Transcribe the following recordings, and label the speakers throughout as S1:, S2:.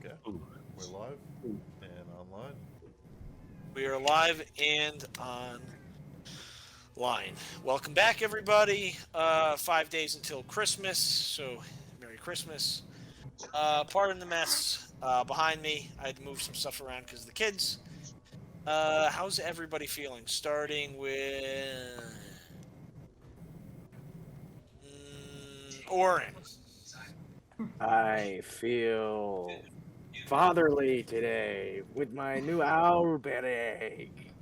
S1: Yeah, we're live and online.
S2: We are live and online. Welcome back, everybody. 5 days until Christmas, so Merry Christmas. Pardon the mess behind me. I had to move some stuff around because of the kids. How's everybody feeling? Starting with Oren.
S3: I feel fatherly today with my new owl egg.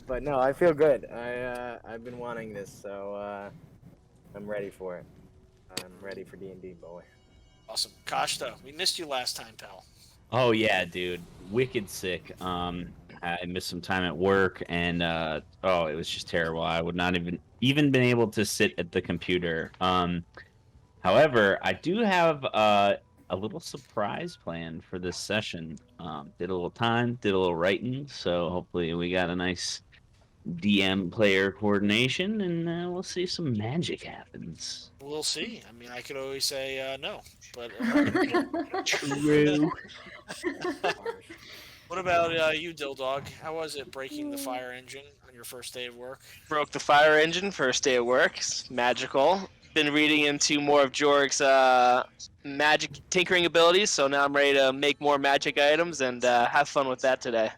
S3: But no, I feel good. I've been wanting this, so I'm ready for it. I'm ready for D&D, boy.
S2: Awesome. Kashta, we missed you last time, pal.
S4: Oh yeah, dude, wicked sick. I missed some time at work, and it was just terrible. I would not even been able to sit at the computer. However, I do have a little surprise planned for this session. Did a little time, did a little writing, so hopefully we got a nice DM player coordination, and we'll see some magic happens.
S2: We'll see. I mean, I could always say no, but
S4: True.
S2: what about you, Dill Dog? How was it breaking the fire engine on your first day of work?
S5: Broke the fire engine first day of work. It's magical. Been reading into more of Jorg's magic tinkering abilities, so now I'm ready to make more magic items and have fun with that today.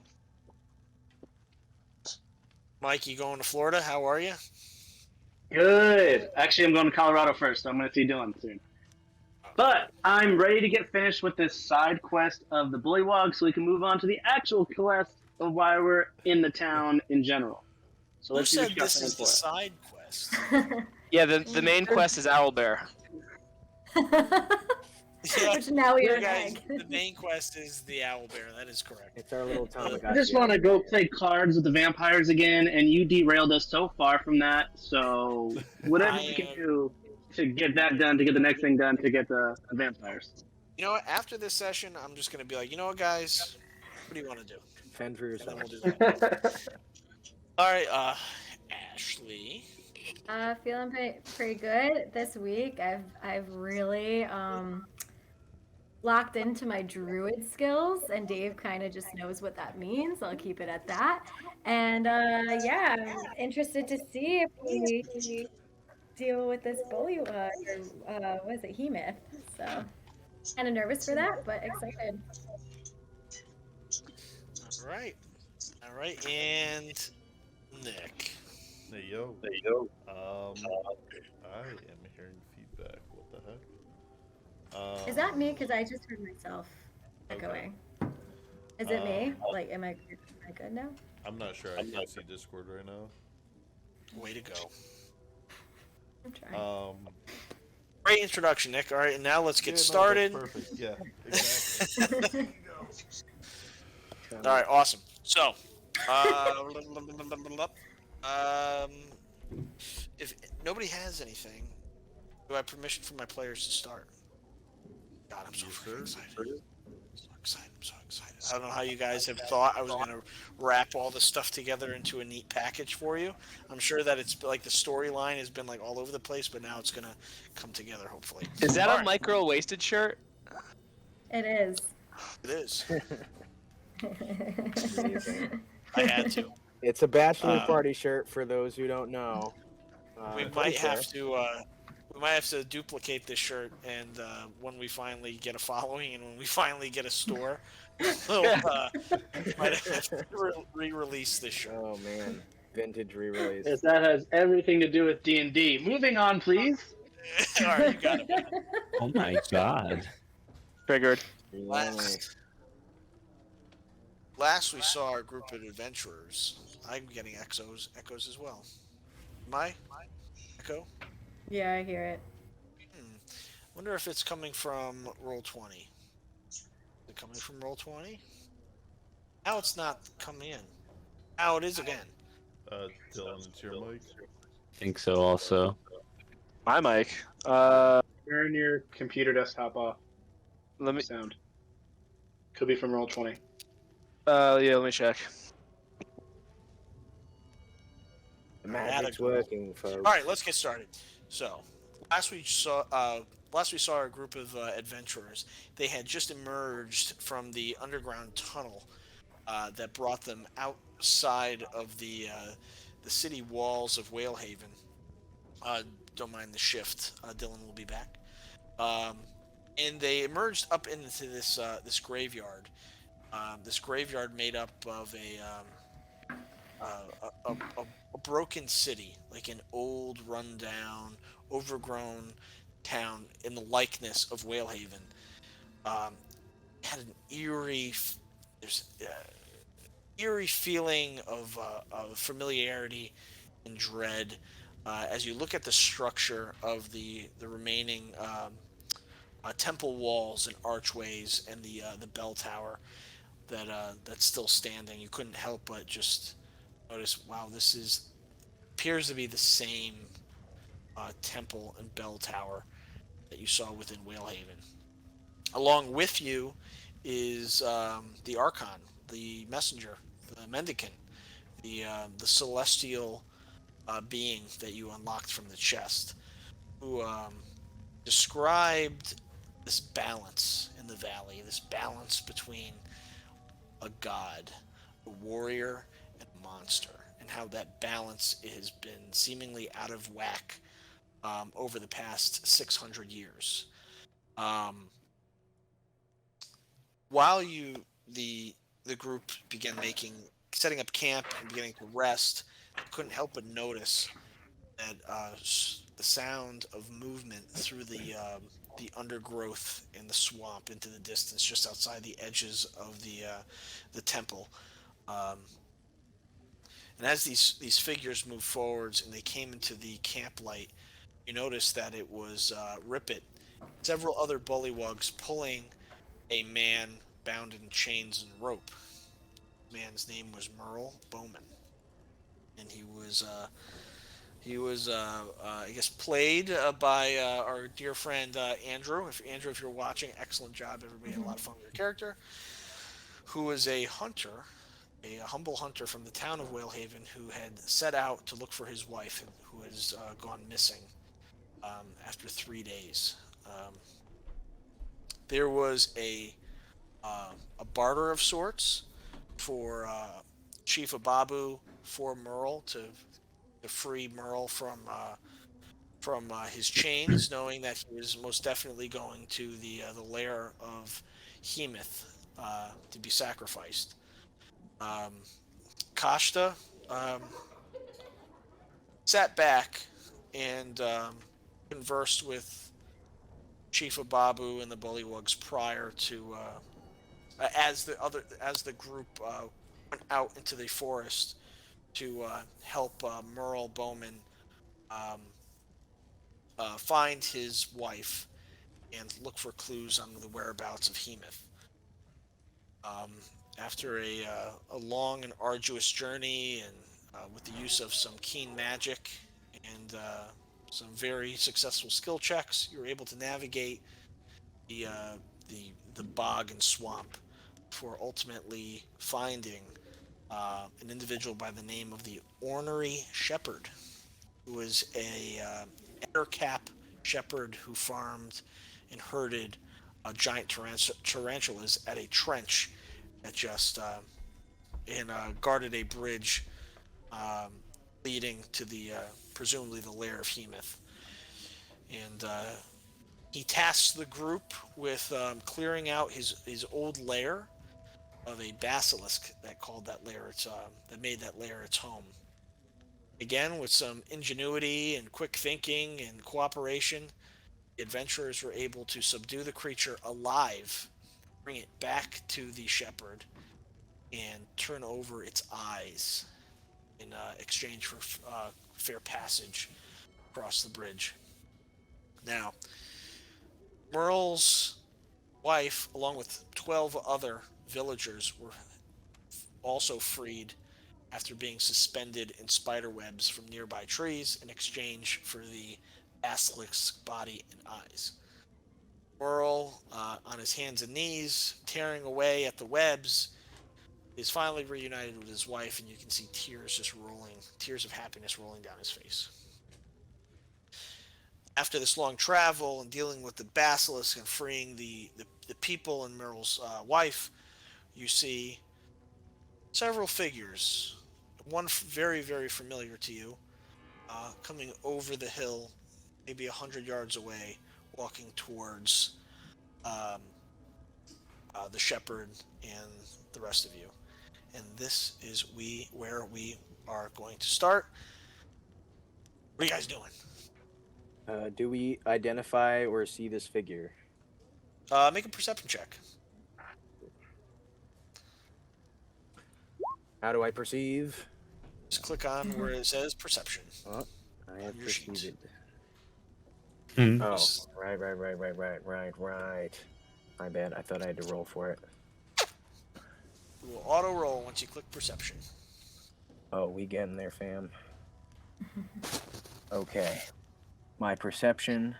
S2: Mike, you going to Florida? How are you?
S6: Good. Actually, I'm going to Colorado first, so I'm going to see Dylan soon. But I'm ready to get finished with this side quest of the Bullywog so we can move on to the actual quest of why we're in the town in general. So
S2: Who
S6: let's see what
S2: said
S6: you got
S2: this
S6: planned
S2: is the
S6: for us.
S2: side quest?
S5: Yeah, the main quest is Owlbear.
S2: Yeah,
S7: Which now we are
S2: guys,
S7: egg.
S2: the main quest is the owlbear. That is correct.
S3: It's our little Tamagotchi.
S6: I just want to go play cards with the vampires again, and you derailed us so far from that. So whatever you can do to get that done, to get the next thing done, to get the vampires.
S2: You know what? After this session, I'm just going to be like, you know what, guys? What do you want to do?
S3: Fend for
S2: And then
S3: yourself.
S2: we'll do that. All right, Ashley.
S7: Feeling pretty good this week. I've really locked into my druid skills, and Dave kind of just knows what that means. I'll keep it at that. And yeah, I'm interested to see if we deal with this bully. What is it, Heemoth? So kind of nervous for that, but excited.
S2: All right, and Nick.
S1: Hey yo.
S4: There you go.
S1: I am hearing feedback. What the heck?
S7: Is that me? Because I just heard myself echoing. Is it me? Like, am I good now?
S1: I'm not sure. I can't see Discord right now.
S2: Way to go.
S7: I'm trying.
S2: Great introduction, Nick. All right, and now let's get
S1: Yeah, no,
S2: started.
S1: that's perfect. Yeah, exactly.
S2: All right, awesome. So, if nobody has anything, do I have permission for my players to start? God, I'm so freaking excited. I'm so excited. I don't know how you guys have thought I was going to wrap all this stuff together into a neat package for you. I'm sure that it's like the storyline has been like all over the place, but now it's going to come together, hopefully.
S5: Is that
S2: All
S5: a
S2: right.
S5: micro wasted shirt?
S7: It is.
S2: It is.
S3: Amazing.
S2: I had to.
S3: It's a bachelor party shirt for those who don't know.
S2: We might have to duplicate this shirt, and when we finally get a following and when we finally get a store, we'll might have to re-release this shirt.
S3: Oh man, vintage re-release.
S6: Yes, that has everything to do with D&D. Moving on, please.
S2: All right, you got it.
S4: Oh my god.
S5: Triggered.
S2: Last we saw our group of adventurers. I'm getting echoes as well. Am I? Echo?
S7: Yeah, I hear it.
S2: Wonder if it's coming from Roll20. Is it coming from Roll20? Now it's not coming in. Now it is again.
S1: Dylan, it's your mic.
S4: Think so also.
S5: My mic.
S6: Turn your computer desktop off.
S5: Let me.
S6: Sound. Could be from Roll20.
S5: Yeah, let me check.
S3: The magic's working, folks.
S2: All right, let's get started. So, last we saw a group of adventurers. They had just emerged from the underground tunnel that brought them outside of the city walls of Whalehaven. Uh, don't mind the shift. Dylan will be back. Um, and they emerged up into this graveyard. This graveyard made up of a broken city, like an old, rundown, overgrown town in the likeness of Whalehaven. Um, had an there's eerie feeling of familiarity and dread as you look at the structure of the remaining temple walls and archways and the bell tower that's still standing. You couldn't help but just notice, wow, this is appears to be the same temple and bell tower that you saw within Whalehaven. Along with you is the Archon, the messenger, the mendicant, the celestial being that you unlocked from the chest, who described this balance in the valley, this balance between a god, a warrior, and a monster, and how that balance has been seemingly out of whack over the past 600 years. Um, while the group began setting up camp and beginning to rest, couldn't help but notice that the sound of movement through the undergrowth in the swamp into the distance, just outside the edges of the temple. Um, and as these figures moved forwards and they came into the camp light, you noticed that it was Rippet, several other bullywugs pulling a man bound in chains and rope. The man's name was Merle Bowman, and he was I guess played by our dear friend Andrew. If you're watching, excellent job. Everybody had a lot of fun with your character. Who was a hunter, a humble hunter from the town of Whalehaven, who had set out to look for his wife, who has gone missing after 3 days. Um, there was a barter of sorts for Chief Ababu for Merle to free Merle from his chains, knowing that he was most definitely going to the lair of Heemoth to be sacrificed. Um, Kashta um, sat back and conversed with Chief Ababu and the Bullywugs prior to as the group went out into the forest to help Merle Bowman um, find his wife and look for clues on the whereabouts of Heemoth. Um, After a long and arduous journey, and with the use of some keen magic and some very successful skill checks, you were able to navigate the uh, the bog and swamp for ultimately finding an individual by the name of the Ornery Shepherd, who was a cap shepherd who farmed and herded giant tarantulas at a trench that just and guarded a bridge um, leading to the presumably the lair of Heemoth. And he tasks the group with clearing out his old lair of a basilisk that made that lair its home. Again, with some ingenuity and quick thinking and cooperation, the adventurers were able to subdue the creature alive, bring it back to the shepherd, and turn over its eyes in exchange for fair passage across the bridge. Now, Merle's wife, along with 12 other villagers, were also freed after being suspended in spider webs from nearby trees in exchange for the basilisk's body and eyes. Merle, on his hands and knees, tearing away at the webs, is finally reunited with his wife, and you can see tears of happiness rolling down his face. after this long travel and dealing with the basilisk and freeing the people and Meryl's wife, you see several figures. One very, very familiar to you, coming over the hill, maybe 100 yards away, walking towards the shepherd and the rest of you. And this is where we are going to start. What are you guys doing?
S3: Do we identify or see this figure?
S2: Make a perception check.
S3: How do I perceive?
S2: Just click on where it says perception.
S3: Oh, I have
S2: your sheet.
S3: perceived.
S4: Hmm.
S3: Oh, right. My bad. I thought I had to roll for it.
S2: You will auto roll once you click perception.
S3: Oh, we getting there, fam. Okay. My perception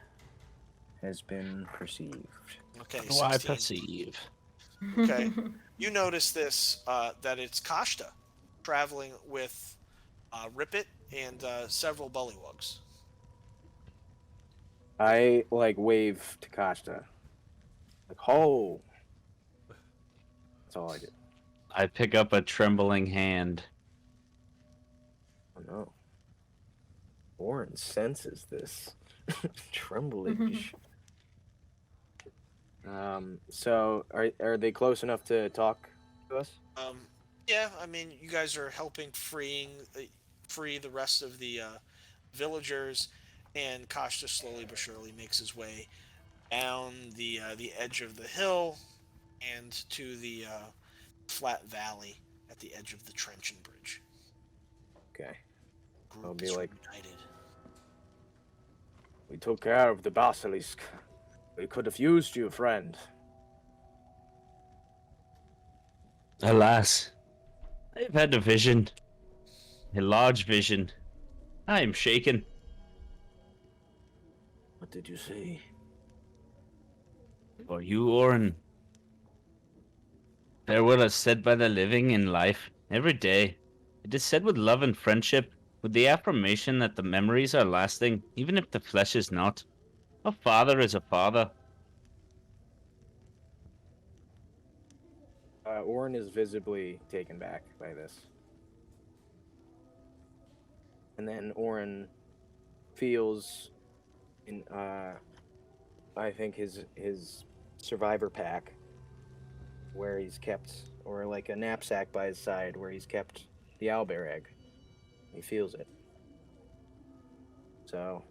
S3: has been perceived.
S2: Okay,
S4: What do I
S2: 16.
S4: perceive?
S2: Okay. You notice this, that it's Kashta traveling with Rippet and several bullywugs.
S3: I wave to Kashta. Like, ho! That's all I did.
S4: I pick up a trembling hand.
S3: Oh no. Warren senses this. Tremblage. So are they close enough to talk to us?
S2: Yeah, I mean, you guys are helping free the rest of the villagers, and Kashta slowly but surely makes his way down the edge of the hill and to the flat valley at the edge of the Trenton Bridge.
S3: Okay.
S2: Group
S3: I'll be
S2: is
S3: like-
S2: reunited.
S3: We took care of the basilisk. We could have used you, friend.
S4: Alas, I have had a vision. A large vision. I am shaken.
S3: What did you see?
S4: For you, Orin. Farewell is said by the living in life, every day. It is said with love and friendship, with the affirmation that the memories are lasting, even if the flesh is not. A father is a father.
S3: Orin is visibly taken back by this. And then Orin feels in I think his survivor pack where he's kept, or like a knapsack by his side where he's kept the owlbear egg. He feels it. So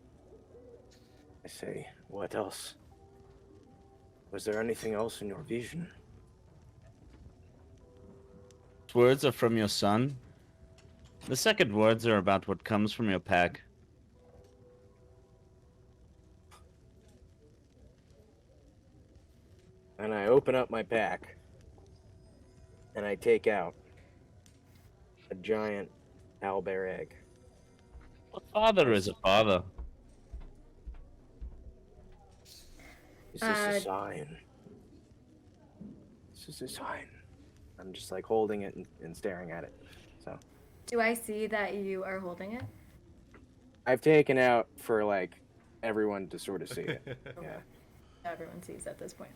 S3: I say, what else? Was there anything else in your vision?
S4: Words are from your son. The second words are about what comes from your pack.
S3: And I open up my pack and I take out a giant owlbear egg.
S4: A father is a father.
S3: Is this a sign? This is a sign. I'm just like holding it and staring at it. So
S7: Do I see that you are holding it?
S3: I've taken out for like everyone to sort of see it. Yeah.
S7: Everyone sees at this point.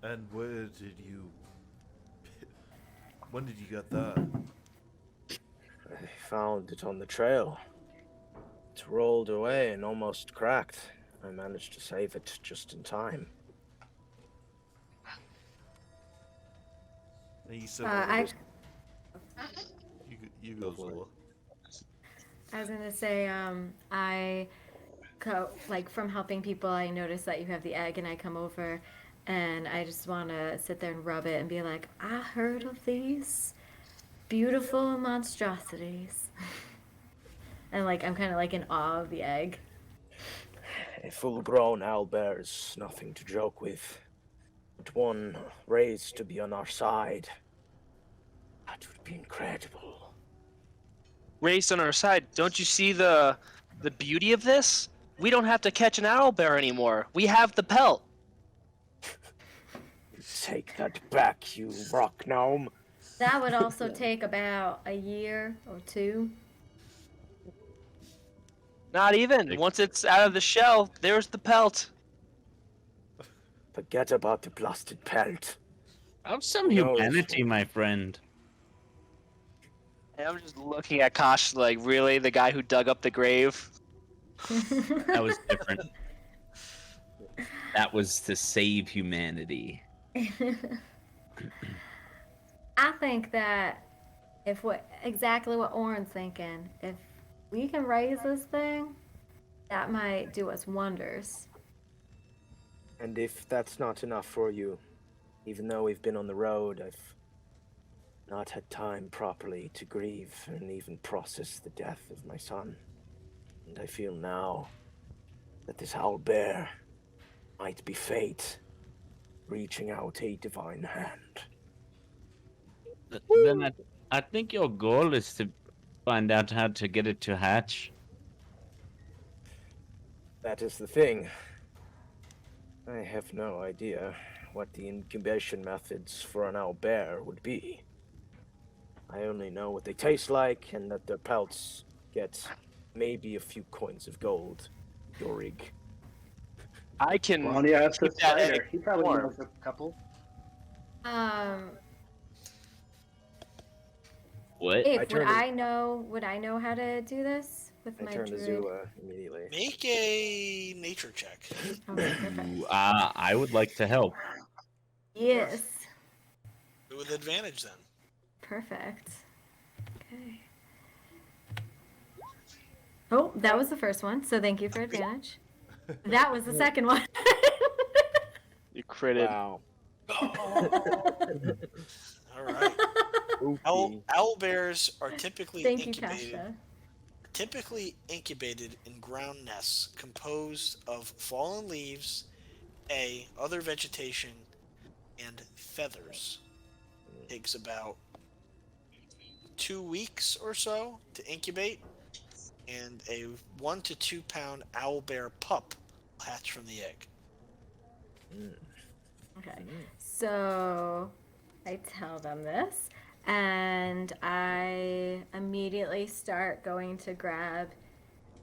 S1: And where did you... When did you get that?
S3: I found it on the trail. It rolled away and almost cracked. I managed to save it just in time.
S1: And you said you go, Zola.
S7: I was gonna say, from helping people, I noticed that you have the egg, and I come over, and I just want to sit there and rub it and be like, I heard of these beautiful monstrosities, and like I'm kind of like in awe of the egg.
S3: A full-grown owlbear is nothing to joke with. But one raised to be on our side. That would be incredible.
S5: Raised on our side. Don't you see the beauty of this? We don't have to catch an owlbear anymore. We have the pelt.
S3: Take that back, you rock gnome.
S7: That would also take about a year or two.
S5: Not even.
S4: Like-
S5: Once it's out of the shell, there's the pelt.
S3: Forget about the blasted pelt.
S4: Have some
S3: No,
S4: humanity, my friend.
S5: And I'm just looking at Kosh like, really? The guy who dug up the grave?
S4: That was different. That was to save humanity.
S7: I think that exactly what Oren's thinking, if we can raise this thing, that might do us wonders.
S3: And if that's not enough for you, even though we've been on the road, I've not had time properly to grieve and even process the death of my son. And I feel now that this owl bear might be fate reaching out a divine hand.
S4: Then I think your goal is to find out how to get it to hatch.
S3: That is the thing. I have no idea what the incubation methods for an owl bear would be. I only know what they taste like and that their pelts get maybe a few coins of gold. Yorig.
S5: I can.
S6: Why don't you ask the
S5: keep that
S6: spider?
S5: egg
S6: He probably
S5: warm.
S6: knows a couple.
S4: What?
S7: Dave,
S3: turned
S7: would I know how to do this with
S3: I
S7: my
S3: turn to
S7: druid?
S3: Zula immediately.
S2: Make a nature check.
S7: Okay, perfect.
S4: Ooh, I would like to help.
S7: Yes.
S2: With advantage then.
S7: Perfect. Okay. Oh, that was the first one, so thank you for advantage. That was the second one.
S5: You critted.
S3: Wow.
S2: All right.
S3: Oopsie.
S2: Owl bears are typically
S7: Thank you,
S2: incubated
S7: Tasha.
S2: in ground nests composed of fallen leaves, other vegetation, and feathers. Takes about 2 weeks or so to incubate, and a 1 to 2 pound owl bear pup will hatch from the egg.
S7: Okay. So I tell them this, and I immediately start going to grab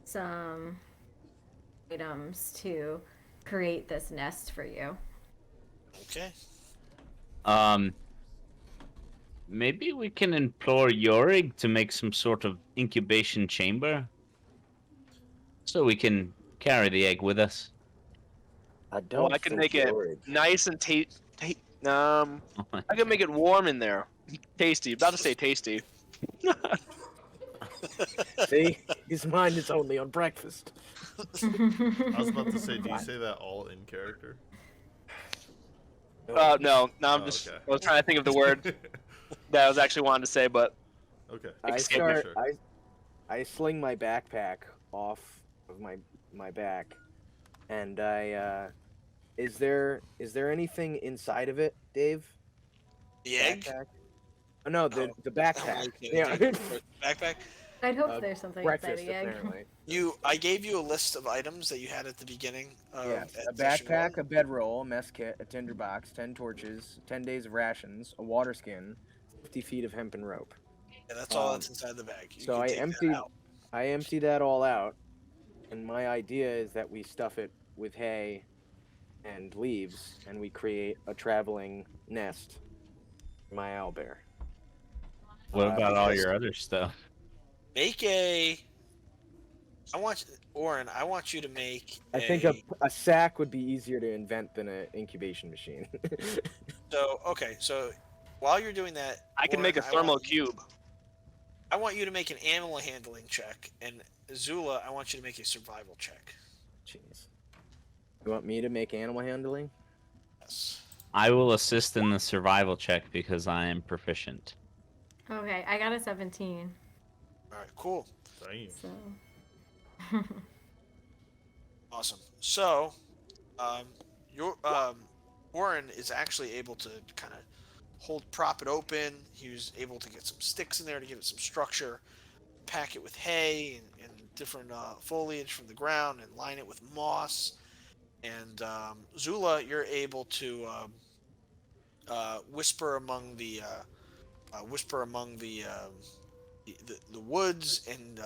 S7: some items to create this nest for you.
S2: Okay.
S4: Maybe we can implore Yorig to make some sort of incubation chamber, so we can carry the egg with us.
S3: I don't
S5: I can
S3: think
S5: make it
S3: Yorig.
S5: nice and I can make it warm in there. Tasty. About to say tasty.
S3: See? His mind is only on breakfast.
S1: I was about to say, do you say that all in character?
S5: No, I'm
S1: Oh,
S5: just.
S1: okay.
S5: I was trying to think of the word that I was actually wanting to say, but
S1: Okay.
S3: I
S5: Escape
S3: start.
S1: Sure.
S3: I sling my backpack off of my back, and I. Is there anything inside of it, Dave?
S2: The egg?
S3: Backpack? Oh, no, the backpack.
S2: Okay,
S3: Yeah.
S2: Backpack.
S7: I'd hope there's something inside
S3: Breakfast,
S7: the egg.
S3: apparently.
S2: I gave you a list of items that you had at the beginning.
S3: Yes,
S2: at
S3: a
S2: session
S3: backpack,
S2: one.
S3: a bedroll, a mess kit, a tinderbox, 10 torches, 10 days of rations, a water skin, 50 feet of hempen rope.
S2: Yeah, that's all that's inside the bag. You
S3: So
S2: can
S3: I
S2: take that
S3: emptied,
S2: out.
S3: that all out, and my idea is that we stuff it with hay and leaves, and we create a traveling nest for my owlbear.
S4: What about all
S3: because-
S4: your other stuff?
S2: Make Oren, I want you to make
S3: I think a sack would be easier to invent than an incubation machine.
S2: So while you're doing that,
S5: I can
S2: Oren,
S5: make a thermal cube.
S2: I want you to make an animal handling check, and Zula, I want you to make a survival check.
S3: Jeez. You want me to make animal handling?
S2: Yes.
S4: I will assist in the survival check because I am proficient.
S7: Okay, I got a 17.
S2: All right. Cool.
S1: Damn.
S7: So.
S2: Awesome. So, Warren is actually able to kind of prop it open. He was able to get some sticks in there to give it some structure, pack it with hay and different foliage from the ground, and line it with moss. And Zula, you're able to whisper among the woods and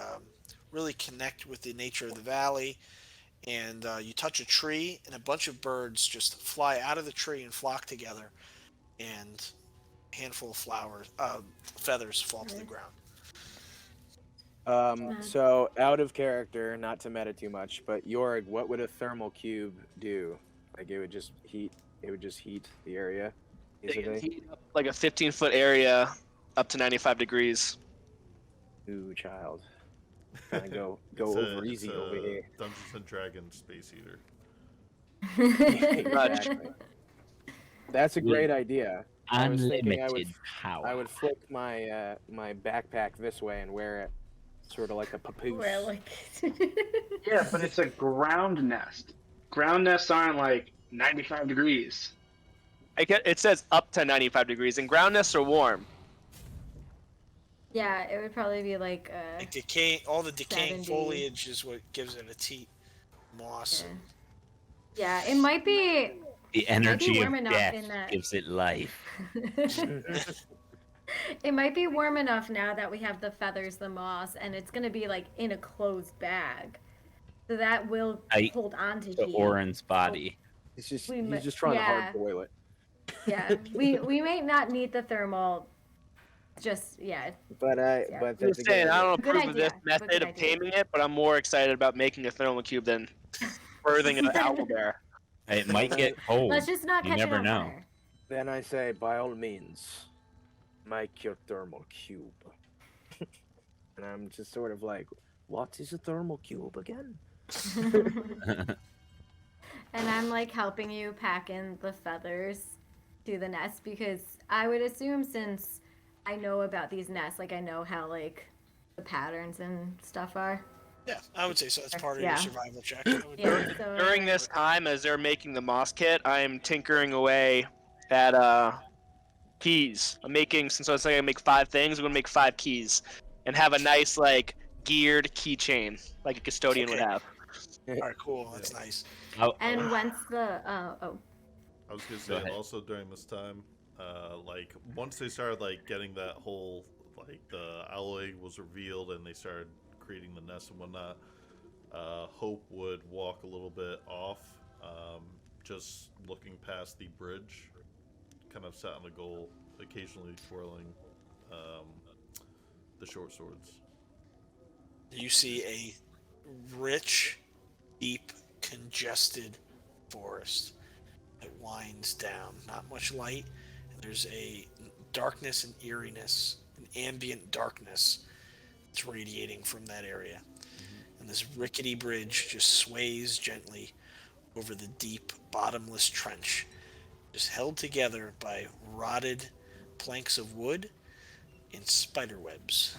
S2: really connect with the nature of the valley. And you touch a tree, and a bunch of birds just fly out of the tree and flock together, and a handful of feathers fall to the ground.
S3: So out of character, not to meta too much, but Jorg, what would a thermal cube do? Like it would just heat. It would just heat the area,
S5: They can
S3: basically.
S5: heat up like a 15-foot area up to 95 degrees.
S3: Ooh, child. Kind of go
S1: It's
S3: over
S1: a,
S3: easy over here.
S1: Dungeons and Dragons space heater.
S3: Exactly. That's a great idea. I was thinking
S4: Unlimited power.
S3: I would flick my my backpack this way and wear it sort of like a papoose.
S7: Where like
S6: Yeah, but it's a ground nest. Ground nests aren't like 95 degrees.
S5: It says up to 95 degrees, and ground nests are warm.
S7: Yeah, it would probably be like
S2: Like all the decaying
S7: 70.
S2: foliage is what gives it its heat. Moss.
S7: yeah, it might be
S4: The energy
S7: warm
S4: of
S7: enough
S4: death
S7: in that-
S4: gives it life.
S7: it might be warm enough now that we have the feathers, the moss, and it's gonna be like in a closed bag. So that will hold on to
S4: The
S7: heat.
S4: Orin's body.
S3: He's just
S7: We
S3: he's just trying to
S7: yeah.
S3: hard boil it.
S7: Yeah, we may not need the thermal. Just
S3: But
S7: Yeah.
S3: but
S5: I'm
S3: that's
S5: just
S3: a good
S5: saying, I
S3: idea.
S5: don't
S7: Good
S5: approve of this
S7: idea.
S5: method
S7: Good
S5: of
S7: idea.
S5: taming it, but I'm more excited about making a thermal cube than birthing an owlbear.
S4: It might get cold.
S7: let's just not
S4: You
S7: catch it
S4: never
S7: on
S4: know.
S7: fire.
S3: Then I say, by all means, make your thermal cube. And I'm just sort of like, what is a thermal cube again?
S7: And I'm like helping you pack in the feathers to the nest because I would assume since I know about these nests, like I know how like the patterns and stuff are.
S2: Yeah, I would say so. That's part of
S7: Yeah.
S2: your survival check. I would
S7: Yeah. So,
S5: During this time, as they're making the moss kit, I'm tinkering away at keys. I'm making, since I was saying I make 5 things, I'm gonna make 5 keys and have a nice like geared keychain like a custodian would
S2: Okay.
S5: have.
S2: All right, cool. That's nice.
S7: And once the
S1: I was gonna say
S4: ahead.
S1: also during this time, like once they started like getting that whole like the owl egg was revealed and they started creating the nest and whatnot, Hope would walk a little bit off, just looking past the bridge, kind of sat on the goal, occasionally twirling the short swords.
S2: You see a rich, deep, congested forest that winds down. Not much light, and there's a darkness and eeriness, an ambient darkness that's radiating from that area. And this rickety bridge just sways gently over the deep, bottomless trench, just held together by rotted planks of wood and spider webs.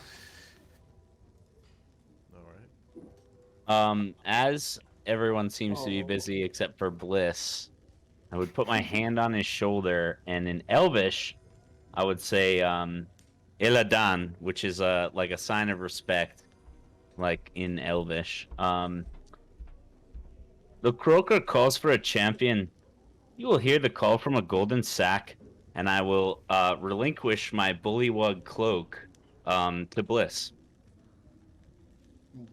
S1: All right.
S4: As everyone seems to be busy except for Bliss, I would put my hand on his shoulder, and in Elvish, I would say Iladan, which is like a sign of respect, like in Elvish. The croaker calls for a champion. You will hear the call from a golden sack, and I will relinquish my bullywug cloak to Bliss.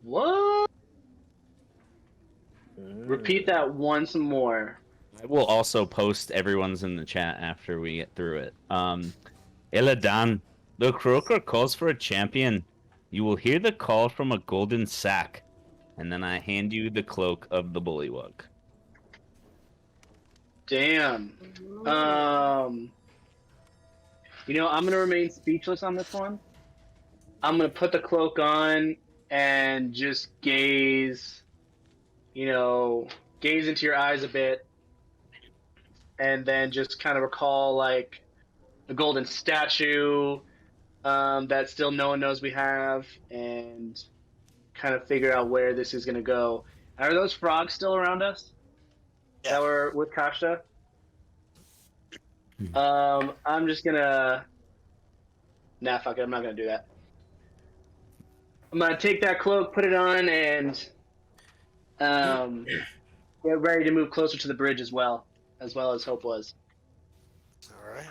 S6: What? Repeat that once more.
S4: I will also post everyone's in the chat after we get through it. Iladan, the croaker calls for a champion. You will hear the call from a golden sack, and then I hand you the cloak of the bullywug.
S6: Damn. I'm gonna remain speechless on this one. I'm gonna put the cloak on and just gaze into your eyes a bit, and then just kind of recall like the golden statue that still no one knows we have, and kind of figure out where this is gonna go. Are those frogs still around us?
S2: Yeah.
S6: That were with Kasha? I'm just gonna... Nah, fuck it, I'm not gonna do that. I'm gonna take that cloak, put it on, and get ready to move closer to the bridge as well as Hope was.
S2: All right.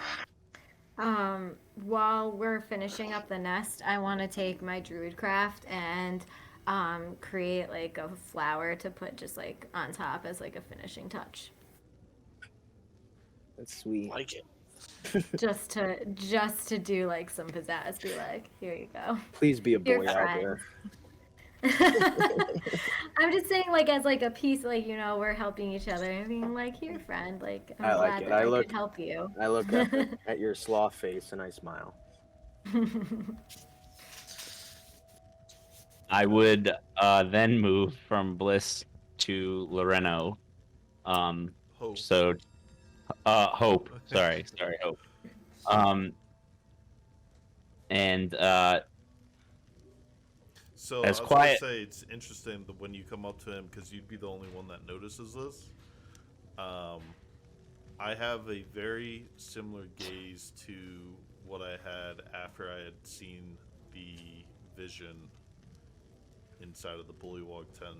S7: while we're finishing up the nest, I want to take my druid craft and create like a flower to put just like on top as like a finishing touch.
S3: That's sweet.
S2: Like it.
S7: Just to do like some pizzazz, be like, here you go.
S3: Please be a
S7: Your
S3: boy out
S7: friend.
S3: there.
S7: I'm just saying, like, as like a piece, like, you know, we're helping each other and being like, here, friend, like, I'm
S3: I like
S7: glad
S3: it.
S7: that I
S3: look
S7: could help you.
S3: I look up at your sloth face and I smile.
S4: I would then move from Bliss to Loreno.
S1: Hope.
S4: So, Hope. Sorry, Hope. And
S1: So
S4: as
S1: I was
S4: quiet-
S1: gonna say it's interesting that when you come up to him, because you'd be the only one that notices this. I have a very similar gaze to what I had after I had seen the vision inside of the bullywog tent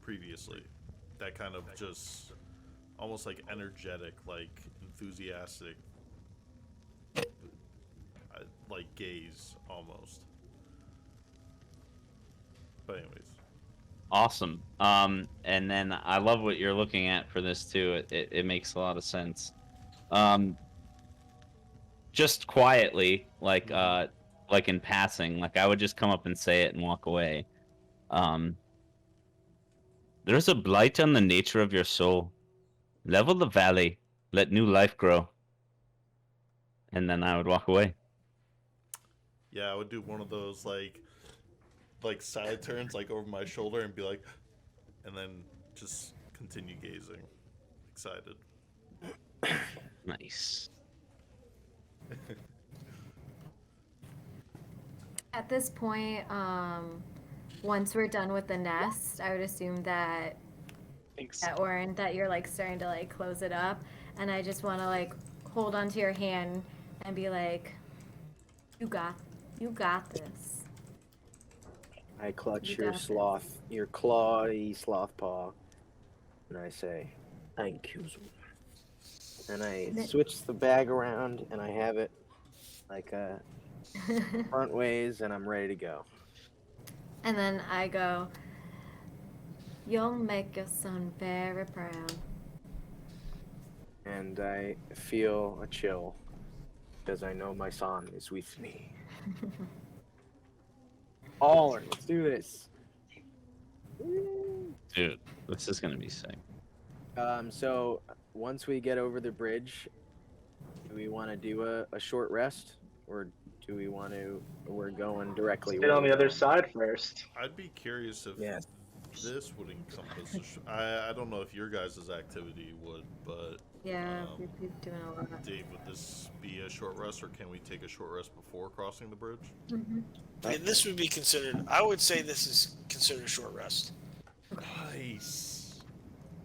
S1: previously. That kind of just almost like energetic, like enthusiastic, like gaze almost. But anyways,
S4: awesome. And then I love what you're looking at for this too. It makes a lot of sense. Just quietly, like in passing, like I would just come up and say it and walk away. There's a blight on the nature of your soul. Level the valley, let new life grow. And then I would walk away.
S1: yeah, I would do one of those like side turns, like over my shoulder, and be like, and then just continue gazing, excited.
S4: Nice.
S7: At this point, once we're done with the nest, I would assume that
S5: Thanks.
S7: Oren, that you're like starting to like close it up, and I just want to like hold onto your hand and be like, you got this.
S3: I clutch
S7: You
S3: your
S7: got this.
S3: your clawy sloth paw, and I say, "Thank you." And I switch the bag around, and I have it like front ways, and I'm ready to go.
S7: And then I go, you'll make your son very proud.
S3: And I feel a chill because I know my son is with me. All right, let's do this.
S4: Dude, this is gonna be sick.
S3: So once we get over the bridge, do we want to do a short rest, or do we want to? We're going directly.
S6: Get on the other side first.
S1: I'd be curious if
S3: Yes.
S1: this would encompass. I don't know if your guys' activity would, but
S7: Yeah, we've been doing a lot.
S1: Dave, would this be a short rest, or can we take a short rest before crossing the bridge?
S7: Mm-hmm.
S2: And this would be considered. I would say this is considered a short rest.
S1: Nice.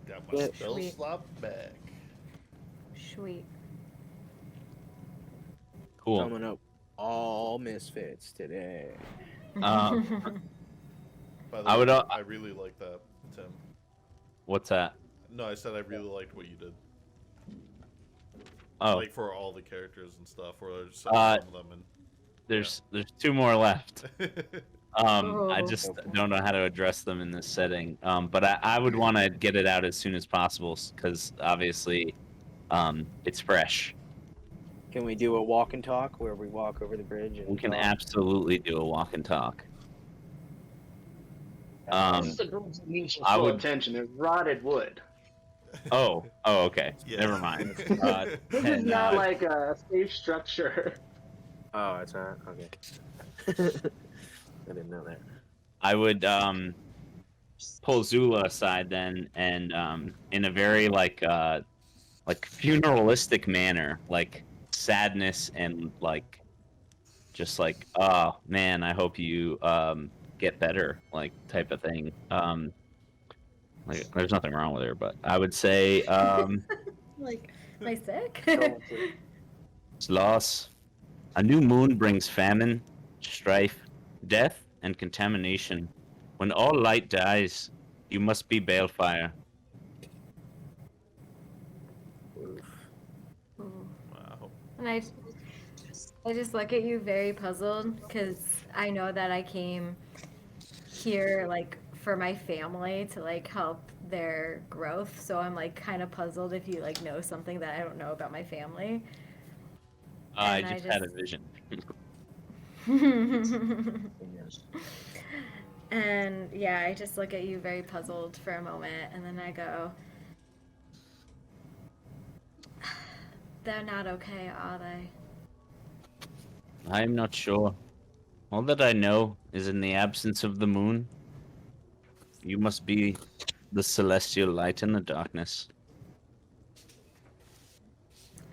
S1: Got my
S3: Yeah.
S1: spell
S7: Sweet.
S1: slot back.
S7: Sweet.
S4: Cool.
S3: Coming up, all misfits today.
S4: Um,
S1: By the
S4: I
S1: way,
S4: would,
S1: I really like that, Tim.
S4: what's that?
S1: No, I said I really liked what you did.
S4: Oh,
S1: Like for all the characters and stuff, or just
S4: Uh,
S1: some of them.
S4: there's two more left. I
S7: Oh.
S4: just don't know how to address them in this setting. But I would want to get it out as soon as possible because obviously, it's fresh.
S3: Can we do a walk and talk where we walk over the bridge? And
S4: We can
S3: talk?
S4: absolutely do a walk and talk.
S6: This is a group that needs
S4: I
S6: full
S4: would-
S6: attention. It's rotted wood.
S4: Oh, okay.
S1: Yeah.
S4: Never mind.
S6: This is
S4: And,
S6: not like a safe structure.
S3: Oh, it's not okay. I didn't know that.
S4: I would pull Zula aside then, and in a very like funeralistic manner, like sadness and like just like, oh man, I hope you get better, like type of thing. Like there's nothing wrong with her, but I would say
S7: Like, am I sick?
S4: it's loss. A new moon brings famine, strife, death, and contamination. When all light dies, you must be balefire.
S7: Ooh.
S1: Wow.
S7: And I just look at you very puzzled because I know that I came here like for my family to like help their growth. So I'm like kind of puzzled if you like know something that I don't know about my family.
S4: I
S7: And I
S4: just had a vision.
S7: And yeah, I just look at you very puzzled for a moment, and then I go, they're not okay, are they?
S4: I'm not sure. All that I know is in the absence of the moon, you must be the celestial light in the darkness.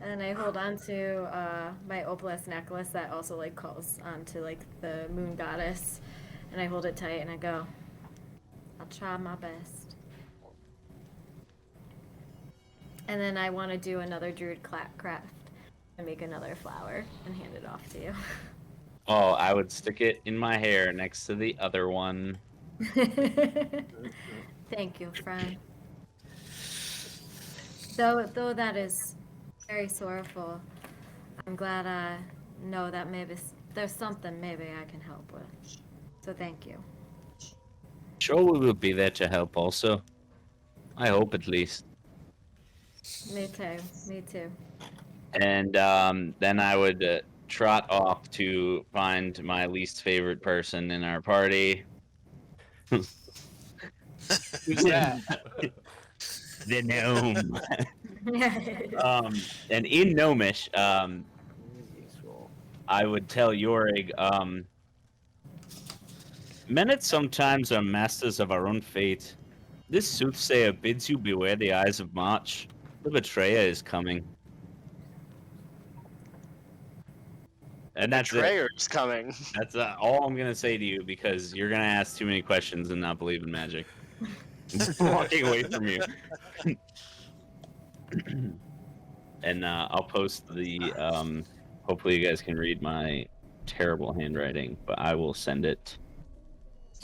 S7: And I hold on to my opalescent necklace that also like calls onto like the moon goddess, and I hold it tight and I go, I'll try my best. And then I want to do another druid craft and make another flower and hand it off to you.
S4: Oh, I would stick it in my hair next to the other one.
S7: Thank you, friend. Though that is very sorrowful, I'm glad I know that maybe there's something maybe I can help with. So thank you.
S4: Sure, we will be there to help also. I hope at least.
S7: Me too. Me too.
S4: And then I would trot off to find my least favorite person in our party.
S5: Who's that?
S4: The gnome. And in Gnomish, I would tell Yorig, men sometimes are masters of our own fate. This soothsayer bids you beware the eyes of March. The betrayer is coming. And that's it.
S5: Betrayer's coming.
S4: That's all I'm gonna say to you because you're gonna ask too many questions and not believe in magic. I'm walking away from you. And I'll post the. Hopefully, you guys can read my terrible handwriting, but I will send it.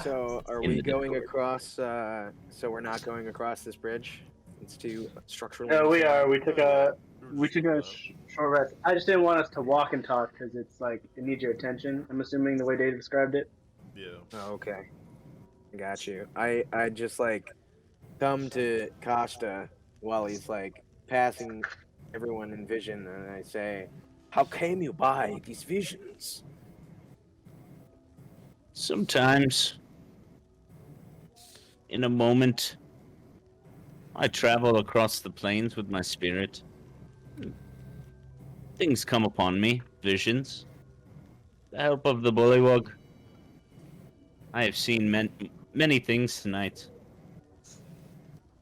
S3: So, are
S4: In
S3: we
S4: the
S3: going
S4: Discord.
S3: across? So we're not going across this bridge. It's too structurally.
S6: No, we are. We took a
S1: We
S6: short rest. I just didn't want us to walk and talk because it's like it needs your attention. I'm assuming the way Dave described it.
S1: Yeah.
S3: Oh, okay. Got you. I just like come to Costa while he's like passing everyone in vision, and I say, "How came you by these visions?"
S4: Sometimes, in a moment, I travel across the plains with my spirit. Things come upon me, visions. The help of the bullywug. I have seen many things tonight.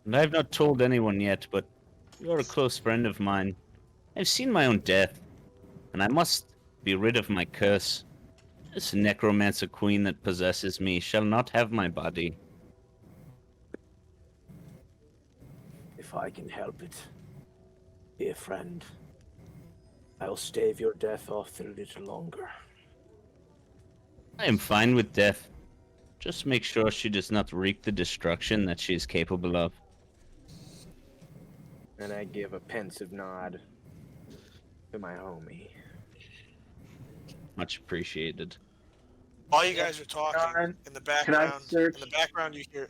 S4: And I have not told anyone yet, but you're a close friend of mine. I've seen my own death, and I must be rid of my curse. This necromancer queen that possesses me shall not have my body.
S3: If I can help it, dear friend, I'll stave your death off a little longer.
S4: I am fine with death. Just make sure she does not wreak the destruction that she is capable of.
S3: And I give a pensive nod to my homie.
S4: Much appreciated.
S2: While you guys are talking,
S6: John,
S2: in the
S6: can I
S2: background,
S6: search?
S2: you hear.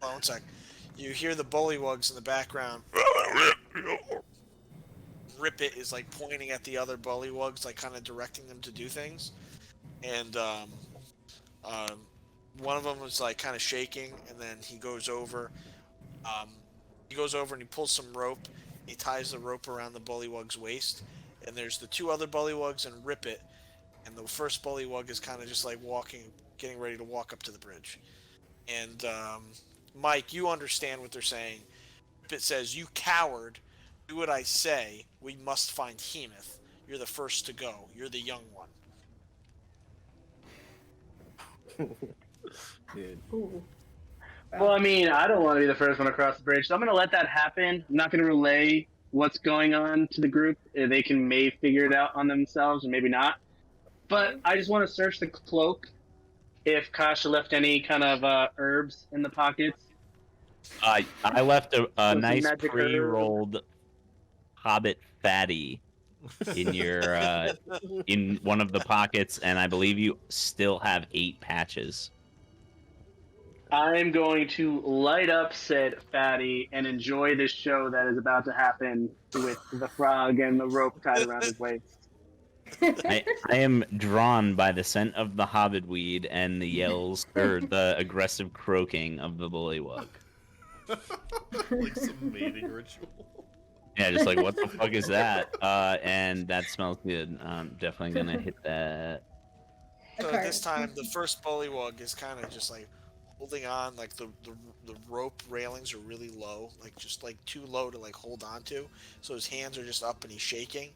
S2: Hold on one sec. You hear the bullywugs in the background. Rippet is like pointing at the other bullywugs, like kind of directing them to do things. And one of them was like kind of shaking, and then he goes over. And he pulls some rope. He ties the rope around the bullywug's waist. And there's the two other bullywugs and Rippet. And the first bullywug is kind of just like getting ready to walk up to the bridge. And Mike, you understand what they're saying. It says, "You coward, do what I say. We must find Heemoth. You're the first to go. You're the young one."
S3: Dude.
S7: Ooh.
S6: Well, I mean, I don't want to be the first one across the bridge, so I'm going to let that happen. I'm not going to relay what's going on to the group. They can may figure it out on themselves, or maybe not. But I just want to search the cloak if Kasha left any kind of herbs in the pockets.
S4: I left a
S6: Some
S4: nice
S6: magic
S4: pre-rolled Hobbit fatty in your in one of the pockets, and I believe you still have 8 patches.
S6: I'm going to light up said fatty and enjoy this show that is about to happen with the frog and the rope tied around his waist.
S4: I am drawn by the scent of the hobbit weed and the yells or the aggressive croaking of the bullywug.
S1: Like some mating ritual.
S4: Yeah, just like what the fuck is that? And that smells good. I'm definitely gonna hit that.
S2: So this time, the first bullywug is kind of just like holding on, like the rope railings are really low, like just like too low to like hold on to. So his hands are just up and he's shaking,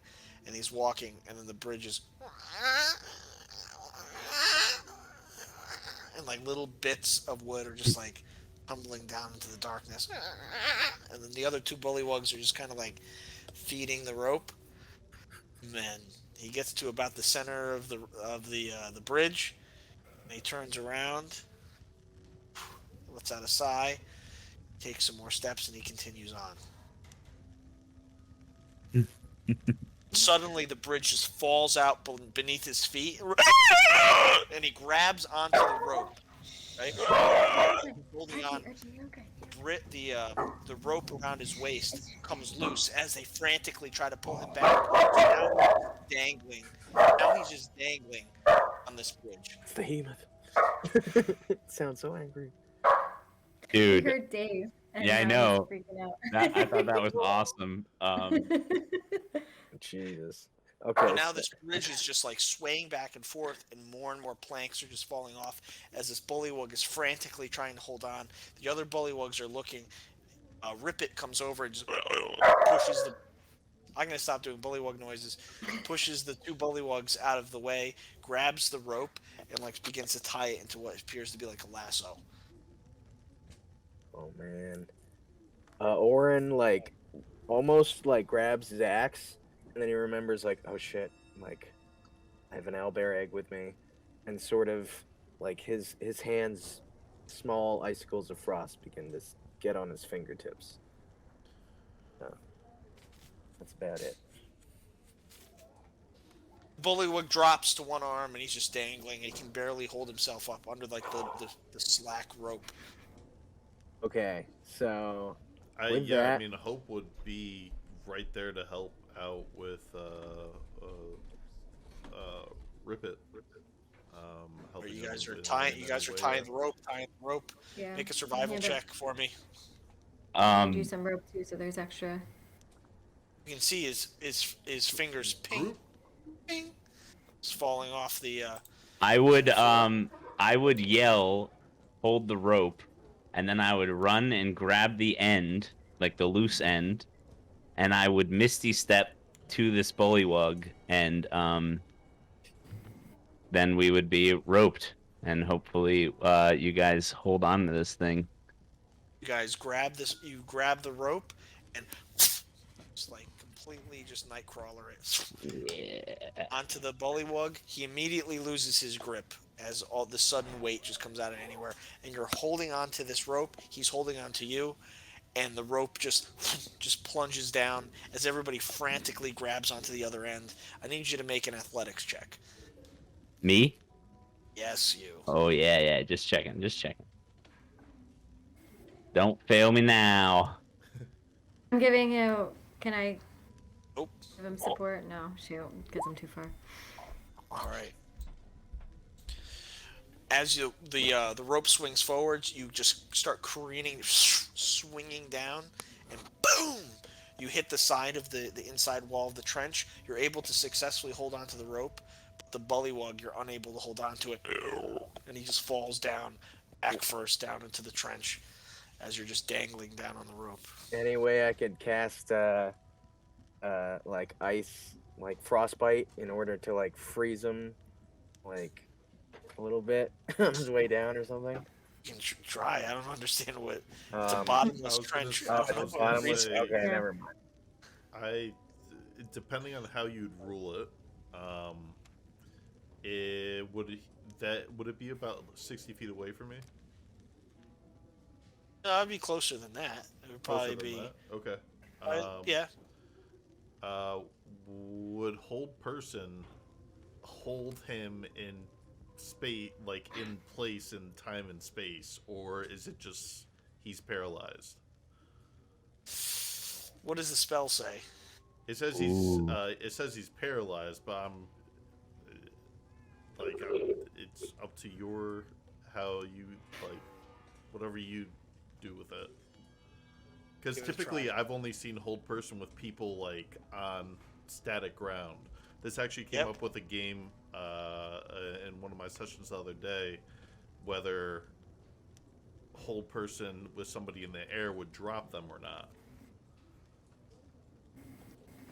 S2: and he's walking, and then the bridge is, and like little bits of wood are just like tumbling down into the darkness, and then the other two bullywugs are just kind of like feeding the rope. And then he gets to about the center of the bridge, and he turns around, lets out a sigh, takes some more steps, and he continues on. Suddenly, the bridge just falls out beneath his feet, and he grabs onto the rope. Right, holding on. The rope around his waist comes loose as they frantically try to pull him back. So now he's dangling. Now he's just dangling on this bridge.
S3: It's the Heemoth. It sounds so angry.
S4: Dude.
S7: You heard Dave. And
S4: Yeah, I
S7: now
S4: know.
S7: he's freaking out.
S4: I thought that was awesome.
S3: Jesus. Okay.
S2: So now this bridge is just like swaying back and forth, and more planks are just falling off as this bullywug is frantically trying to hold on. The other bullywugs are looking. Rippet comes over and just pushes the. I'm gonna stop doing bullywug noises. Pushes the two bullywugs out of the way, grabs the rope, and like begins to tie it into what appears to be like a lasso.
S3: Oh man. Orin like almost like grabs his axe, and then he remembers like, oh shit, like I have an owlbear egg with me, and sort of like his hands, small icicles of frost begin to get on his fingertips. That's about it.
S2: Bullywug drops to one arm and he's just dangling. And he can barely hold himself up under like the slack rope.
S3: Okay, so
S1: I
S3: with that,
S1: mean, Hope would be right there to help out with Rip It.
S2: Or you guys are tying. You guys are tying the rope. Tying the rope.
S7: Yeah.
S2: Make a survival check for me.
S7: Do some rope too, so there's extra.
S2: You can see his fingers ping, ping. It's falling off the.
S4: I would yell, hold the rope, and then I would run and grab the end, like the loose end, and I would misty step to this bullywug, and then we would be roped, and hopefully you guys hold on to this thing.
S2: You guys grab this. You grab the rope, and just like completely just nightcrawler it onto the bullywug. He immediately loses his grip as all the sudden weight just comes out of anywhere, and you're holding on to this rope. He's holding on to you, and the rope just plunges down as everybody frantically grabs onto the other end. I need you to make an athletics check.
S4: Me?
S2: Yes, you.
S4: Oh yeah, just checking. Don't fail me now.
S7: I'm giving you. Can I
S2: Nope.
S7: give him support? No, shoot, because I'm too far.
S2: All right. As the rope swings forwards, you just start careening, swinging down, and boom! You hit the side of the inside wall of the trench. You're able to successfully hold onto the rope, but the bullywug, you're unable to hold onto it, and he just falls down, back first, down into the trench, as you're just dangling down on the rope.
S3: any way I could cast like ice, like frostbite, in order to like freeze him, like a little bit on his way down or something?
S2: You can try. I don't understand what. It's a bottomless trench.
S3: Oh, it's bottomless.
S1: say-
S3: Okay,
S7: Yeah.
S3: never mind.
S1: Depending on how you'd rule it, would it be about 60 feet away from me?
S2: No, I'd be closer than that. It would probably
S1: Closer than
S2: be.
S1: that? Okay.
S2: Yeah.
S1: Would hold person hold him in space, like in place in time and space, or is it just he's paralyzed?
S2: What does the spell say?
S1: It says
S4: Ooh.
S1: it says he's paralyzed, but it's up to your how you like whatever you do with it. Because
S2: Give it a
S1: typically,
S2: try.
S1: I've only seen hold person with people like on static ground. This actually came
S2: Yep.
S1: up with a game in one of my sessions the other day, whether hold person with somebody in the air would drop them or not.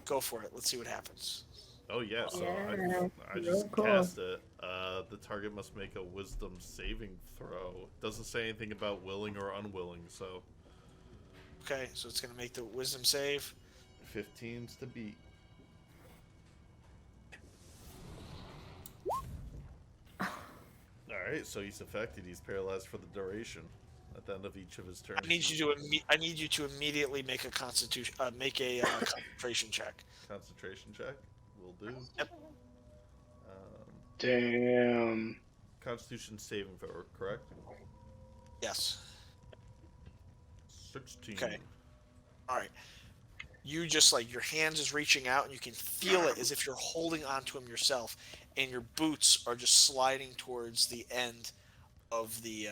S2: Go for it. Let's see what happens.
S1: Oh yeah, so
S7: Yeah,
S1: I
S7: real
S1: just
S7: cool.
S1: cast it. The target must make a Wisdom saving throw. Doesn't say anything about willing or unwilling, so
S2: Okay, so it's going to make the wisdom save.
S1: 15's to beat. All right, so he's affected. He's paralyzed for the duration. At the end of each of his turns,
S2: I need you to immediately make a concentration check.
S1: concentration check. Will do.
S2: Yep.
S6: Damn.
S1: Constitution saving throw, correct?
S2: Yes.
S1: 16.
S2: Okay. All right. You just like your hands is reaching out and you can feel it as if you're holding onto him yourself, and your boots are just sliding towards the end of the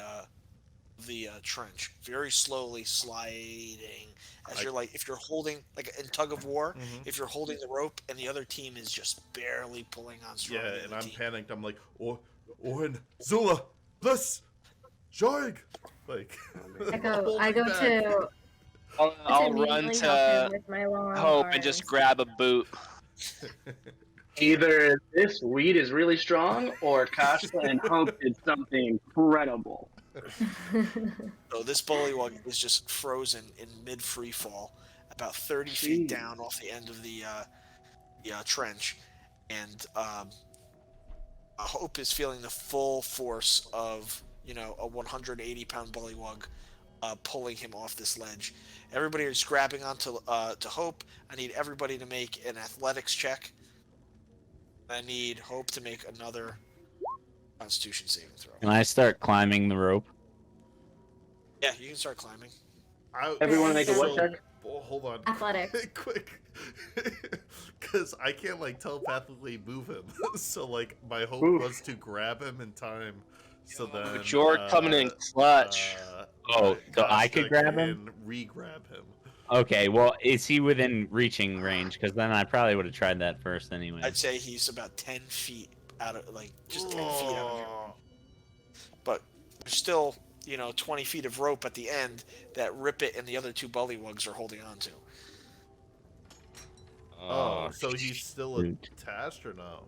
S2: trench, very slowly sliding as you're like if you're holding like in tug of war,
S1: Mhm.
S2: if you're holding the rope and the other team is just barely pulling on strong.
S1: Yeah,
S2: the
S1: and
S2: other
S1: I'm
S2: team.
S1: panicked. I'm like, Owen, Zula, this, Joig. Like,
S7: I go
S1: hold me back.
S7: to
S5: I'll run
S7: immediately help him
S5: to
S7: with my long
S5: Hope and just
S7: arms.
S5: grab a boot.
S6: Either this weed is really strong, or Kasha and Hope did something incredible.
S2: So this bullywug is just frozen in mid free fall, about 30 feet
S6: Jeez.
S2: down off the end of the trench, and Hope is feeling the full force of a 180-pound bullywug pulling him off this ledge. Everybody is grabbing onto to Hope. I need everybody to make an athletics check. I need Hope to make another Constitution saving throw.
S4: Can I start climbing the rope?
S2: Yeah, you can start climbing.
S6: Everyone make a what check?
S1: Hold on.
S7: Athletics.
S1: Quick. Because I can't, like, telepathically move him. So, like, my hope
S6: Oof.
S1: was to grab him in time. So then.
S5: Jorg coming in clutch.
S4: Oh, so I
S1: Costa
S4: could grab him?
S1: can re-grab him.
S4: Okay, well, is he within reaching range? Because then I probably would have tried that first anyway.
S2: I'd say he's about 10 feet out of, like, just 10 feet out of here. But there's still, 20 feet of rope at the end that Rippet and the other two bullywugs are holding on to.
S1: Oh, so he's still
S4: shoot.
S1: attached or no?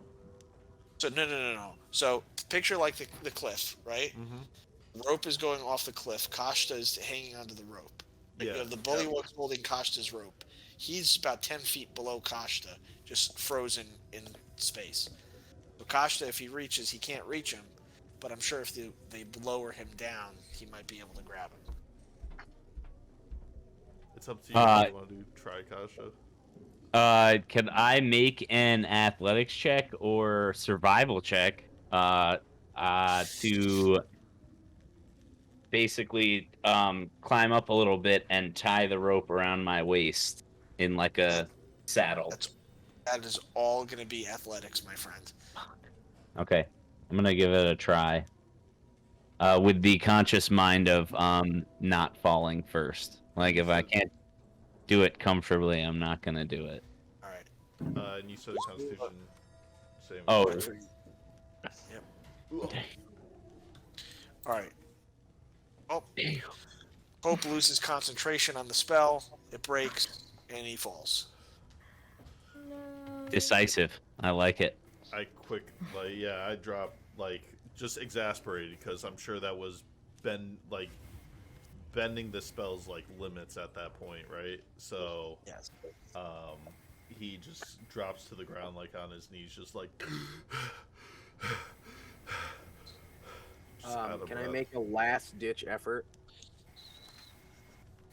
S2: So, no. So, picture like the cliff, right?
S1: Mm-hmm.
S2: Rope is going off the cliff. Kashta is hanging onto the rope. You
S1: Yeah.
S2: have the bullywug's holding Kashta's rope. He's about 10 feet below Kashta, just frozen in space. So Kashta, if he reaches, he can't reach him. But I'm sure if they lower him down, he might be able to grab him.
S1: It's up to you if you want to do try Kasha.
S4: Can I make an athletics check or survival check to basically climb up a little bit and tie the rope around my waist in like a saddle?
S2: That is all going to be athletics, my friend.
S4: Okay, I'm gonna give it a try. With the conscious mind of not falling first. Like if I can't do it comfortably, I'm not gonna do it.
S2: All right.
S1: And you said a Constitution saving.
S4: Oh.
S1: throw.
S2: Good for you. Yep. All right. Oh. Hope loses concentration on the spell. It breaks, and he falls.
S7: No.
S4: Decisive. I like it.
S1: I dropped, like, just exasperated because I'm sure that was bending the spell's, like, limits at that point, right? So,
S2: Yes.
S1: he just drops to the ground, like, on his knees, just like. Just out of
S3: Can I
S1: breath.
S3: make a last ditch effort?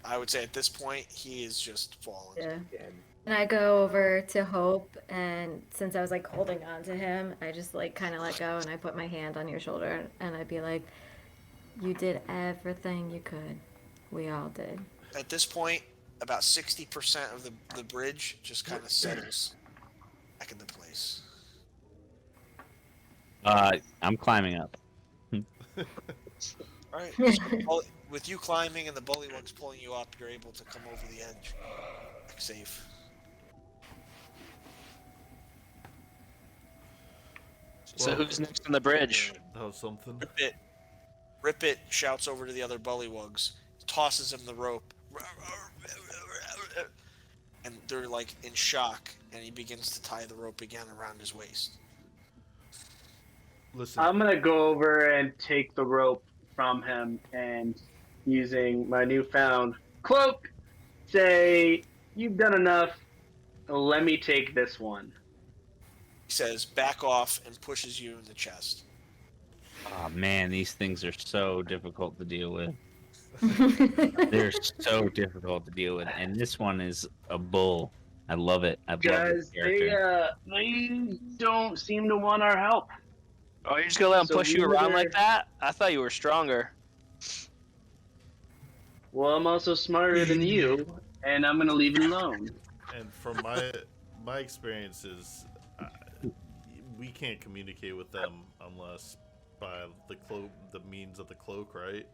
S2: I would say at this point he is just fallen.
S7: Yeah.
S3: Yeah.
S7: And I go over to Hope, and since I was like holding on to him, I just like kind of let go, and I put my hand on your shoulder, and I'd be like, "You did everything you could. We all did."
S2: At this point, about 60% of the bridge just kind of settles back into place.
S4: I'm climbing up.
S2: All right. So with you climbing and the bullywugs pulling you up, you're able to come over the edge. Back safe.
S5: So who's next on the bridge?
S1: That was something.
S2: Rip It shouts over to the other bullywugs, tosses him the rope, and they're like in shock. And he begins to tie the rope again around his waist.
S1: Listen,
S6: I'm gonna go over and take the rope from him and using my newfound cloak, say, "You've done enough. Let me take this one."
S2: He says, "Back off," and pushes you in the chest.
S4: Oh man, these things are so difficult to deal with. They're so difficult to deal with, and this one is a bull. I love it. I love this
S6: Guys,
S4: character.
S6: they don't seem to want our help.
S5: Oh, you're just gonna let him
S6: So
S5: push you
S6: we
S5: around
S6: either-
S5: like that? I thought you were stronger.
S6: Well, I'm also smarter than you, and I'm gonna leave it alone.
S1: and from my experiences, we can't communicate with them unless by the means of the cloak, right?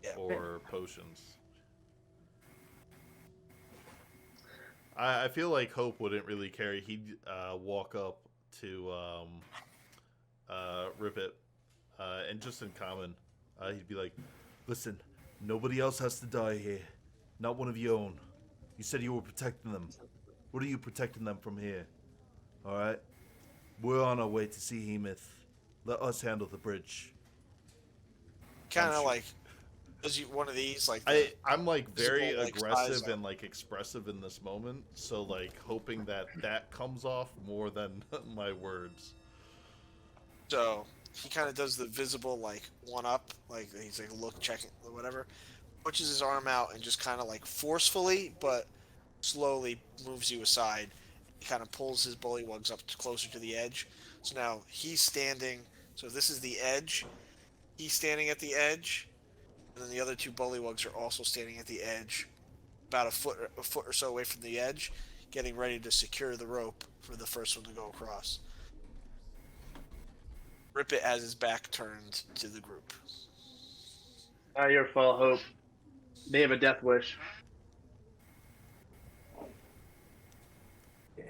S2: Yeah.
S1: Or potions. I feel like Hope wouldn't really care. He'd walk up to Rip It, and just in common, he'd be like, "Listen, nobody else has to die here. Not one of your own. You said you were protecting them. What are you protecting them from here? All right? We're on our way to see Heemoth. Let us handle the bridge."
S2: Kind
S1: I'm
S2: of
S1: sure-
S2: like, does you one of these like?
S1: I'm like very
S2: visible, like,
S1: aggressive
S2: size
S1: and like expressive in this moment, so like hoping that comes off more than my words.
S2: So he kind of does the visible like one up, like he's like look checking or whatever, pushes his arm out and just kind of like forcefully but slowly moves you aside. He kind of pulls his bullywugs up closer to the edge. So now he's standing. So this is the edge. He's standing at the edge, and then the other two bullywugs are also standing at the edge, about a foot or so away from the edge, getting ready to secure the rope for the first one to go across. Rip It has his back turned to the group.
S6: Not your fault, Hope. They have a death wish.
S3: Damn.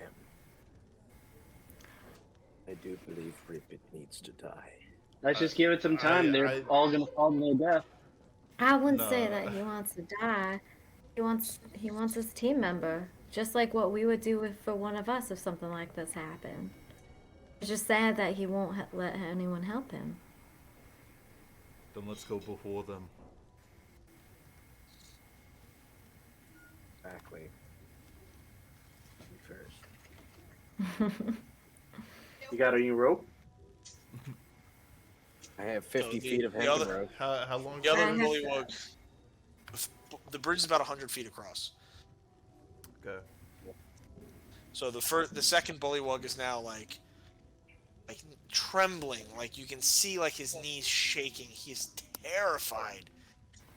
S3: I do believe Ripit needs to die.
S6: Let's just give it some time. They're all gonna fall to their death.
S7: I wouldn't say
S1: No.
S7: that he wants to die. He wants his team member, just like what we would do for one of us if something like this happened. It's just sad that he won't let anyone help him.
S1: Then let's go before them.
S3: Exactly. First.
S6: You got a new rope?
S3: I have 50
S2: the-
S3: feet of
S2: the
S3: hanging
S2: other-
S3: rope.
S1: How long?
S2: The other
S7: I have
S2: bullywug, the bridge is about 100 feet across.
S1: Okay.
S2: So the second bullywug is now like trembling, like you can see like his knees shaking. He is terrified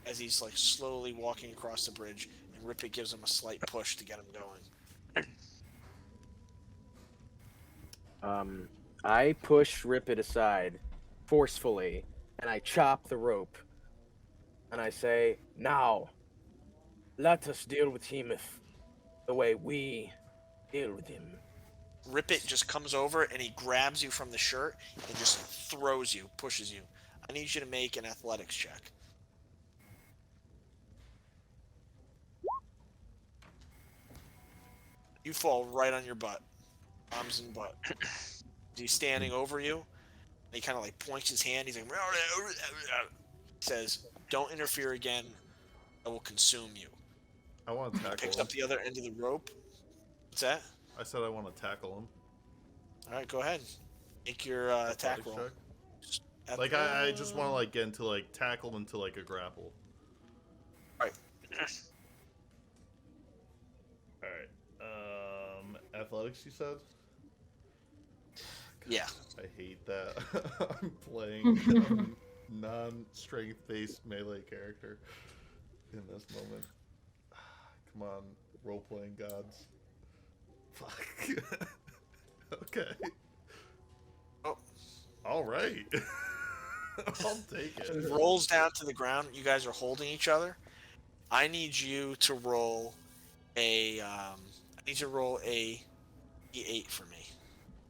S2: as he's like slowly walking across the bridge, and Rip It gives him a slight push to get him going.
S3: I push Ripit aside forcefully, and I chop the rope. And I say, "Now, let us deal with Heemoth the way we deal with him."
S2: Rip It just comes over and he grabs you from the shirt and just throws you, pushes you. I need you to make an athletics check. You fall right on your butt. Arms and butt. He's standing over you. And he kind of like points his hand. He's like, says, "Don't interfere again. I will consume you."
S1: I want to tackle
S2: Picks
S1: him.
S2: up the other end of the rope. What's that?
S1: I said I want to tackle him.
S2: All right, go ahead. Make your attack
S1: Athletics
S2: roll.
S1: check. Like I just want to like get into like tackle into like a grapple. All right. Athletics, you said?
S2: Yeah.
S1: I hate that. I'm playing a non-strength based melee character in this moment. Come on, role playing gods. Fuck. Okay.
S2: Oh,
S1: All right. I'll take it.
S2: rolls down to the ground. You guys are holding each other. I need you to roll a. I need you to roll a d8 for me.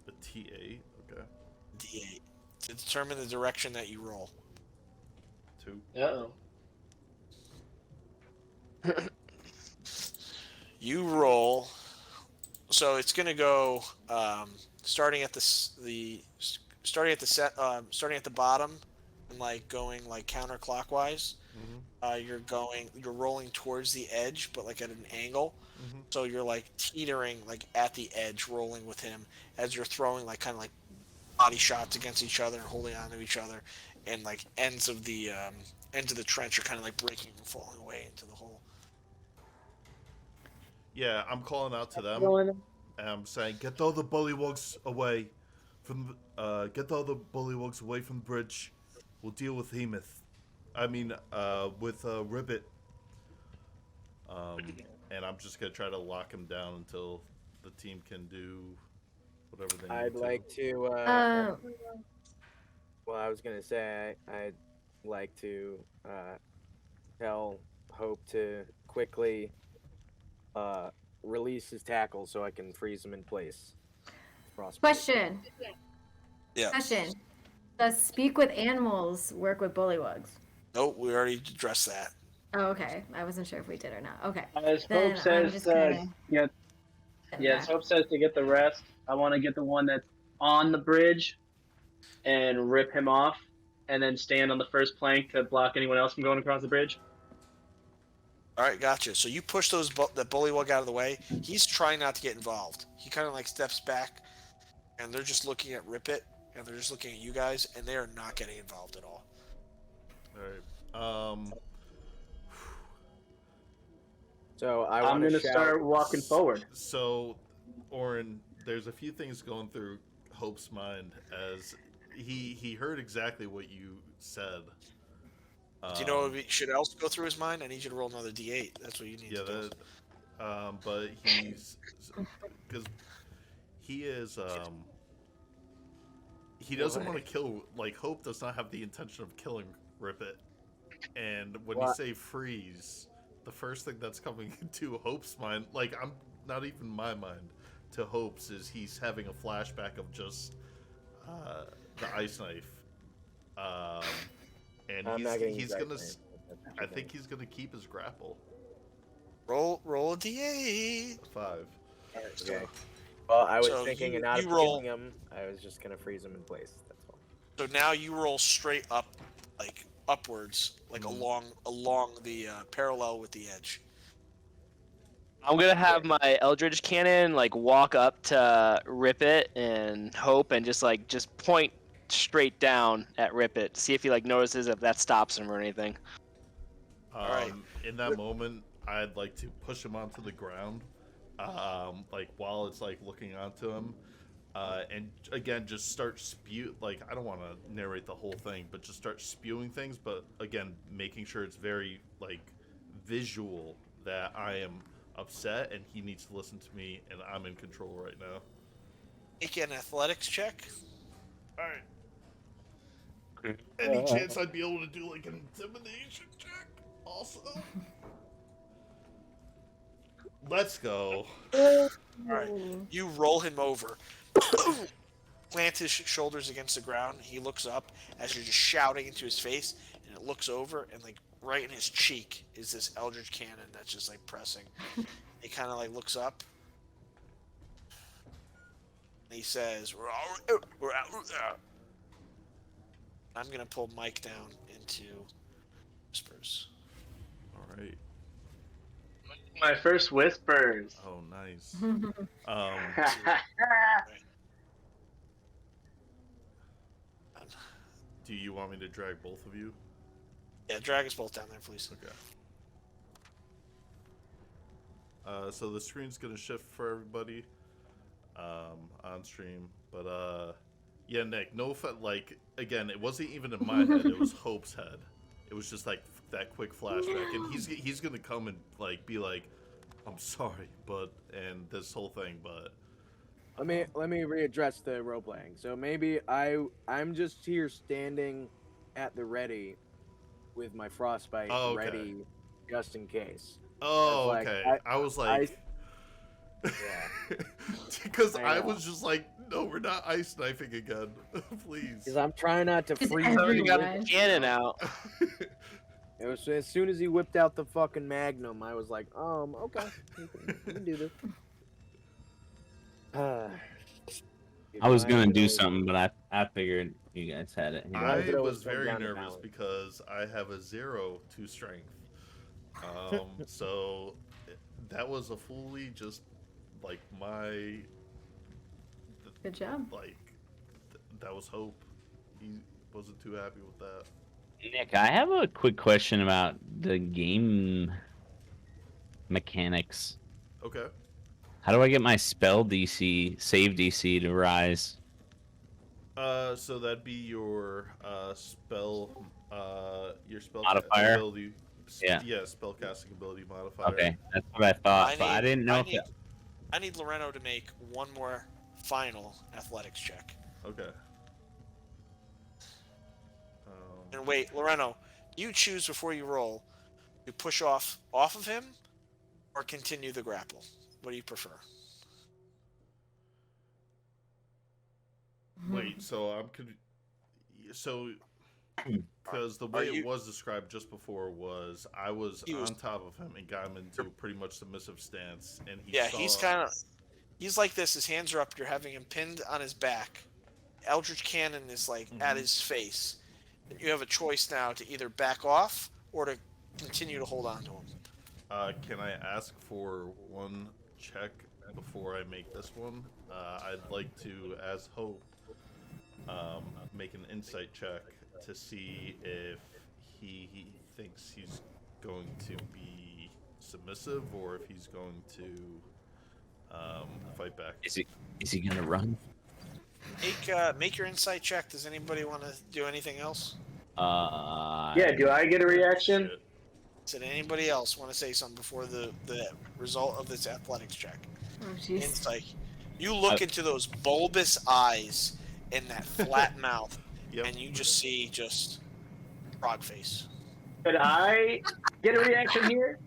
S1: A T8. Okay.
S2: D8 to determine the direction that you roll.
S1: 2.
S6: Uh-oh.
S2: You roll. So it's gonna go starting at starting at the starting at the bottom and like going like counterclockwise.
S1: Mm-hmm.
S2: You're rolling towards the edge, but like at an angle.
S1: Mm-hmm.
S2: So you're like teetering like at the edge, rolling with him as you're throwing like kind of like body shots against each other and holding on to each other, and like ends of the trench are kind of like breaking and falling away into the hole.
S1: Yeah, I'm calling out to them. And I'm saying, get all the bullywugs away get all the bullywugs away from the bridge. We'll deal with Heemoth. I mean, with Ribbit. And I'm just gonna try to lock him down until the team can do whatever they need
S3: I'd
S1: to.
S3: like to. Well, I was gonna say I'd like to tell Hope to quickly release his tackle so I can freeze him in place. Frostbite.
S7: Question.
S2: Yeah.
S7: Question. Does speak with animals work with bullywugs?
S2: Nope, we already addressed that.
S7: Oh, okay. I wasn't sure if we did or not. Okay.
S6: As
S7: Then
S6: Hope
S7: I'm
S6: says,
S7: just gonna
S6: yeah,
S7: sit
S6: yeah.
S7: back.
S6: As Hope says to get the rest, I want to get the one that's on the bridge, and rip him off, and then stand on the first plank to block anyone else from going across the bridge.
S2: All right, gotcha. So you push that bullywug out of the way. He's trying not to get involved. He kind of like steps back, and they're just looking at Rip It, and they're just looking at you guys, and they are not getting involved at all.
S1: All right.
S3: So
S6: I'm gonna start walking forward.
S1: So, Oren, there's a few things going through Hope's mind as he heard exactly what you said.
S2: Do you know what should else go through his mind? I need you to roll another d8. That's what you need
S1: Yeah,
S2: to do.
S1: but he's because he is he doesn't want to kill. Like Hope does not have the intention of killing Rippet, and when you say freeze, the first thing that's coming into Hope's mind, like I'm not even my mind, to Hope's is he's having a flashback of just the ice knife, and he's gonna. I think he's gonna keep his grapple.
S2: Roll a d8.
S1: 5.
S3: Okay. Well, I was
S2: So
S3: thinking
S2: you-
S3: not
S2: you
S3: of
S2: roll-
S3: killing him. I was just gonna freeze him in place. That's all.
S2: So now you roll straight up, like upwards, like along the parallel with the edge.
S5: I'm gonna have my Eldritch Cannon like walk up to Rip It and Hope and just point straight down at Rip It. See if he like notices if that stops him or anything.
S2: All right.
S1: In that moment, I'd like to push him onto the ground, like while it's like looking onto him, and again just start like I don't want to narrate the whole thing, but just start spewing things, but again making sure it's very like visual that I am upset and he needs to listen to me and I'm in control right now.
S2: Make an athletics check.
S1: All right. Any chance I'd be able to do like an intimidation check also? Let's go.
S2: All right. You roll him over. Plant his shoulders against the ground. He looks up as you're just shouting into his face, and it looks over, and like right in his cheek is this Eldritch Cannon that's just like pressing. He kind of like looks up, and he says, "We're out." I'm gonna pull Mike down into whispers.
S1: All right.
S6: My first whispers.
S1: Oh, nice. Do you want me to drag both of you?
S2: Yeah, drag us both down there, please.
S1: Okay. So the screen's gonna shift for everybody on stream, but yeah, Nick. No, like again, it wasn't even in my head. It was Hope's head. It was just like that quick flashback, and he's gonna come and like be like, "I'm sorry," and this whole thing, but.
S3: Let me readdress the role playing. So maybe I'm just here standing at the ready with my frostbite
S1: Oh, okay.
S3: ready just in case.
S1: Oh,
S3: Like,
S1: okay. I was like,
S3: yeah,
S1: because
S3: I
S1: I
S3: know.
S1: was just like, no, we're not ice knifing again, please.
S3: because I'm trying not to
S7: It's
S3: freeze.
S5: You got
S7: everyone.
S5: the cannon out.
S3: It was as soon as he whipped out the fucking Magnum, I was like, okay, we can do this.
S4: I was gonna do something, but I figured you guys had it. Here.
S1: I
S3: It always
S1: was
S3: comes
S1: very
S3: down to
S1: nervous
S3: balance.
S1: because I have a 0 to strength. So that was a fully just like my
S7: Good job.
S1: that was Hope. He wasn't too happy with that.
S4: Nick, I have a quick question about the game mechanics.
S1: Okay.
S4: How do I get my spell DC, save DC to rise?
S1: So that'd be your spell
S4: Modifier?
S1: ability.
S4: Yeah.
S1: Yeah, spell casting ability modifier.
S4: Okay, that's what I thought, but I didn't know.
S2: I need Loreno to make one more final athletics check.
S1: Okay.
S2: And wait, Loreno, you choose before you roll to push off of him or continue the grapple. What do you prefer?
S1: Wait, so because the way it was described just before was I was on top of him and got him into pretty much submissive stance, and
S2: he's like this. His hands are up. You're having him pinned on his back. Eldritch Cannon is like at his face. You have a choice now to either back off or to continue to hold on to him.
S1: Can I ask for one check before I make this one? I'd like to, as Hope, make an insight check to see if he thinks he's going to be submissive or if he's going to fight back.
S4: Is he gonna run?
S2: Make your insight check. Does anybody want to do anything else?
S6: Yeah, do I get a reaction?
S2: Did anybody else want to say something before the result of this athletics check?
S7: Oh, jeez.
S2: Insight. You look into those bulbous eyes and that flat mouth, and you just see frog face.
S6: Could I get a reaction here?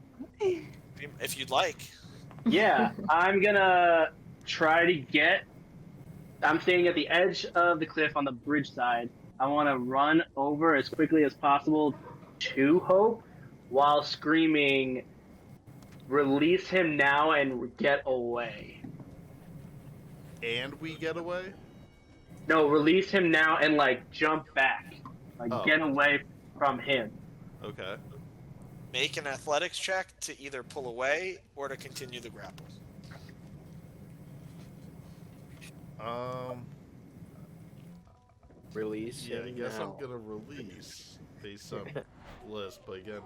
S2: If you'd like.
S6: Yeah, I'm gonna try to get. I'm staying at the edge of the cliff on the bridge side. I want to run over as quickly as possible to Hope while screaming, "Release him now and get away."
S1: And we get away?
S6: No, release him now and jump back. Get away from him.
S1: Okay.
S2: Make an athletics check to either pull away or to continue the grapple.
S3: Release.
S1: Yeah, I guess
S3: now.
S1: I'm gonna release based on list, but again.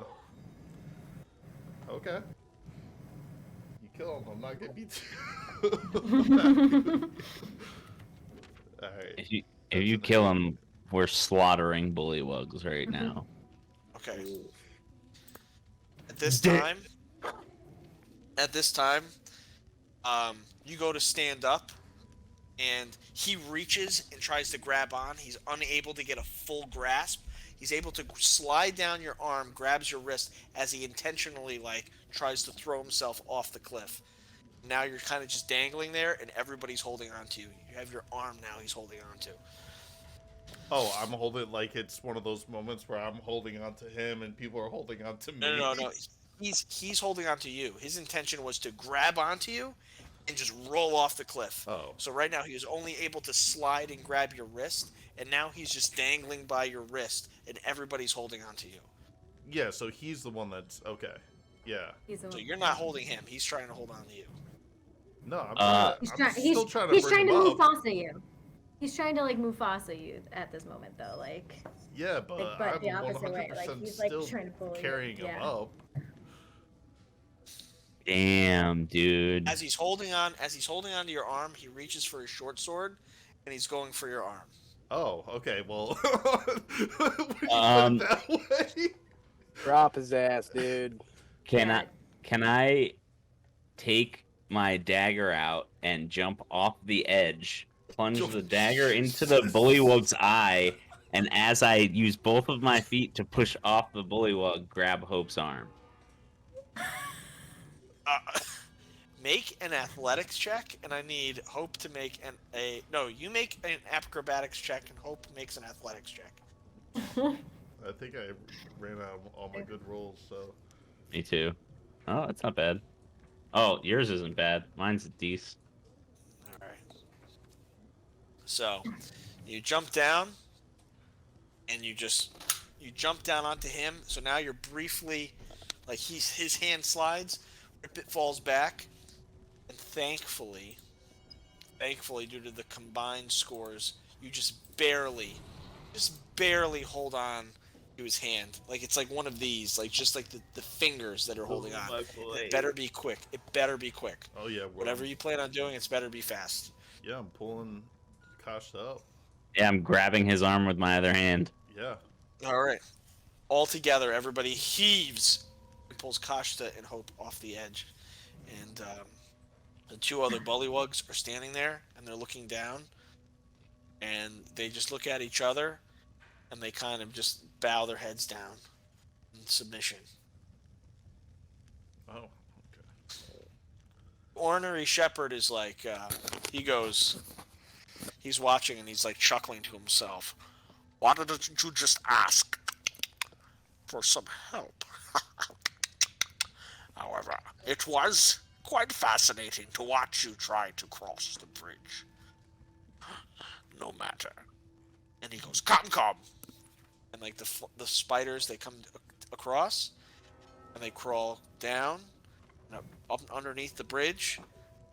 S1: Okay. You kill him, I'm not gonna be too. Alright.
S4: If you kill him, we're slaughtering bullywugs right now.
S2: Okay. At this time, you go to stand up, and he reaches and tries to grab on. He's unable to get a full grasp. He's able to slide down your arm, grabs your wrist as he intentionally tries to throw himself off the cliff. Now you're kind of just dangling there, and everybody's holding on to you. You have your arm now he's holding on to.
S1: Oh, I'm holding it's one of those moments where I'm holding on to him and people are holding on to me.
S2: No. He's holding on to you. His intention was to grab onto you and just roll off the cliff.
S1: Oh.
S2: So right now he is only able to slide and grab your wrist, and now he's just dangling by your wrist, and everybody's holding on to you.
S1: Yeah, so he's the one that's okay. Yeah.
S2: So you're not holding him. He's trying to hold on to you.
S1: No, I'm still trying to bring him up.
S7: Mufasa you. He's trying to Mufasa you at this moment though,
S1: Yeah, but I'm
S7: the opposite way.
S1: 100%
S7: He's
S1: still
S7: trying to pull
S1: carrying
S7: you.
S1: him up.
S4: Damn, dude.
S2: As he's holding on to your arm, he reaches for his short sword, and he's going for your arm.
S1: Oh, okay. Well, when you put
S4: Um,
S1: it that way.
S3: Drop his ass, dude.
S4: Can
S7: Yeah.
S4: I take my dagger out and jump off the edge, plunge the dagger into the bullywug's eye, and as I use both of my feet to push off the bullywug, grab Hope's arm?
S2: Make an athletics check, and I need Hope to make you make an acrobatics check, and Hope makes an athletics check.
S1: I think I ran out of all my good rolls, so.
S4: Me too. Oh, that's not bad. Oh, yours isn't bad. Mine's a decent.
S2: All right. So, you jump down, and you jump down onto him. So now you're briefly, like his hand slides, it falls back, and thankfully, due to the combined scores, you just barely hold on to his hand. Like it's like one of these, like just like the fingers that are holding on. It better be quick.
S1: Oh yeah.
S2: Whatever you plan on doing, it's better be fast.
S1: Yeah, I'm pulling Kosh up.
S4: Yeah, I'm grabbing his arm with my other hand.
S1: Yeah.
S2: All right. All together, everybody heaves and pulls Kashta and Hope off the edge. And the two other bullywugs are standing there, and they're looking down. And they just look at each other, and they kind of just bow their heads down in submission.
S1: Oh. Okay.
S2: Ornery Shepherd is like, he's watching, and he's like chuckling to himself. Why didn't you just ask for some help? However, it was quite fascinating to watch you try to cross the bridge. No matter. And he goes, come. And like the spiders, they come across, and they crawl down, and up underneath the bridge,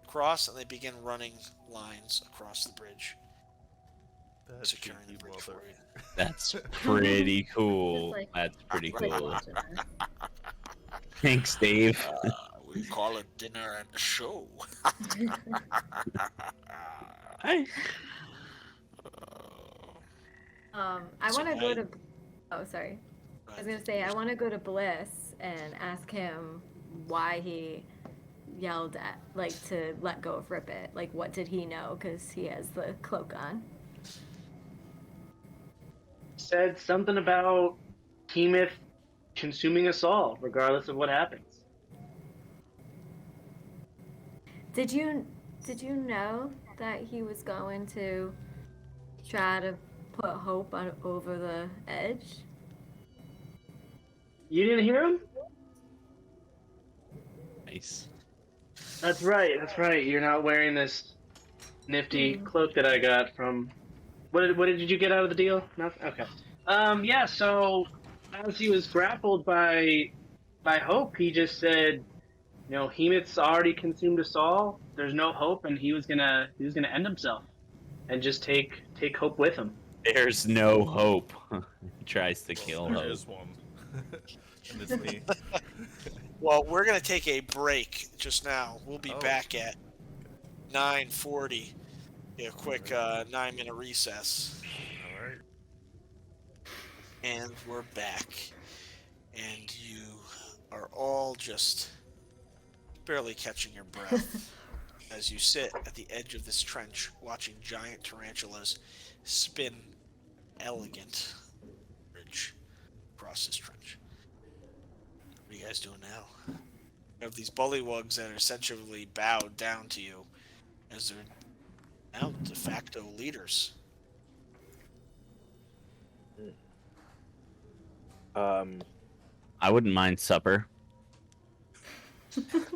S2: across, and they begin running lines across the bridge.
S1: That's
S2: Securing the
S1: cheeky
S2: bridge
S1: mother.
S2: for you.
S4: That's pretty cool.
S7: Just like-
S4: That's pretty
S7: Like,
S4: cool.
S7: Thanks.
S4: Thanks, Dave.
S2: We call it dinner and a show.
S7: I
S2: So
S7: want to go
S2: I-
S7: to. Oh, sorry. I was gonna say I want to go to Bliss and ask him why he yelled at, like, to let go of Rippet. Like, what did he know? Because he has the cloak on.
S6: Said something about Heemoth consuming us all, regardless of what happens.
S7: Did you know that he was going to try to put Hope on over the edge?
S6: You didn't hear him?
S4: Nice.
S6: That's right. You're not wearing this nifty cloak that I got from. What did you get out of the deal? Nothing. Okay. Yeah. So as he was grappled by Hope, he just said, Heemoth's already consumed us all. There's no hope, and he was gonna end himself, and just take Hope with him.
S4: There's no hope. He tries to kill
S1: There
S4: Hope.
S1: is one. And it's me.
S2: Well, we're going to take a break just now. We'll be
S1: Oh.
S2: back at 9:40. A quick 9-minute recess.
S1: All right.
S2: And we're back. And you are all just barely catching your breath as you sit at the edge of this trench watching giant tarantulas spin elegant bridge across this trench. What are you guys doing now? You have these bullywugs that are essentially bowed down to you as they're now de facto leaders.
S4: I wouldn't mind supper.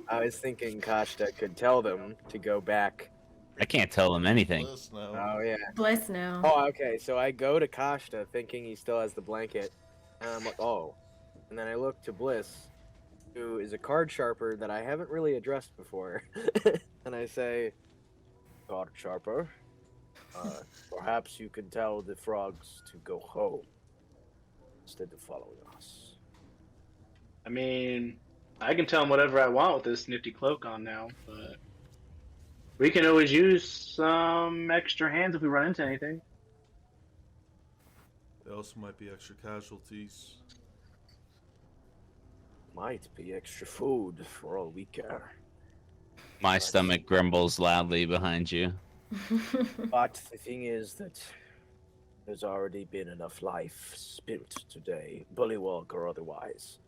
S3: I was thinking Kashta could tell them to go back.
S4: I can't tell him anything.
S1: Bliss now.
S3: Oh, yeah.
S7: Bliss now.
S3: Oh, okay. So I go to Kashta thinking he still has the blanket. And I'm like, oh. And then I look to Bliss, who is a card sharper that I haven't really addressed before. And I say, card sharper, perhaps you can tell the frogs to go home instead of following us.
S6: I mean, I can tell him whatever I want with this nifty cloak on now, but we can always use some extra hands if we run into anything.
S1: There also might be extra casualties.
S3: Might be extra food for all we care.
S4: My stomach grumbles loudly behind you.
S3: But the thing is that there's already been enough life spilt today, bullywog or otherwise.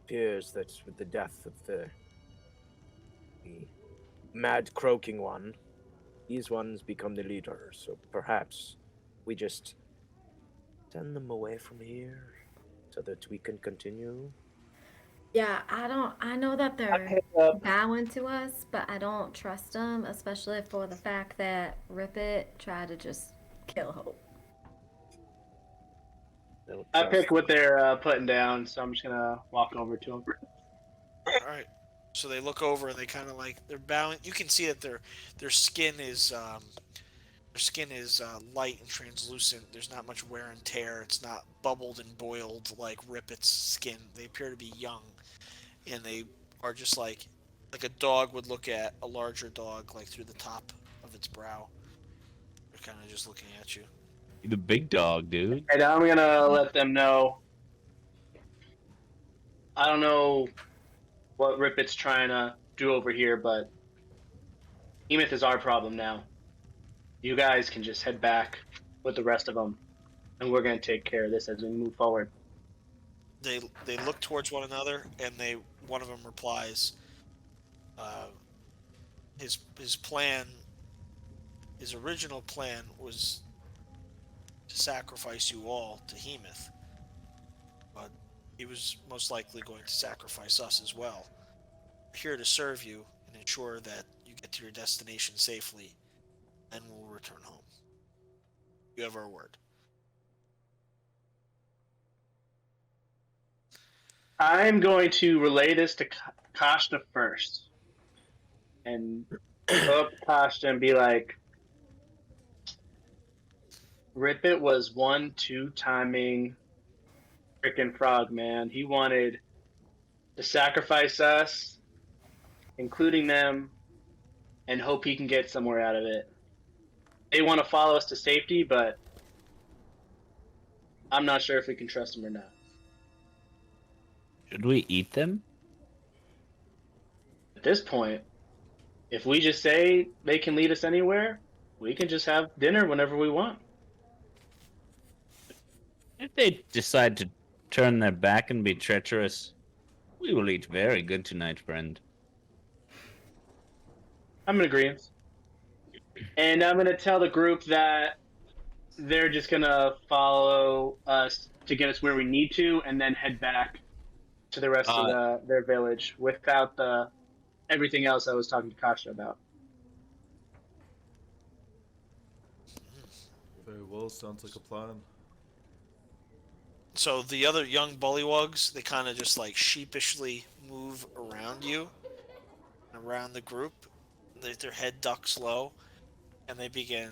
S3: Appears that with the death of the mad croaking one, these ones become the leaders. So perhaps we just send them away from here so that we can continue.
S7: Yeah, I know that
S6: I
S7: they're
S6: pick up.
S7: bowing to us, but I don't trust them, especially for the fact that Rip It tried to just kill Hope.
S6: I pick what they're putting down, so I'm just gonna walk over to them.
S2: All right. So they look over and they kind of like they're bowing. You can see that their skin is light and translucent. There's not much wear and tear. It's not bubbled and boiled like Rippett's skin. They appear to be young, and they are just like a dog would look at a larger dog like through the top of its brow. They're kind of just looking at you.
S4: The big dog, dude.
S6: And I'm gonna let them know. I don't know what Rippett's trying to do over here, but Heemoth is our problem now. You guys can just head back with the rest of them, and we're gonna take care of this as we move forward.
S2: They look towards one another, and one of them replies. His plan, his original plan was to sacrifice you all to Heemoth, but he was most likely going to sacrifice us as well. We're here to serve you and ensure that you get to your destination safely, and we'll return home. You have our word.
S6: I'm going to relay this to Kashta first, and go up to Kashta and be like, Rippet was 1-2 timing frickin' frog, man. He wanted to sacrifice us, including them, and hope he can get somewhere out of it. They want to follow us to safety, but I'm not sure if we can trust them or not.
S4: Should we eat them?
S6: At this point, if we just say they can lead us anywhere, we can just have dinner whenever we want.
S4: If they decide to turn their back and be treacherous, we will eat very good tonight, friend.
S6: I'm in agreement. And I'm going to tell the group that they're just going to follow us to get us where we need to and then head back to the rest of their village without everything else I was talking to Kasha about.
S1: Very well, sounds like a plan.
S2: So the other young bullywugs, they kind of just like sheepishly move around you, around the group. Their head ducks low, and they begin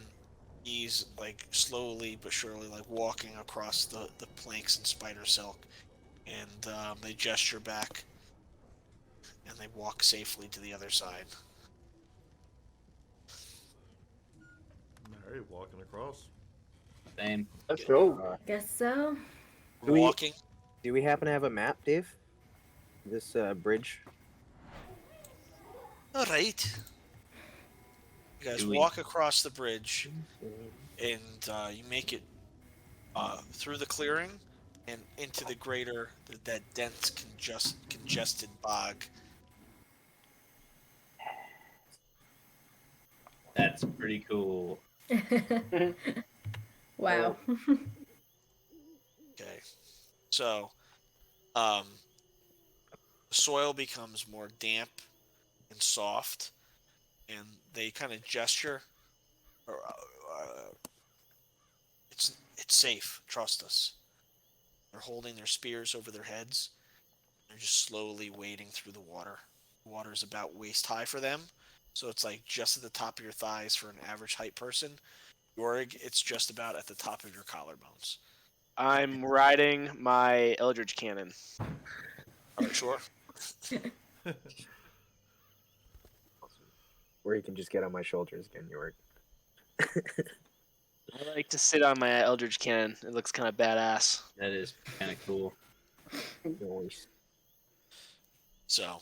S2: like slowly but surely like walking across the planks and spider silk, and they gesture back, and they walk safely to the other side.
S1: Alright, walking across.
S4: Same.
S6: Let's go.
S7: Guess so.
S3: Do we-
S2: Walking.
S3: Do we happen to have a map, Dave? This bridge?
S2: All right. You guys
S4: Do we-
S2: walk across the bridge, and you make it through the clearing and into the that dense, congested bog.
S4: That's pretty cool.
S7: Wow.
S2: Okay. So, the soil becomes more damp and soft, and they kind of gesture. Or, it's safe. Trust us. They're holding their spears over their heads. They're just slowly wading through the water. The water is about waist high for them, so it's like just at the top of your thighs for an average height person. Yorig, it's just about at the top of your collarbones.
S5: I'm riding my Eldritch Cannon.
S2: All right, sure.
S3: Where you can just get on my shoulders again, York.
S5: I like to sit on my Eldritch Cannon. It looks kind of badass.
S4: That is kind of cool.
S3: Nice.
S2: So,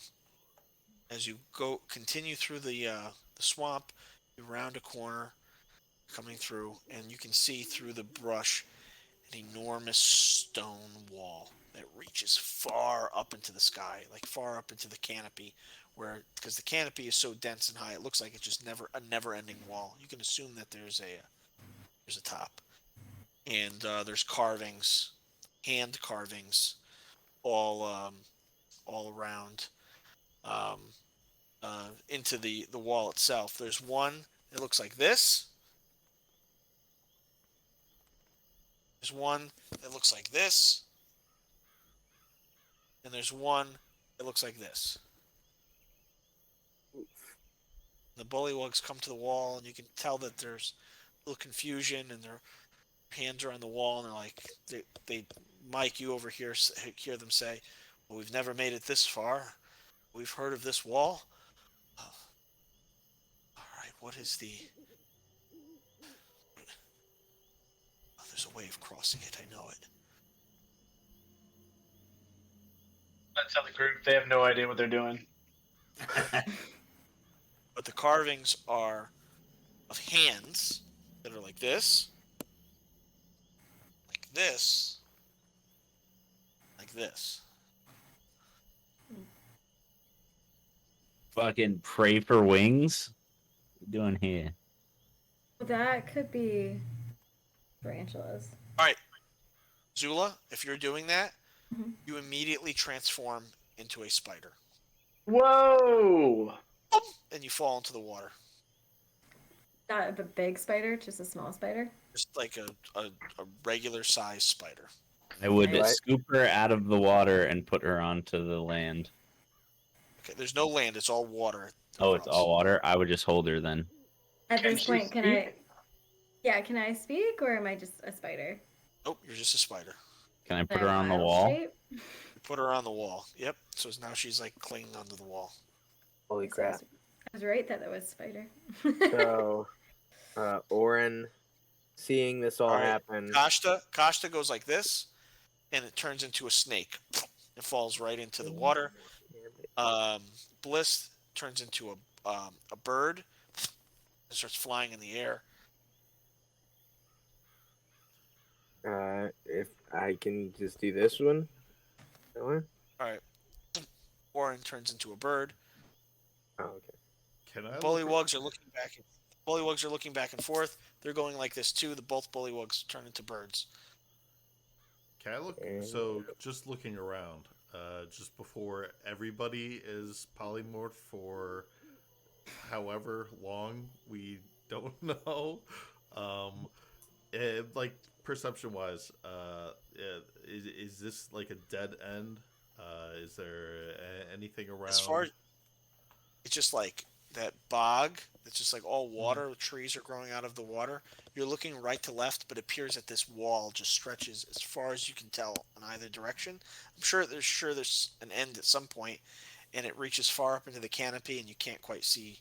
S2: as you continue through the swamp, you round a corner, coming through, and you can see through the brush an enormous stone wall that reaches far up into the sky, like far up into the canopy, because the canopy is so dense and high, it looks like it's just a never-ending wall. You can assume that there's a top, and there's carvings, hand carvings, all around. Um, into the wall itself. There's one that looks like this. There's one that looks like this. And there's one that looks like this. The bullywugs come to the wall, and you can tell that there's a little confusion, and their hands are on the wall, and they're like, they Mike, you over here hear them say, well, we've never made it this far. We've heard of this wall. All right, what is the... Oh, there's a way of crossing it, I know it.
S6: Let's tell the group they have no idea what they're doing.
S2: But the carvings are of hands that are like this, like this, like this.
S4: Fucking pray for wings. What you doing here?
S7: That could be tarantulas.
S2: All right, Zula, if you're doing that,
S7: Mhm.
S2: you immediately transform into a spider,
S6: Whoa!
S2: and you fall into the water.
S7: Not a big spider, just a small spider.
S2: Just like a regular size spider.
S4: I would
S3: Right.
S4: scoop her out of the water and put her onto the land.
S2: Okay, there's no land; it's all water.
S4: Oh, it's all water? I would just hold her then.
S7: At
S6: Can
S7: this
S6: she
S7: point, can I?
S6: speak?
S7: Yeah, can I speak, or am I just a spider?
S2: Nope, you're just a spider.
S4: Can I put
S7: Am
S4: her
S7: I
S4: on the
S7: wild
S4: wall?
S7: shape?
S2: You put her on the wall. Yep. So now she's like clinging onto the wall.
S3: Holy
S7: So
S3: crap.
S7: I was right that it was spider.
S3: So, Oren, seeing this all
S2: All right.
S3: happen,
S2: Kashta goes like this, and it turns into a snake. It falls right into the water. Bliss turns into a bird and starts flying in the air.
S3: if I can just do this one. That one?
S2: All right. Warren turns into a bird.
S3: Oh, okay.
S1: Can I?
S2: Bullywugs are looking back. Bullywugs are looking back and forth. They're going like this too. Both bullywugs turn into birds.
S1: Can I look?
S3: And-
S1: So, just looking around, just before everybody is polymorphed for however long, we don't know. Like perception-wise, is this like a dead end? Is there anything around?
S2: As far as it's just like that bog. It's just like all water. Trees are growing out of the water. You're looking right to left, but it appears that this wall just stretches as far as you can tell in either direction. I'm sure there's an end at some point, and it reaches far up into the canopy, and you can't quite see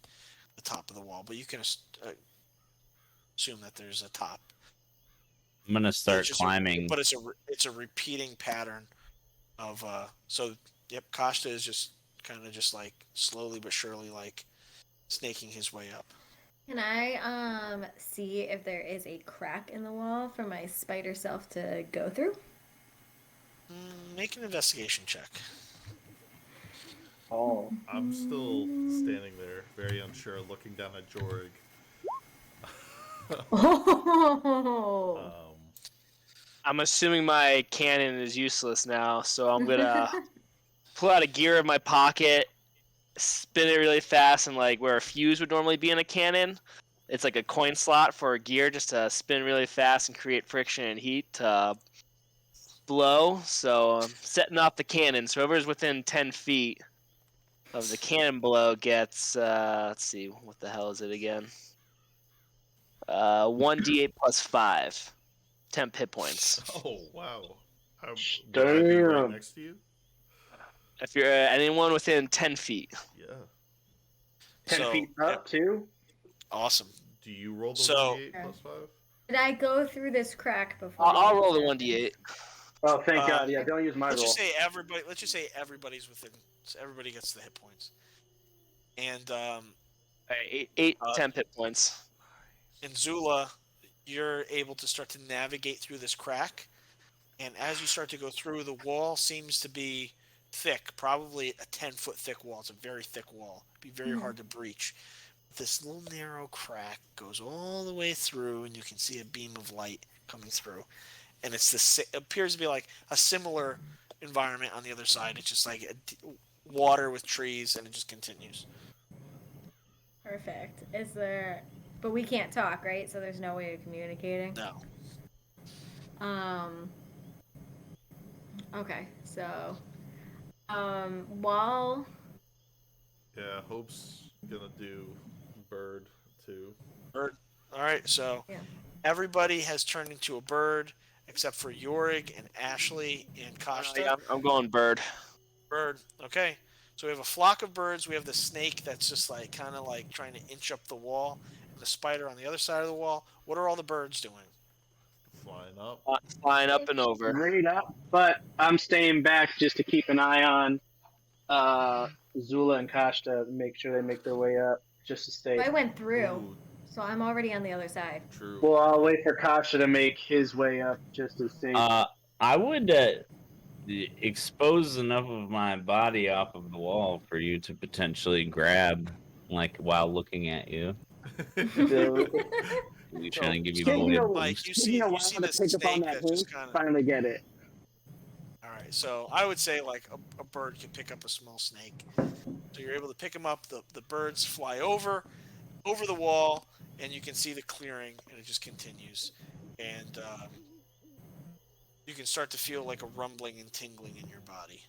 S2: the top of the wall, but you can assume that there's a top.
S4: I'm gonna start
S2: It's just
S4: climbing.
S2: but it's a repeating pattern of Yep, Costa is just kind of just like slowly but surely like snaking his way up.
S7: Can I see if there is a crack in the wall for my spider self to go through?
S2: Make an investigation check.
S6: Oh.
S1: I'm still standing there, very unsure, looking down at Jorg.
S7: Oh.
S5: I'm assuming my cannon is useless now, so I'm gonna pull out a gear in my pocket, spin it really fast, and like where a fuse would normally be in a cannon, it's like a coin slot for a gear just to spin really fast and create friction and heat to blow. So I'm setting off the cannon. So whoever's within 10 feet of the cannon blow gets, let's see, what the hell is it again? 1d8 plus 5. 10 hit points.
S1: Oh wow! Would I be right
S6: Damn.
S1: next to you?
S5: If you're anyone within 10 feet.
S1: Yeah.
S6: 10
S2: So,
S6: feet up, too?
S2: Awesome.
S1: Do you roll the
S2: So-
S1: 1d8 plus 5?
S7: Did I go through this crack before?
S5: I'll
S7: you
S5: roll the
S7: said
S5: 1d8.
S6: Oh, thank God.
S2: Uh,
S6: Yeah, don't use my
S2: let's
S6: roll.
S2: just say everybody. Let's just say everybody's within. So everybody gets the hit points. And
S5: Alright, 8,
S2: Uh,
S5: 10 hit points.
S2: in Zula, you're able to start to navigate through this crack. And as you start to go through, the wall seems to be thick, probably a 10-foot thick wall. It's a very thick wall. It'd be very hard to breach. This little narrow crack goes all the way through, and you can see a beam of light coming through. And it appears to be like a similar environment on the other side. It's just like water with trees, and it just continues.
S7: Perfect. Is there? But we can't talk, right? So there's no way of communicating.
S2: No.
S7: Okay. So, while
S1: Yeah, Hope's gonna do bird too.
S2: Bird. All right, so
S7: Yeah.
S2: everybody has turned into a bird except for Yorig and Ashley and Kashta.
S5: Yeah, I'm going bird.
S2: Bird. Okay. So we have a flock of birds. We have the snake that's just like kind of like trying to inch up the wall, and the spider on the other side of the wall. What are all the birds doing?
S1: Flying up.
S5: Flying up and over.
S6: Right up. But I'm staying back just to keep an eye on Zula and Kashta, make sure they make their way up, just to stay.
S7: I went through,
S1: Ooh,
S7: so I'm already on the other side.
S1: true.
S6: Well, I'll wait for Kashta to make his way up, just to stay.
S4: I would expose enough of my body off of the wall for you to potentially grab, like while looking at you. You trying to give you
S6: Taking
S4: void
S6: a-
S2: Like
S4: boost.
S2: you
S6: Taking
S2: see,
S6: a
S2: you
S6: while
S2: see
S6: to
S2: this
S6: pick up on
S2: snake
S6: that
S2: that just
S6: hint,
S2: kind of.
S6: finally get it.
S2: All right, so I would say like a bird can pick up a small snake. So you're able to pick them up. The birds fly over the wall, and you can see the clearing, and it just continues. And you can start to feel like a rumbling and tingling in your body.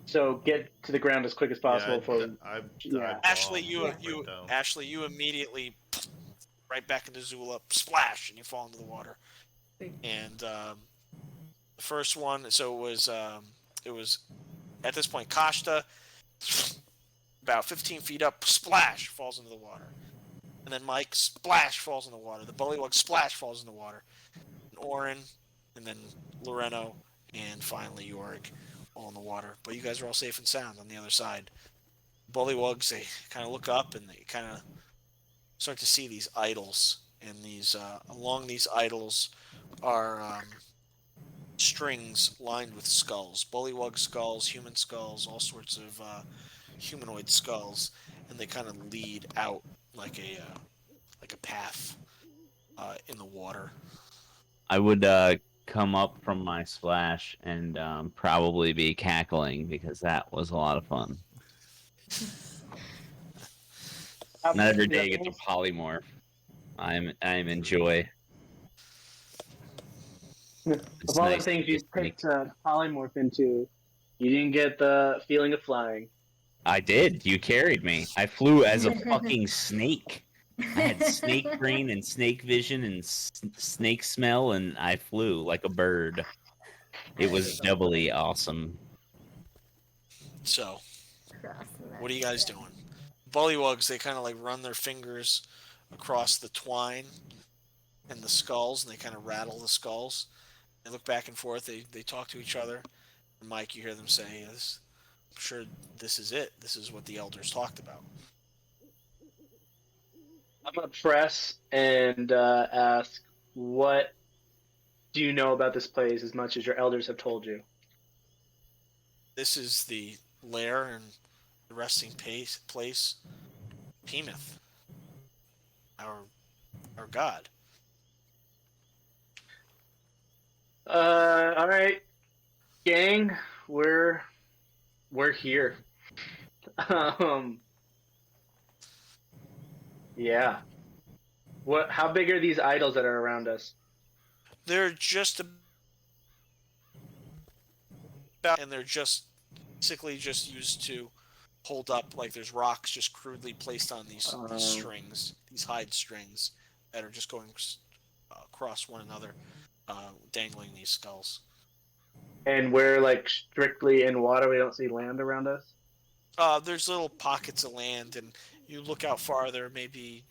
S6: So get to the ground as quick as possible.
S1: I've
S6: Yeah.
S1: dived
S2: Ashley,
S1: off,
S2: you
S1: right down.
S2: Ashley, you immediately right back into Zula, splash, and you fall into the water. And the first one, so it was at this point Kashta, about 15 feet up, splash, falls into the water. And then Mike, splash, falls in the water. The bullywug, splash, falls in the water. And Oren, and then Loreno, and finally Yorick, all in the water. But you guys are all safe and sound on the other side. Bullywugs, they kind of look up and they kind of start to see these idols. And these along these idols are strings lined with skulls. Bullywug skulls, human skulls, all sorts of humanoid skulls. And they kind of lead out like a path in the water.
S4: I would come up from my splash and probably be cackling because that was a lot of fun. Not every day you get to polymorph. I'm in joy.
S6: Of
S4: It's
S6: all
S4: nice
S6: the things
S4: to
S6: you
S4: just make-
S6: picked polymorph into, you didn't get the feeling of flying.
S4: I did. You carried me. I flew as a fucking snake. I had snake brain and snake vision and snake smell, and I flew like a bird. It was doubly awesome.
S2: So,
S7: Crossing that
S2: what are you guys
S7: step.
S2: doing? Bullywugs, they kind of like run their fingers across the twine and the skulls, and they kind of rattle the skulls. They look back and forth. They talk to each other. And Mike, you hear them say, "I'm sure this is it. This is what the elders talked about."
S6: I'm gonna press and ask, what do you know about this place as much as your elders have told you?
S2: This is the lair and the resting place, Heemoth, our god.
S6: All right, gang, we're here. Yeah. What? How big are these idols that are around us?
S2: They're just about, and they're just basically just used to hold up, like there's rocks just crudely placed on these strings, these hide strings that are just going across one another, dangling these skulls.
S6: And we're like strictly in water. We don't see land around us.
S2: There's little pockets of land, and you look out farther, maybe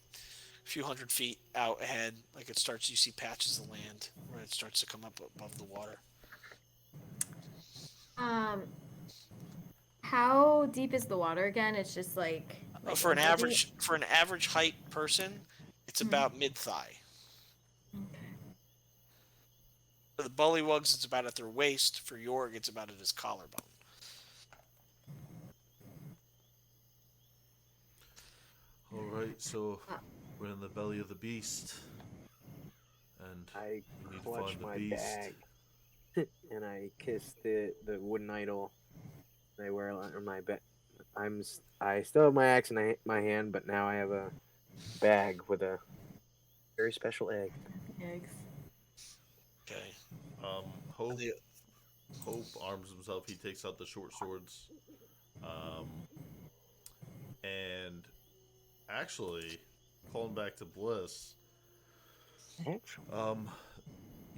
S2: a few hundred feet out ahead. Like it starts, you see patches of land where it starts to come up above the water.
S7: Um, how deep is the water again? It's just like
S2: For an
S7: ankle deep?
S2: average height person, it's about mid thigh.
S7: Okay.
S2: For the bullywugs, it's about at their waist. For Yorg, it's about at his collarbone.
S1: All right, so we're in the belly of the beast, and
S3: I
S1: we need to
S3: clutch
S1: find the
S3: my
S1: beast.
S3: bag and I kiss the wooden idol. And I wear it on my bed. I still have my axe in my hand, but now I have a bag with a very special egg.
S7: Eggs.
S2: Okay.
S1: Hope
S2: The-
S1: Hope arms himself. He takes out the short swords, and actually, calling back to Bliss. You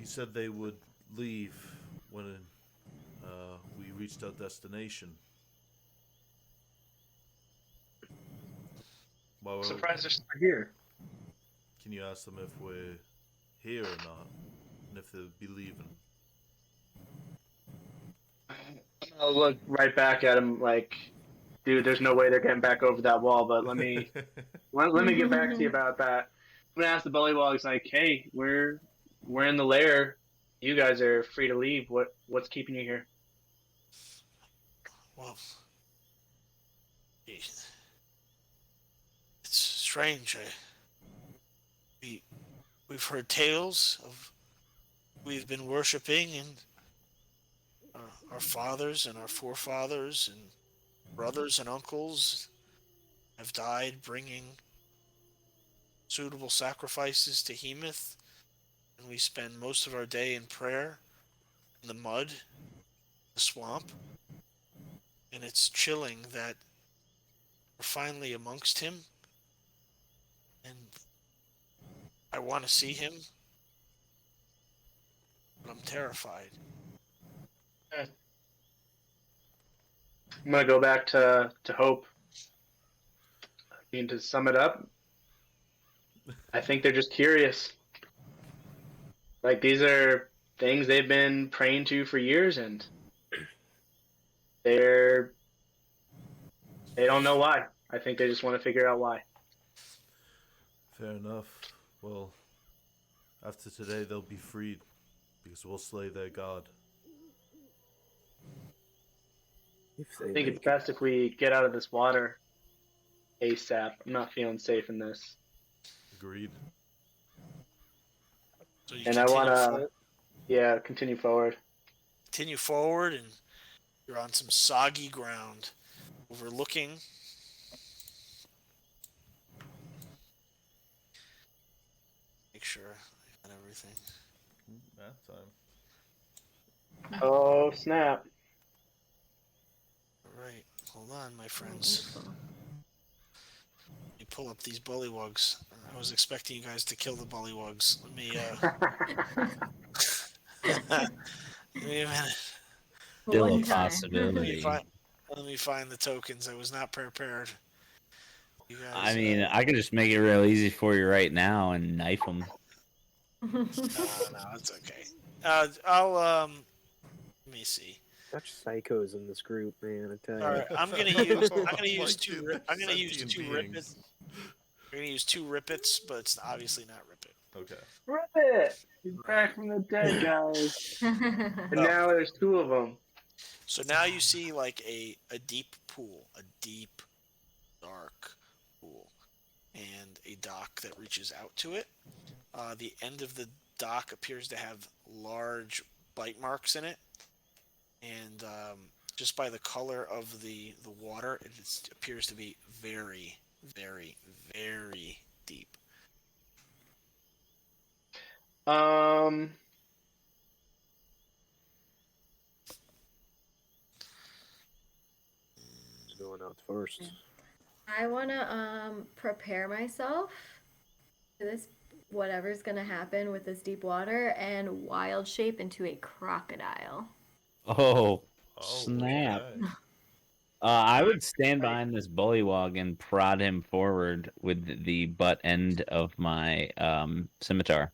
S1: said they would leave when we reached our destination. Well,
S6: Surprised they're still here.
S1: can you ask them if we're here or not, and if they'll be leaving?
S6: I'll look right back at him like, dude, there's no way they're getting back over that wall. But let me get back to you about that. I'm gonna ask the bullywugs like, hey, we're in the lair. You guys are free to leave. What's keeping you here?
S2: Well, it's strange. We've heard tales of we've been worshiping, and our fathers and our forefathers and brothers and uncles have died bringing suitable sacrifices to Heemoth, and we spend most of our day in prayer in the mud, the swamp, and it's chilling that we're finally amongst him, and I want to see him, but I'm terrified.
S6: I'm gonna go back to Hope. I mean, to sum it up, I think they're just curious. Like these are things they've been praying to for years, and they're they don't know why. I think they just want to figure out why.
S1: Fair enough. Well, after today, they'll be freed because we'll slay their god.
S6: I think it's best if we get out of this water ASAP. I'm not feeling safe in this.
S1: Agreed.
S2: So you
S6: And I want to, continue forward.
S2: continue forward, and you're on some soggy ground, overlooking. Make sure I got everything.
S1: That time.
S6: Oh, snap.
S2: All right, hold on, my friends. Let me pull up these bullywugs. I was expecting you guys to kill the bullywugs. Let me give me a minute.
S4: Still
S7: One
S4: a
S7: time.
S4: possibility.
S2: Let me find the tokens. I was not prepared. You guys,
S4: I mean, I could just make it real easy for you right now and knife them.
S2: no, it's okay. I'll let me see.
S3: Such psychos in this group, man. I tell you.
S2: All right, I'm gonna use two. I'm gonna use
S1: Sentient
S2: two
S1: beings.
S2: rippets. I'm gonna use two rippets, but it's obviously not rippet.
S1: Okay.
S6: Rip it! He's back from the dead, guys. And now there's two of them.
S2: So now you see like a deep pool, a deep, dark pool, and a dock that reaches out to it. The end of the dock appears to have large bite marks in it, and just by the color of the water, it appears to be very, very, very deep.
S3: Going out first.
S7: I want to prepare myself for this whatever's going to happen with this deep water and wild shape into a crocodile.
S4: Oh,
S1: Oh,
S4: snap.
S1: okay.
S4: I would stand behind this bullywog and prod him forward with the butt end of my scimitar.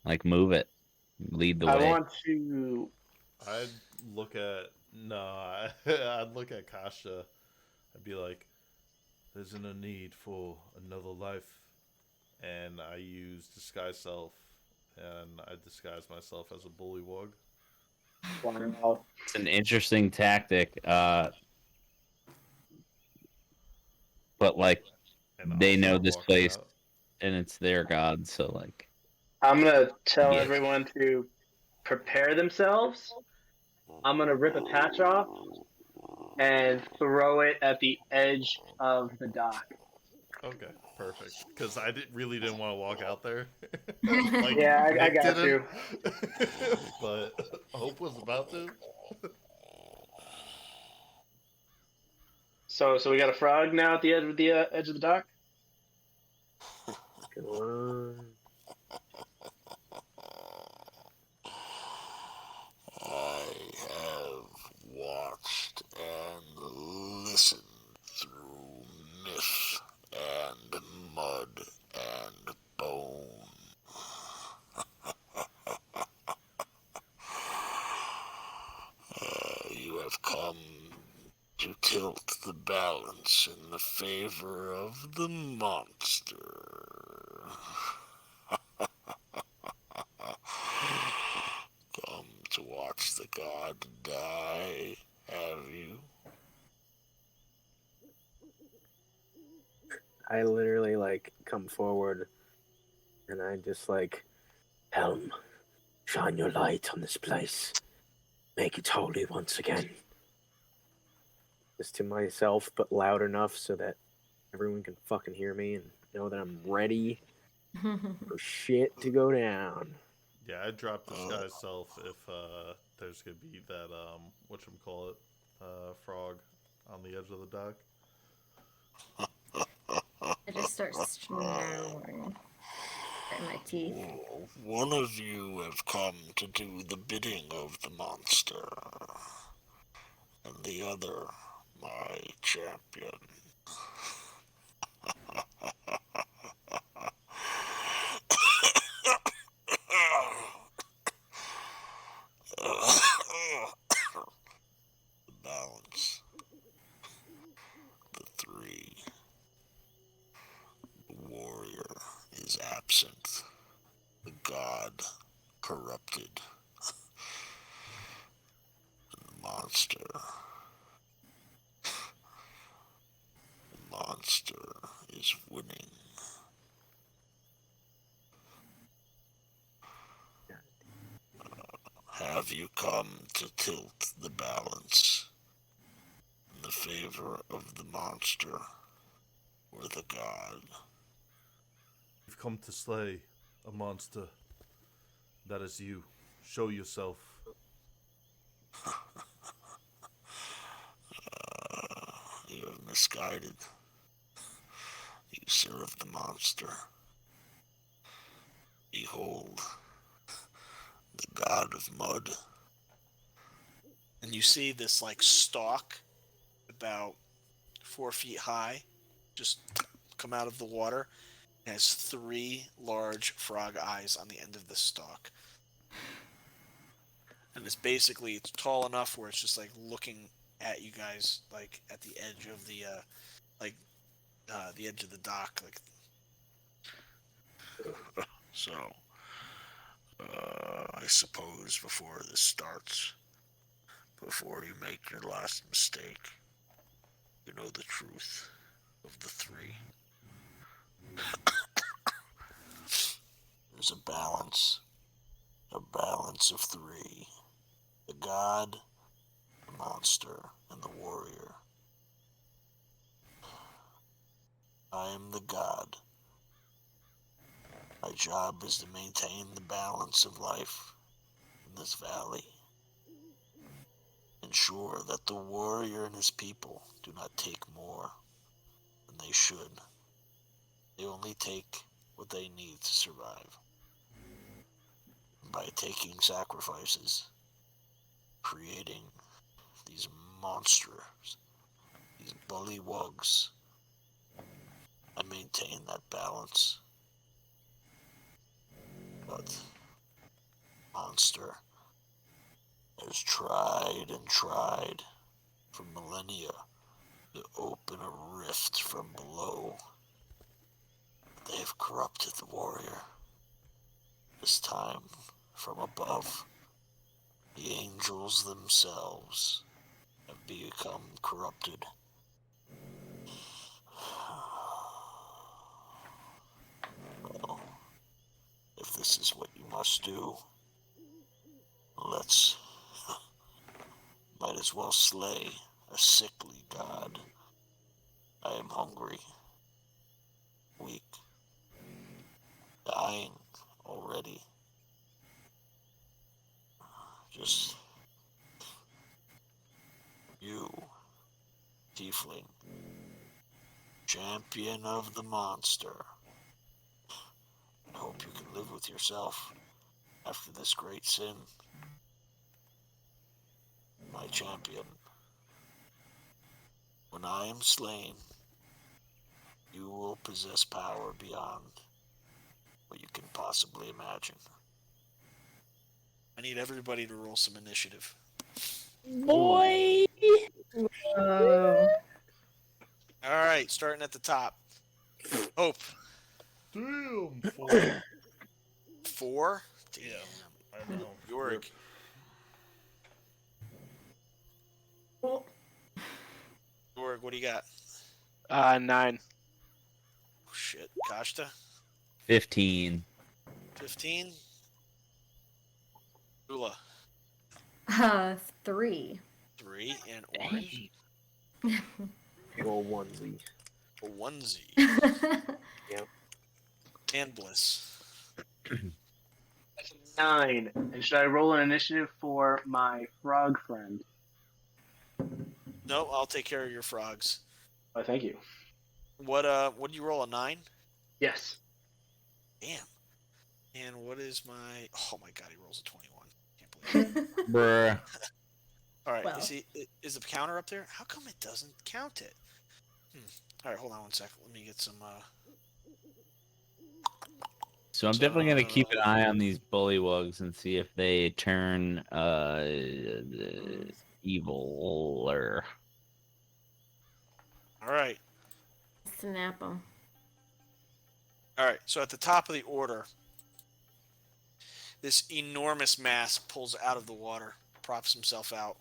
S4: Like, move it. Lead the
S6: I
S4: way.
S6: want to.
S1: I'd look at I'd look at Kasha. I'd be like, "There isn't a need for another life," and I use disguise self, and I disguise myself as a bullywog.
S6: Wow.
S4: It's an interesting tactic. But, like,
S1: And I'll
S4: they know
S1: start
S4: this
S1: walking
S4: place
S1: out.
S4: and it's their god, so, like,
S6: I'm gonna tell
S4: yeah.
S6: everyone to prepare themselves. I'm gonna rip a patch off and throw it at the edge of the dock.
S1: Okay, perfect. Because really didn't want to walk out there, like
S6: Yeah, I
S1: Nick
S6: got
S1: didn't,
S6: you.
S1: but Hope was about to.
S6: So we got a frog now at the edge of the dock.
S3: Come on.
S8: I have watched and listened through myth and mud and bone. You have come to tilt the balance in the favor of the monster. Come to watch the god die, have you?
S3: I literally like come forward and I just like, Helm, shine your light on this place. Make it holy once again. Just to myself, but loud enough so that everyone can fucking hear me and know that I'm ready for shit to go down.
S1: Yeah, I drop disguise self if there's gonna be that whatchamacallit, frog on the edge of the dock.
S7: I just start snarling at my teeth.
S8: One of you have come to do the bidding of the monster, and the other, my champion. The balance. The three. The warrior is absent. The god corrupted. The monster. The monster is winning. Have you come to tilt the balance in the favor of the monster or the god?
S1: You've come to slay a monster. That is you. Show yourself.
S8: You have misguided. You serve the monster. Behold, the god of mud.
S2: And you see this like stalk about 4 feet high just come out of the water. It has 3 large frog eyes on the end of the stalk. And it's tall enough where it's just like looking at you guys like at the edge of the the edge of the dock, like.
S8: So, I suppose before this starts, before you make your last mistake, you know the truth of the three. There's a balance of three. The god, the monster, and the warrior. I am the god. My job is to maintain the balance of life in this valley. Ensure that the warrior and his people do not take more than they should. They only take what they need to survive. By taking sacrifices, creating these monsters, these bullywugs. I maintain that balance. But monster has tried and tried for millennia to open a rift from below. They have corrupted the warrior. This time, from above, the angels themselves have become corrupted. Well, if this is what you must do, let's... might as well slay a sickly god. I am hungry, weak, dying already. Just you, tiefling, champion of the monster. I hope you can live with yourself after this great sin. My champion, when I am slain, you will possess power beyond what you can possibly imagine.
S2: I need everybody to roll some initiative.
S4: Boy.
S7: Oh.
S2: All right, starting at the top. Hope.
S1: Damn.
S2: 4? Damn.
S1: Yeah, I know.
S2: Yorick. Yorick, what do you got?
S5: 9.
S2: Oh, shit. Kashta?
S4: 15.
S2: 15? Ula?
S7: 3.
S2: 3. And Orange?
S3: Big old onesie.
S2: A onesie.
S3: Yep.
S2: And Bliss.
S6: 9. And should I roll an initiative for my frog friend?
S2: No, I'll take care of your frogs.
S6: Oh, thank you.
S2: What did you roll, a 9?
S6: Yes.
S2: Damn. And what is my... Oh, my God, he rolls a 21. Can't believe it.
S4: Bruh.
S2: All right,
S7: Well.
S2: is the counter up there? How come it doesn't count it? All right, hold on one second. Let me get some...
S4: So I'm definitely gonna keep an eye on these bullywugs and see if they turn evil or.
S2: All right.
S7: Snap them.
S2: All right, so at the top of the order, this enormous mass pulls out of the water, props himself out.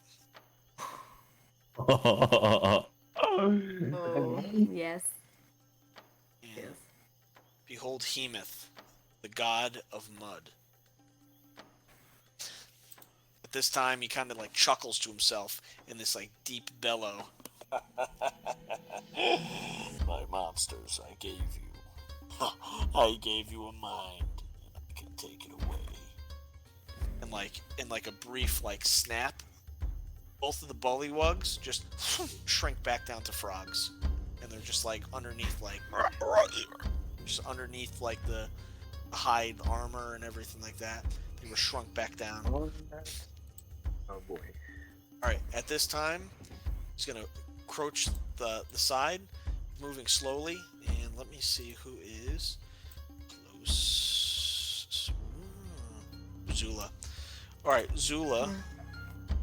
S7: Oh, yes.
S2: And
S7: Yes.
S2: behold Heemoth, the god of mud. At this time, he kind of like chuckles to himself in this like deep bellow.
S8: My monsters, I gave you. I gave you a mind, and I can take it away.
S2: And like in like a brief like snap, both of the bullywugs just shrink back down to frogs, and they're just like underneath like just underneath like the hide armor and everything like that. They were shrunk back down.
S3: Oh boy.
S2: All right, at this time, he's gonna approach the side, moving slowly, and let me see who is close. Zula. All right, Zula.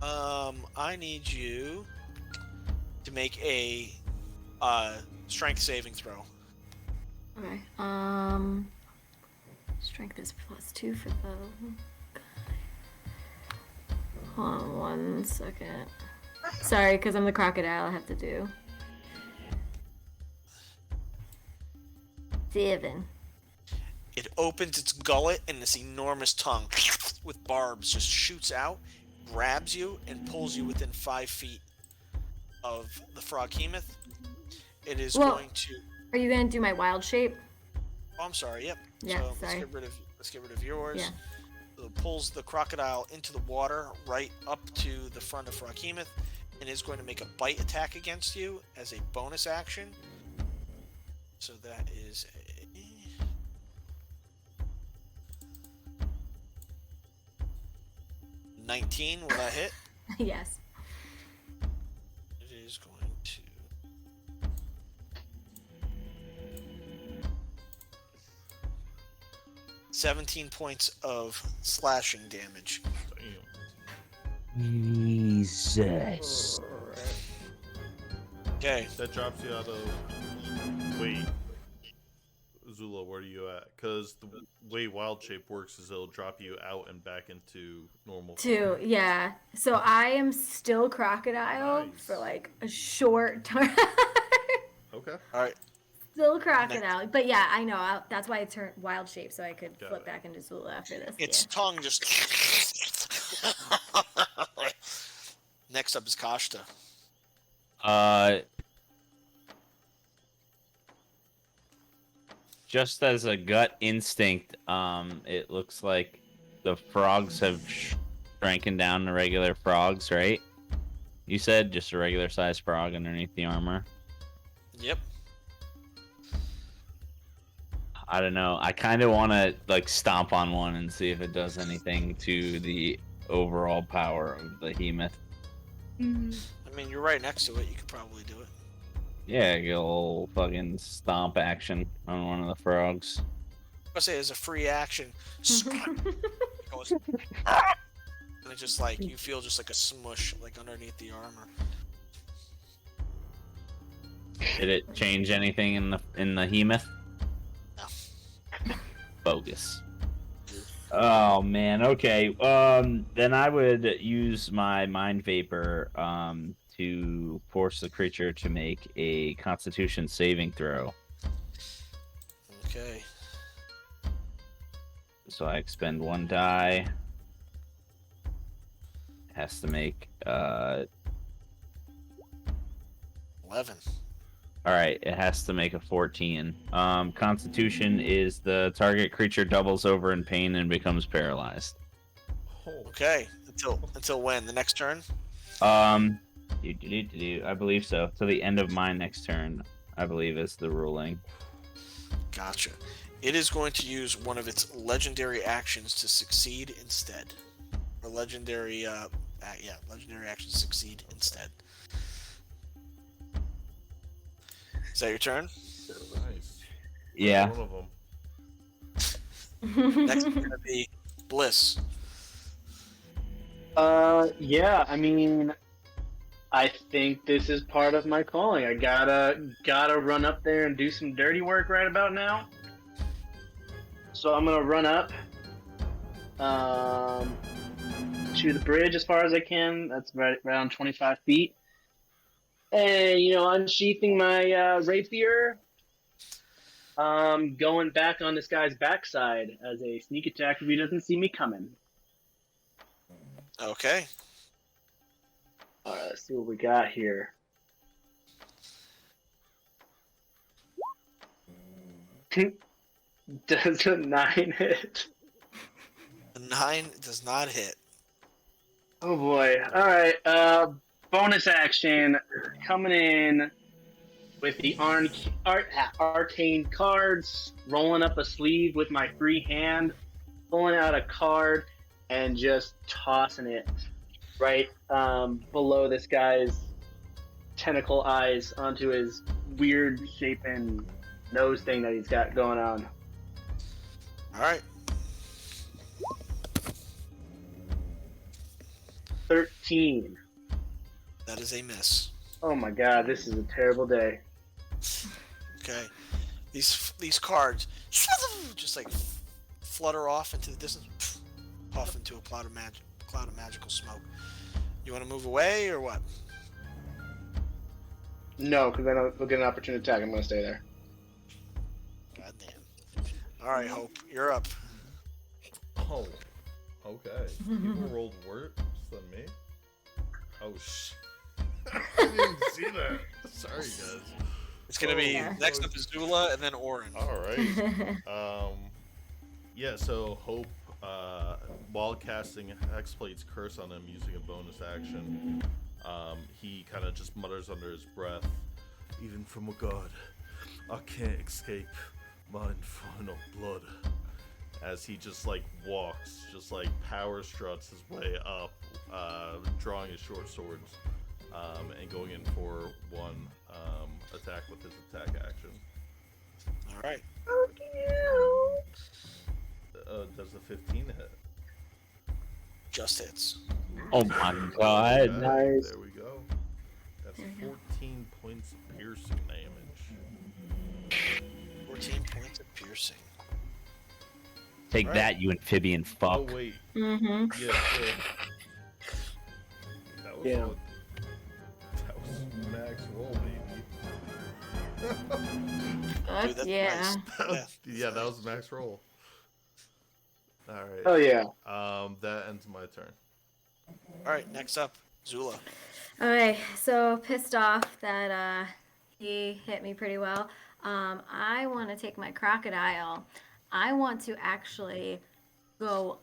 S2: I need you to make a strength saving throw.
S7: Okay. Strength is +2 for the. Hold on 1 second. Sorry, because I'm the crocodile. I have to do 7.
S2: It opens its gullet, and this enormous tongue with barbs just shoots out, grabs you, and pulls you within 5 feet of the frog Heemoth. It is going to.
S7: Are you gonna do my wild shape?
S2: Oh, I'm sorry. Yep.
S7: Yeah,
S2: so
S7: sorry.
S2: Let's get rid of yours.
S7: Yeah.
S2: So it pulls the crocodile into the water right up to the front of frog Heemoth, and is going to make a bite attack against you as a bonus action. So that is a 19. Will that hit?
S7: Yes.
S2: It is going to. $17 points of slashing damage.
S1: Damn.
S4: Jesus.
S2: Okay.
S1: That drops you out of. Wait. Zula, where are you at? Because the way Wild Shape works is it'll drop you out and back into normal form.
S7: Yeah. So I am still crocodile
S1: Nice.
S7: for like a short time.
S1: Okay.
S2: All right.
S7: Still crocodile. But yeah, I know. That's why I turned wild shape so I could
S1: Got
S7: flip
S1: it.
S7: back into Zula after this.
S2: Its tongue just. Next up is Kashta.
S4: Just as a gut instinct, it looks like the frogs have shrinking down to regular frogs, right? You said just a regular sized frog underneath the armor.
S2: Yep.
S4: I don't know. I kind of want to like stomp on one and see if it does anything to the overall power of the Heemoth.
S2: I mean, you're right next to it. You could probably do it.
S4: Yeah, get a little fucking stomp action on one of the frogs.
S2: I say as a free action. It goes, and it's just like you feel just like a smush like underneath the armor.
S4: Did it change anything in the Heemoth?
S2: No.
S4: Bogus. Oh man. Okay. Then I would use my mind vapor to force the creature to make a Constitution saving throw.
S2: Okay.
S4: So I expend 1 die. Has to make
S2: 11.
S4: All right, it has to make a 14. Constitution is the target creature doubles over in pain and becomes paralyzed.
S2: Okay. Until when? The next turn?
S4: I believe so. To the end of my next turn, I believe is the ruling.
S2: Gotcha. It is going to use one of its legendary actions to succeed instead. Or legendary, legendary actions succeed instead. Is that your turn?
S1: Nice.
S4: Yeah.
S1: One of them.
S2: Next is going to be Bliss.
S6: Yeah, I mean, I think this is part of my calling. I gotta run up there and do some dirty work right about now. So I'm gonna run up to the bridge as far as I can. That's right around 25 feet. And, unsheathing my rapier, going back on this guy's backside as a sneak attack if he doesn't see me coming.
S2: Okay.
S6: All right, let's see what we got here. Does a 9 hit?
S2: A 9 does not hit.
S6: Oh boy. All right. Bonus action coming in with the arcane cards, rolling up a sleeve with my free hand, pulling out a card, and just tossing it right below this guy's tentacle eyes onto his weird shapen nose thing that he's got going on.
S2: All right.
S6: 13.
S2: That is a miss.
S6: Oh my god, this is a terrible day.
S2: Okay. These cards just like flutter off into the distance, puff into a cloud of magical smoke. You want to move away or what?
S6: No, because then we'll get an opportunity attack. I'm going to stay there.
S2: Goddamn. All right, Hope, you're up.
S1: Oh, okay. People rolled worse than me. Oh shit! I didn't see that. Sorry, guys.
S2: It's gonna be next up is Zula and then Orin.
S1: All right. Yeah. So Hope, while casting Hexblade's curse on him using a bonus action, he kind of just mutters under his breath, "Even from a god, I can't escape my infernal blood." As he just like walks, just like power struts his way up drawing his short swords and going in for one attack with his attack action.
S2: All right.
S1: Does the 15 hit?
S2: Just hits.
S4: Oh my god.
S1: Okay,
S3: Nice.
S1: there we go. That's
S7: There we go.
S1: 14 points of piercing damage.
S2: 14 points of piercing.
S4: Take
S2: Right.
S4: that, you amphibian
S1: Oh
S4: fuck.
S1: wait,
S7: Mm-hmm.
S1: yeah. That was
S3: Yeah.
S1: that was max roll, baby.
S2: Dude, that's
S7: Yeah.
S2: nice.
S1: Yeah, that was max roll. All right.
S6: Oh yeah.
S1: That ends my turn.
S2: All right, next up, Zula.
S7: Okay, so pissed off that he hit me pretty well. I want to take my crocodile. I want to actually go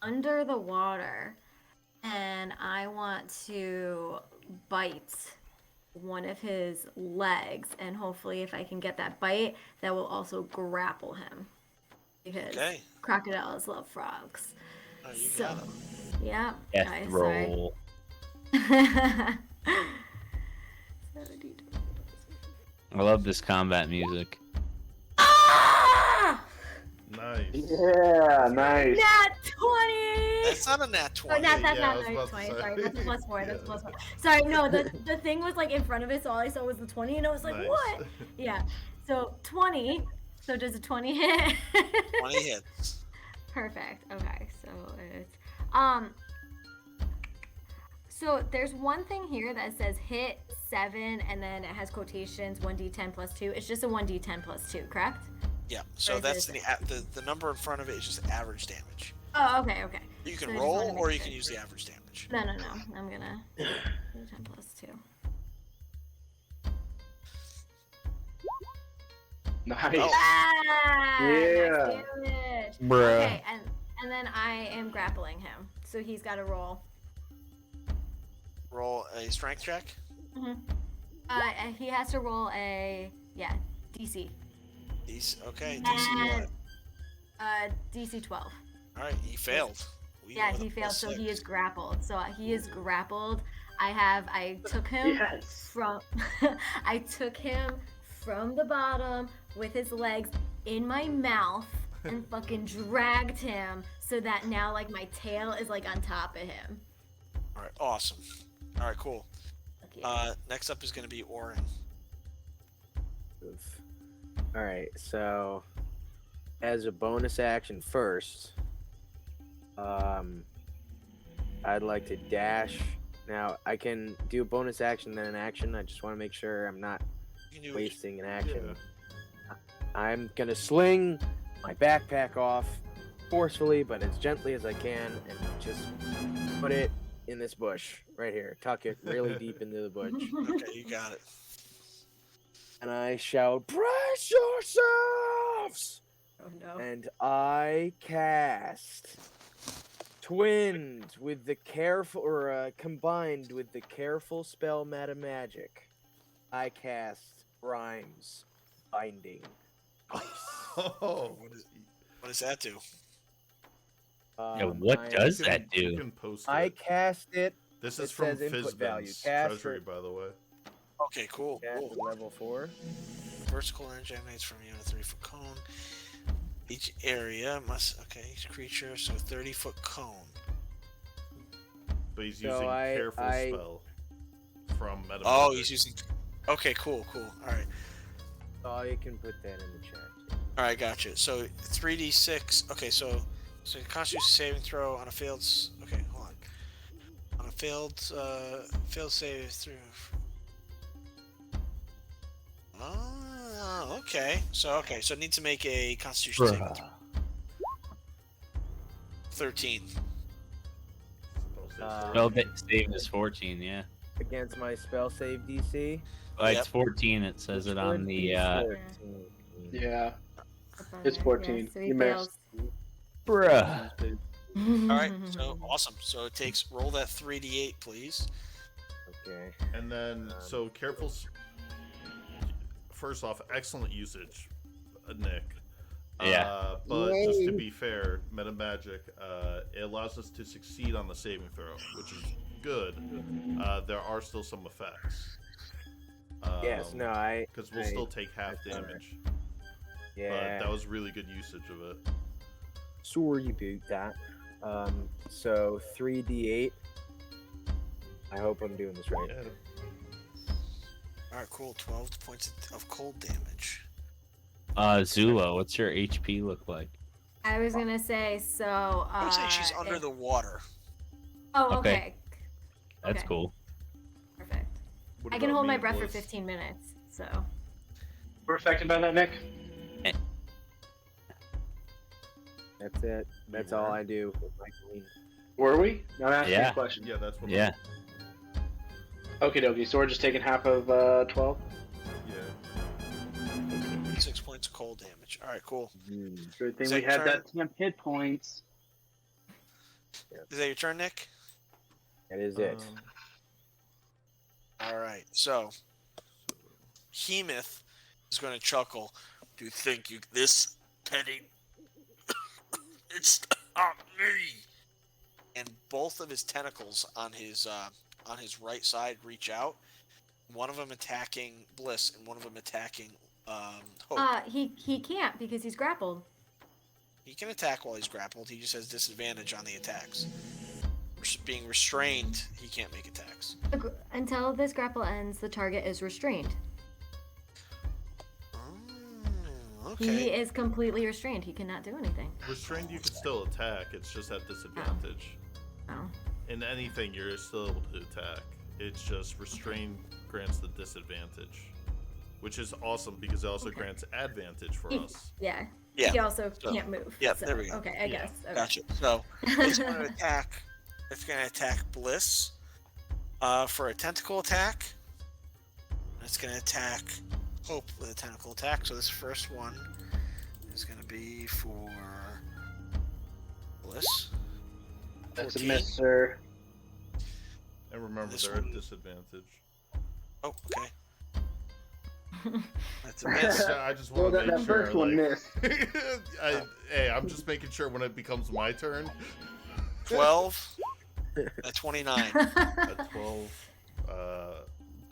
S7: under the water, and I want to bite one of his legs, and hopefully, if I can get that bite, that will also grapple him, because
S2: Okay.
S7: crocodiles love frogs.
S2: Oh, you
S7: So,
S2: got it.
S7: yeah.
S4: Death
S7: I
S4: roll. I love this combat music.
S7: Ah!
S1: Nice.
S6: Yeah, nice.
S7: Nat 20!
S2: That's not a nat
S7: Oh,
S2: 20.
S7: that's
S1: Yeah, I
S7: not
S1: was
S7: nat
S1: about to
S7: 20.
S1: say.
S7: Sorry, that's a plus 4. That's a
S1: Yeah.
S7: plus 4. Sorry, no, the thing was like in front of it, so all I saw was the 20, and I was like,
S1: Nice.
S7: what? Yeah. So 20. So does a 20 hit?
S2: 20 hits.
S7: Perfect. Okay, so it's so there's one thing here that says hit 7, and then it has quotations 1d10 plus 2. It's just a 1d10 plus 2, correct?
S2: Yeah. So
S7: Or is
S2: that's
S7: it-
S2: the number in front of it is just average damage.
S7: Oh, okay, okay.
S2: You
S7: So
S2: can
S7: I just wanna
S2: roll,
S7: make
S2: or you
S7: sure.
S2: can use the average damage.
S7: No. I'm gonna do 10 plus 2.
S6: Nice.
S2: Oh.
S7: Ah,
S6: Yeah.
S7: nice damage.
S4: Bruh.
S7: Okay, and then I am grappling him, so he's got to roll.
S2: Roll a strength check.
S7: And he has to roll a DC.
S2: Okay. DC what?
S7: DC 12.
S2: All right. He failed. We
S7: Yeah,
S2: go with
S7: he
S2: a
S7: failed,
S2: plus
S7: so he
S2: 6.
S7: is grappled. So he is grappled. I took him
S6: Yes.
S7: from I took him from the bottom with his legs in my mouth and fucking dragged him so that now like my tail is like on top of him.
S2: All right. Awesome. All right. Cool.
S7: Okay.
S2: Next up is going to be Orin.
S3: All right, so as a bonus action first, I'd like to dash. Now I can do a bonus action then an action. I just want to make sure I'm not
S2: You can do
S3: wasting an action.
S1: Yeah.
S3: I'm gonna sling my backpack off forcefully, but as gently as I can, and just put it in this bush right here. Tuck it really deep into the bush,
S2: Okay, you got it.
S3: and I shout, "Brace yourselves!"
S7: Oh no.
S3: And I cast twinned with the careful, or combined with the careful spell meta magic. I cast Rhymes Binding.
S1: Oh.
S2: What does that do?
S4: Yeah, what does
S1: You can-
S4: that do?
S1: You can post
S3: I
S1: it.
S3: cast it.
S1: This
S3: it
S1: is from
S3: says input value.
S1: Fizban's
S3: Cast
S1: treasury,
S3: it.
S1: by the way.
S2: Okay, cool.
S3: Cast
S2: Cool.
S3: at level 4.
S2: Vertical energy emanates from you in a 3-foot cone. Each area must each creature, so 30-foot cone.
S1: But he's
S3: So
S1: using
S3: I-
S1: careful
S3: I-
S1: spell from Meta.
S2: Oh,
S1: Magic.
S2: he's using. Okay, cool. All right,
S3: Oh, you can put that in the chat.
S2: all right, gotcha. So 3d6. Okay, so Constitution saving throw on a failed. Okay, hold on. On a failed save through. Oh, okay. So it needs to make a Constitution saving throw. 13.
S4: Well, save is 14, yeah.
S3: Against my spell save DC.
S4: Oh,
S2: Yep.
S4: it's 14. It says it on
S3: Would
S4: the.
S3: be 14.
S6: Yeah.
S7: Up on
S6: It's
S7: there,
S6: 14.
S7: so he
S6: You missed.
S4: Bruh.
S7: fails.
S2: All right, so awesome. So it takes roll that 3d8, please.
S3: Okay.
S1: And then, so careful. First off, excellent usage, Nick. But just to be fair, meta magic, it allows us to succeed on the saving throw, which is good. There are still some effects.
S3: Yes, no,
S1: Because we'll still take half damage.
S3: Yeah.
S1: But that was really good usage of it.
S3: Sorry about that. So 3d8. I hope I'm doing this right.
S1: Yeah.
S2: All right, cool. 12 points of cold damage.
S4: Zula, what's your HP look like?
S7: I was gonna say so.
S2: I would say she's under the water.
S7: Oh,
S4: Okay.
S7: okay.
S4: That's
S7: Okay.
S4: cool.
S7: Perfect.
S1: What
S7: I can
S1: about
S7: hold
S1: me
S7: my
S1: and
S7: breath for
S1: Bliss?
S7: 15 minutes. So.
S6: We're affected by that, Nick.
S3: That's it. That's all I do with my queen.
S6: Were we? No, I'm asking
S4: Yeah.
S6: a question.
S1: Yeah, that's what.
S4: Yeah.
S6: Okay, dokie. So we're just taking half of 12.
S1: Yeah.
S2: 6 points of cold damage. All right, cool.
S6: Good thing
S2: Is
S6: we
S2: that
S6: had
S2: turn?
S6: that 10 hit points.
S2: Is that your turn, Nick?
S3: That is it.
S2: All right. So, Heemoth is going to chuckle. Do you think this petty? It's not me. And both of his tentacles on his right side reach out. One of them attacking Bliss, and one of them attacking Hope.
S7: He can't because he's grappled.
S2: He can attack while he's grappled. He just has disadvantage on the attacks. Being restrained, he can't make attacks.
S7: Until this grapple ends, the target is restrained.
S2: Okay.
S7: He is completely restrained. He cannot do anything.
S1: Restrained, you can still attack. It's just at disadvantage.
S7: Oh.
S1: In anything, you're still able to attack. It's just restrained grants the disadvantage, which is awesome because it also grants advantage for us.
S7: Yeah.
S2: Yeah.
S7: He also can't move.
S2: Yeah,
S7: so,
S2: there we go.
S7: Okay, I guess. Okay.
S2: Gotcha. So it's going to attack. It's going to attack Bliss for a tentacle attack. It's going to attack Hope with a tentacle attack. So this first one is going to be for Bliss.
S6: That's a
S2: 14.
S6: miss, sir.
S1: And remember,
S2: This
S1: they're at
S2: one-
S1: disadvantage.
S2: Oh, okay. That's a miss.
S1: I just
S6: Well,
S1: want to
S6: that
S1: make sure.
S6: first one missed.
S1: Hey, I'm just making sure when it becomes my turn.
S2: 12. At 29.
S1: At 12,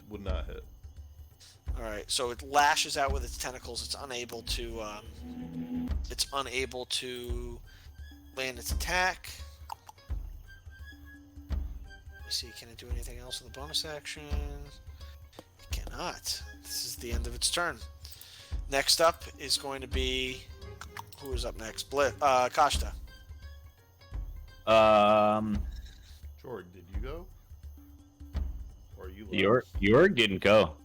S1: would not hit.
S2: All right, so it lashes out with its tentacles. It's unable to land its attack. Let's see, can it do anything else with the bonus action? It cannot. This is the end of its turn. Next up is going to be who is up next? Kashta.
S1: Jorg, did you go? Or are you?
S4: Yorg didn't go.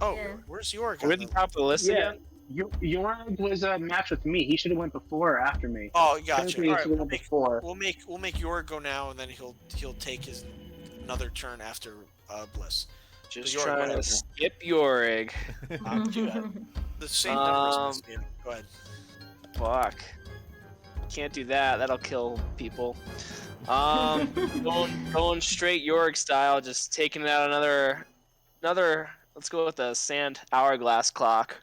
S2: Oh,
S7: Yeah.
S2: where's Yorg?
S5: We're at the top of the list again.
S6: Yorg was a match with me. He should have went before or after me.
S2: Oh, gotcha.
S6: Technically, he
S2: All right,
S6: should have went before.
S2: we'll make Yorg go now, and then he'll take his another turn after Bliss.
S5: Just
S2: Yorg,
S5: trying
S2: whatever.
S5: to skip Yorig.
S2: The same numbers. Go ahead.
S5: Fuck. Can't do that. That'll kill people. Going straight Yorig style, just taking it out another. Let's go with the sand hourglass clock,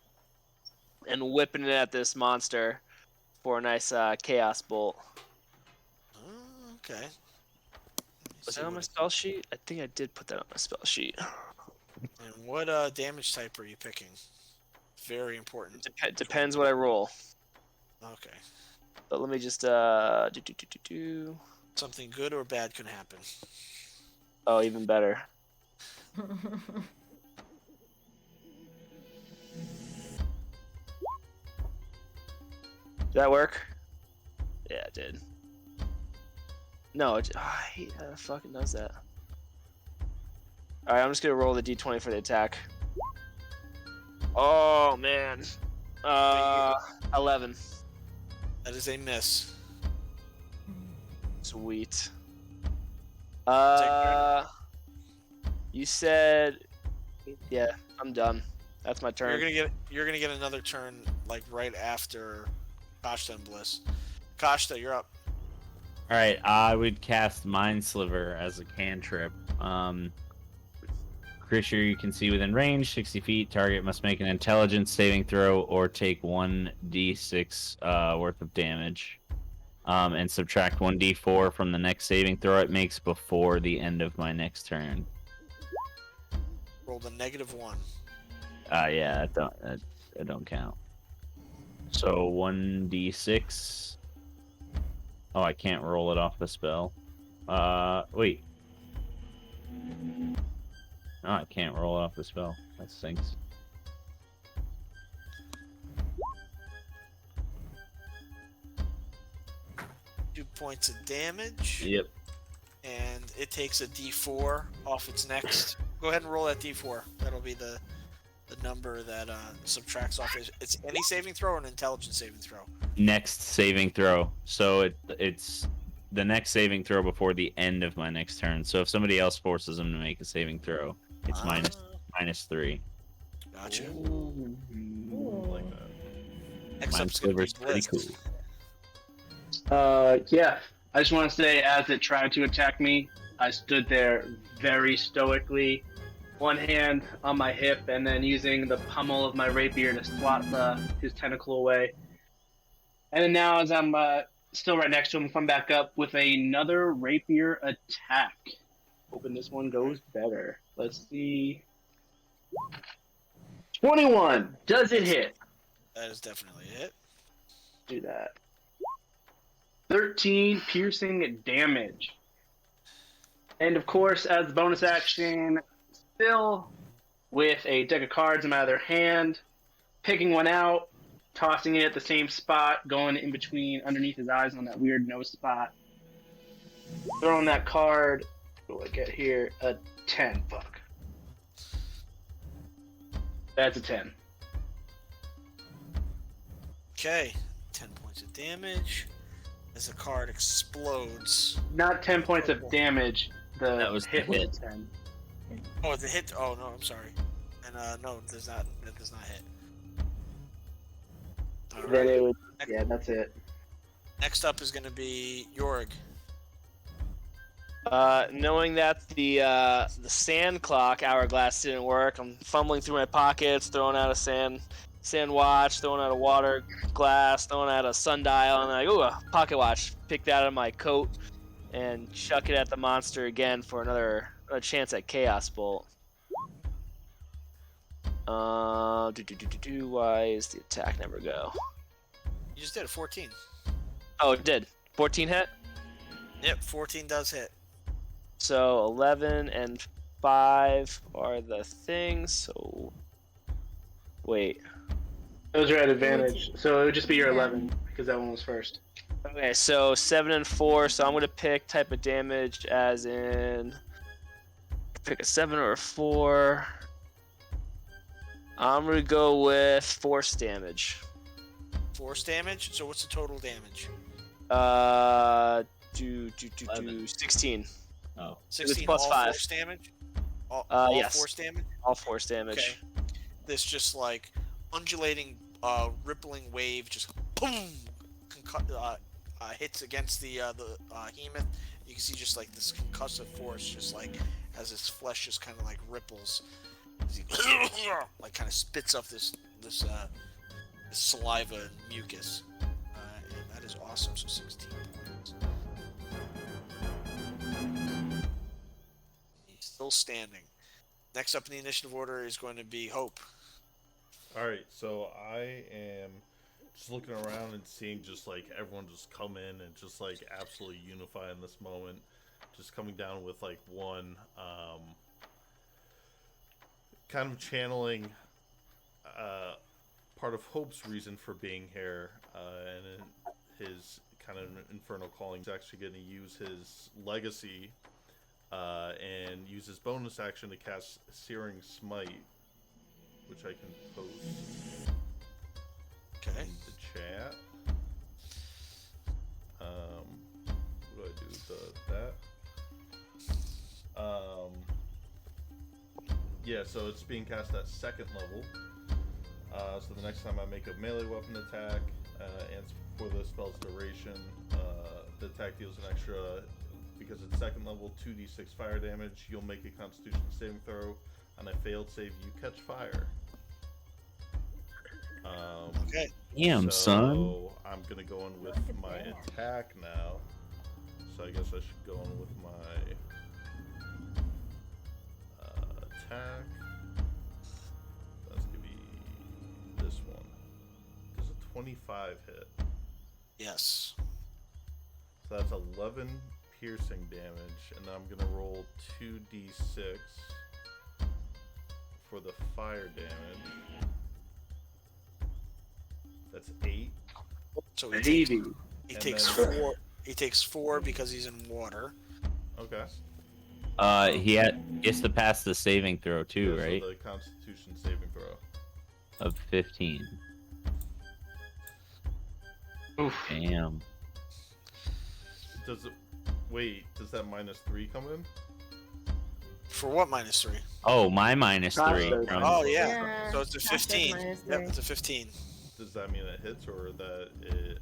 S5: and whipping it at this monster for a nice chaos bolt.
S2: Okay.
S5: Was that on my spell sheet? I think I did put that on my spell sheet.
S2: And what damage type are you picking? Very important.
S5: Depends what I roll.
S2: Okay.
S5: But let me just do.
S2: Something good or bad can happen.
S5: Oh, even better. Did that work? Yeah, it did. No, I hate how it fucking does that. Alright, I'm just gonna roll the d20 for the attack. Oh, man. 11.
S2: That is a miss.
S5: Sweet.
S2: Take
S5: You said... Yeah, I'm done. That's my turn.
S2: You're gonna get another turn like right after Kashta and Bliss. Kashta, you're up.
S4: All right, I would cast Mind Sliver as a cantrip. creature you can see within range, 60 feet. Target must make an intelligence saving throw or take 1d6 worth of damage. And subtract 1d4 from the next saving throw it makes before the end of my next turn.
S2: Rolled a -1.
S4: Yeah, that don't count. So 1d6. Oh, I can't roll it off the spell. Wait. No, I can't roll it off the spell. That stinks.
S2: Two points of damage.
S4: Yep.
S2: And it takes a D4 off its next. Go ahead and roll that D4. That'll be the number that subtracts off. It's any saving throw or an intelligence saving throw.
S4: Next saving throw. So it's the next saving throw before the end of my next turn. So if somebody else forces them to make a saving throw, it's -3.
S2: Gotcha.
S1: Ooh, I like that.
S2: Next
S4: Mind
S2: up's gonna be
S4: Sliver's pretty
S2: Blitz.
S4: cool.
S6: Yeah. I just want to say, as it tried to attack me, I stood there very stoically, one hand on my hip, and then using the pommel of my rapier to swat his tentacle away. And then now, as I'm still right next to him, come back up with another rapier attack. Hoping this one goes better. Let's see. 21. Does it hit?
S2: That is definitely it.
S6: Do that. 13 piercing damage. And of course, as the bonus action, still with a deck of cards in my other hand, picking one out, tossing it at the same spot, going in between underneath his eyes on that weird nose spot. Throwing that card, what do I get here? A 10. Fuck. That's a 10.
S2: Okay, 10 points of damage. As the card explodes.
S6: Not 10 points of damage.
S4: That was
S6: hit
S4: the
S6: was
S4: hit.
S6: 10.
S2: Oh, the hit. Oh no, I'm sorry. And no, that does not hit. All
S6: Then
S2: right.
S6: it would. Yeah, that's it.
S2: Next up is going to be Jorg.
S5: Knowing that the sand clock hourglass didn't work, I'm fumbling through my pockets, throwing out a sand watch, throwing out a water glass, throwing out a sundial, and I'm like, ooh, a pocket watch. Pick that out of my coat and chuck it at the monster again for another chance at Chaos Bolt. Why is the attack never go?
S2: You just did a 14.
S5: Oh, it did. 14 hit?
S2: Yep, 14 does hit.
S5: So 11 and 5 are the things. So wait.
S6: Those are at advantage, so it would just be your 11 because that one was first.
S5: Okay, so 7 and 4. So I'm gonna pick type of damage as in pick a 7 or a 4. I'm gonna go with force damage.
S2: Force damage? So what's the total damage?
S5: 16.
S4: Oh.
S2: 16
S5: plus
S2: all
S5: 5.
S2: force damage? All
S5: Yes.
S2: force damage?
S5: All force damage.
S2: Okay. This just like undulating, rippling wave just boom hits against the Heemoth. You can see just like this concussive force, just like as his flesh just kind of like ripples, as he like kind of spits up this saliva and mucus, and that is awesome. So 16 points. He's still standing. Next up in the initiative order is going to be Hope.
S1: All right, so I am just looking around and seeing just like everyone just come in and just like absolutely unify in this moment. Just coming down with like one kind of channeling part of Hope's reason for being here, and his kind of infernal calling. He's actually going to use his legacy and use his bonus action to cast Searing Smite, which I can post
S2: Okay.
S1: in the chat. What do I do with that? Yeah, so it's being cast at 2nd level. So the next time I make a melee weapon attack, and for the spell's duration, the attack deals an extra, because it's 2nd level, 2d6 fire damage. You'll make a Constitution saving throw On a failed save, you catch fire.
S2: Okay.
S4: Damn, son.
S1: So I'm gonna go in with my attack now. So I guess I should go in with my attack. That's gonna be this one. Does a 25 hit?
S2: Yes.
S1: So that's 11 piercing damage, and I'm gonna roll 2d6 for the fire damage. That's 8.
S2: So
S6: Baby.
S2: he
S1: And
S2: takes
S1: then-
S2: 4. He takes 4 because he's in water.
S1: Okay.
S4: He gets to pass the saving throw too,
S1: Yeah,
S4: right?
S1: So the Constitution saving throw.
S4: Of 15.
S6: Oof.
S4: Damn.
S1: Does it? Wait, does that -3 come in?
S2: For what -3?
S4: Oh, my -3.
S6: Process.
S4: From...
S2: Oh yeah.
S7: Yeah,
S2: So it's a
S7: that's
S2: 15.
S7: -3.
S2: Yep, it's a 15.
S1: Does that mean it hits or that it?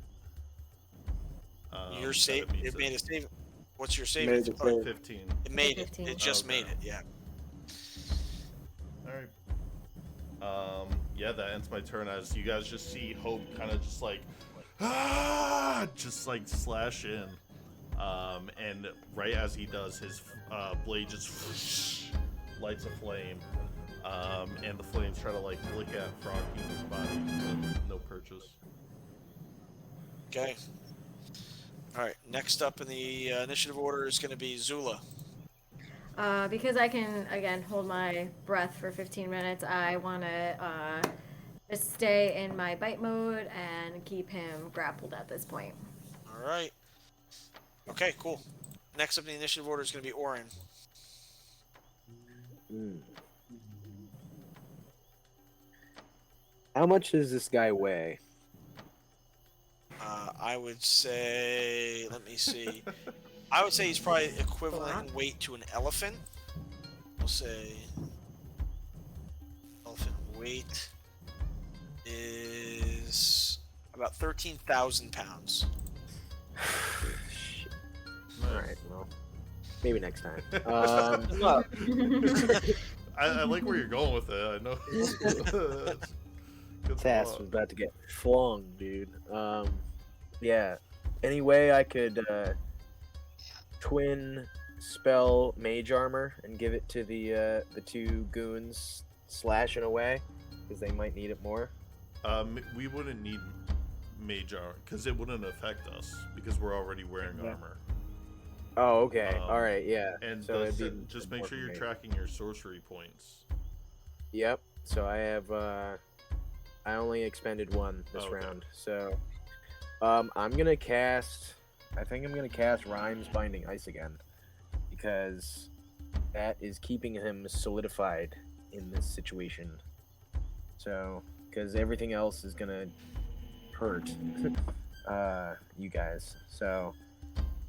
S2: Your
S1: that
S2: save.
S1: meets
S2: It made a save. What's your save?
S3: Made the
S2: Oh,
S3: save.
S1: 15.
S2: it made it.
S7: 15.
S2: It just
S1: Okay.
S2: made it. Yeah.
S1: All right. Yeah, that ends my turn as you guys just see Hope kind of just like, just like slash in. And right as he does, his blade just lights a flame. And the flames try to like lick at Froggy's body, but no purchase.
S2: Okay. All right. Next up in the initiative order is going to be Zula.
S7: Because I can, again, hold my breath for 15 minutes, I want to just stay in my bite mode and keep him grappled at this point.
S2: All right. Okay. Cool. Next up in the initiative order is going to be Orin.
S3: How much does this guy weigh?
S2: I would say. Let me see. I would say he's probably equivalent in weight to an elephant. We'll say elephant weight is about 13,000 pounds.
S3: All right, well, maybe next time.
S1: I like where you're going with it. I know. Good
S3: Tass
S1: thought.
S3: was about to get flung, dude. Yeah. Any way I could twin spell mage armor and give it to the two goons slashing away because they might need it more.
S1: We wouldn't need mage armor because it wouldn't affect us because we're already wearing
S3: Yeah.
S1: armor.
S3: Oh, okay. All right. Yeah.
S1: And
S3: So it'd be
S1: just make
S3: more
S1: sure
S3: for
S1: you're
S3: me.
S1: tracking your sorcery points.
S3: Yep. So I have I only expended one this
S1: Okay.
S3: round. So I'm gonna cast I think I'm gonna cast Rhymes Binding Ice again. Because that is keeping him solidified in this situation. So because everything else is gonna hurt you guys. So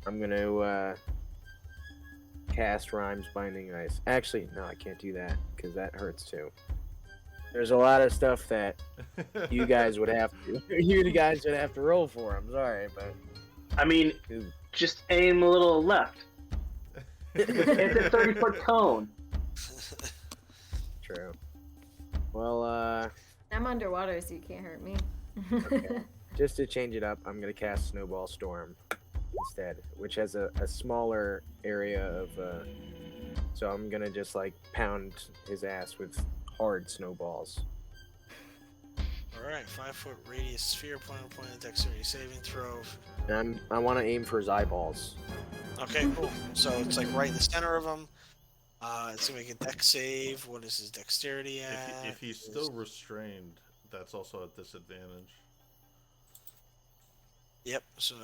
S3: I'm gonna cast Rhymes Binding Ice. Actually, no, I can't do that because that hurts too. There's a lot of stuff that you guys would have to roll for. I'm sorry, but
S6: I mean,
S3: Ooh.
S6: just aim a little left. It's a 30-foot cone.
S3: True. Well,
S7: I'm underwater, so you can't hurt me.
S3: just to change it up, I'm gonna cast Snowball Storm instead, which has a smaller area of. So I'm gonna just like pound his ass with hard snowballs.
S2: All right. 5-foot radius sphere, point of dexterity saving throw.
S3: And I want to aim for his eyeballs.
S2: Okay. Cool. So it's like right in the center of him. It's gonna make a dex save. What is his dexterity at?
S1: If he's still restrained, that's also at disadvantage.
S2: Yep. So.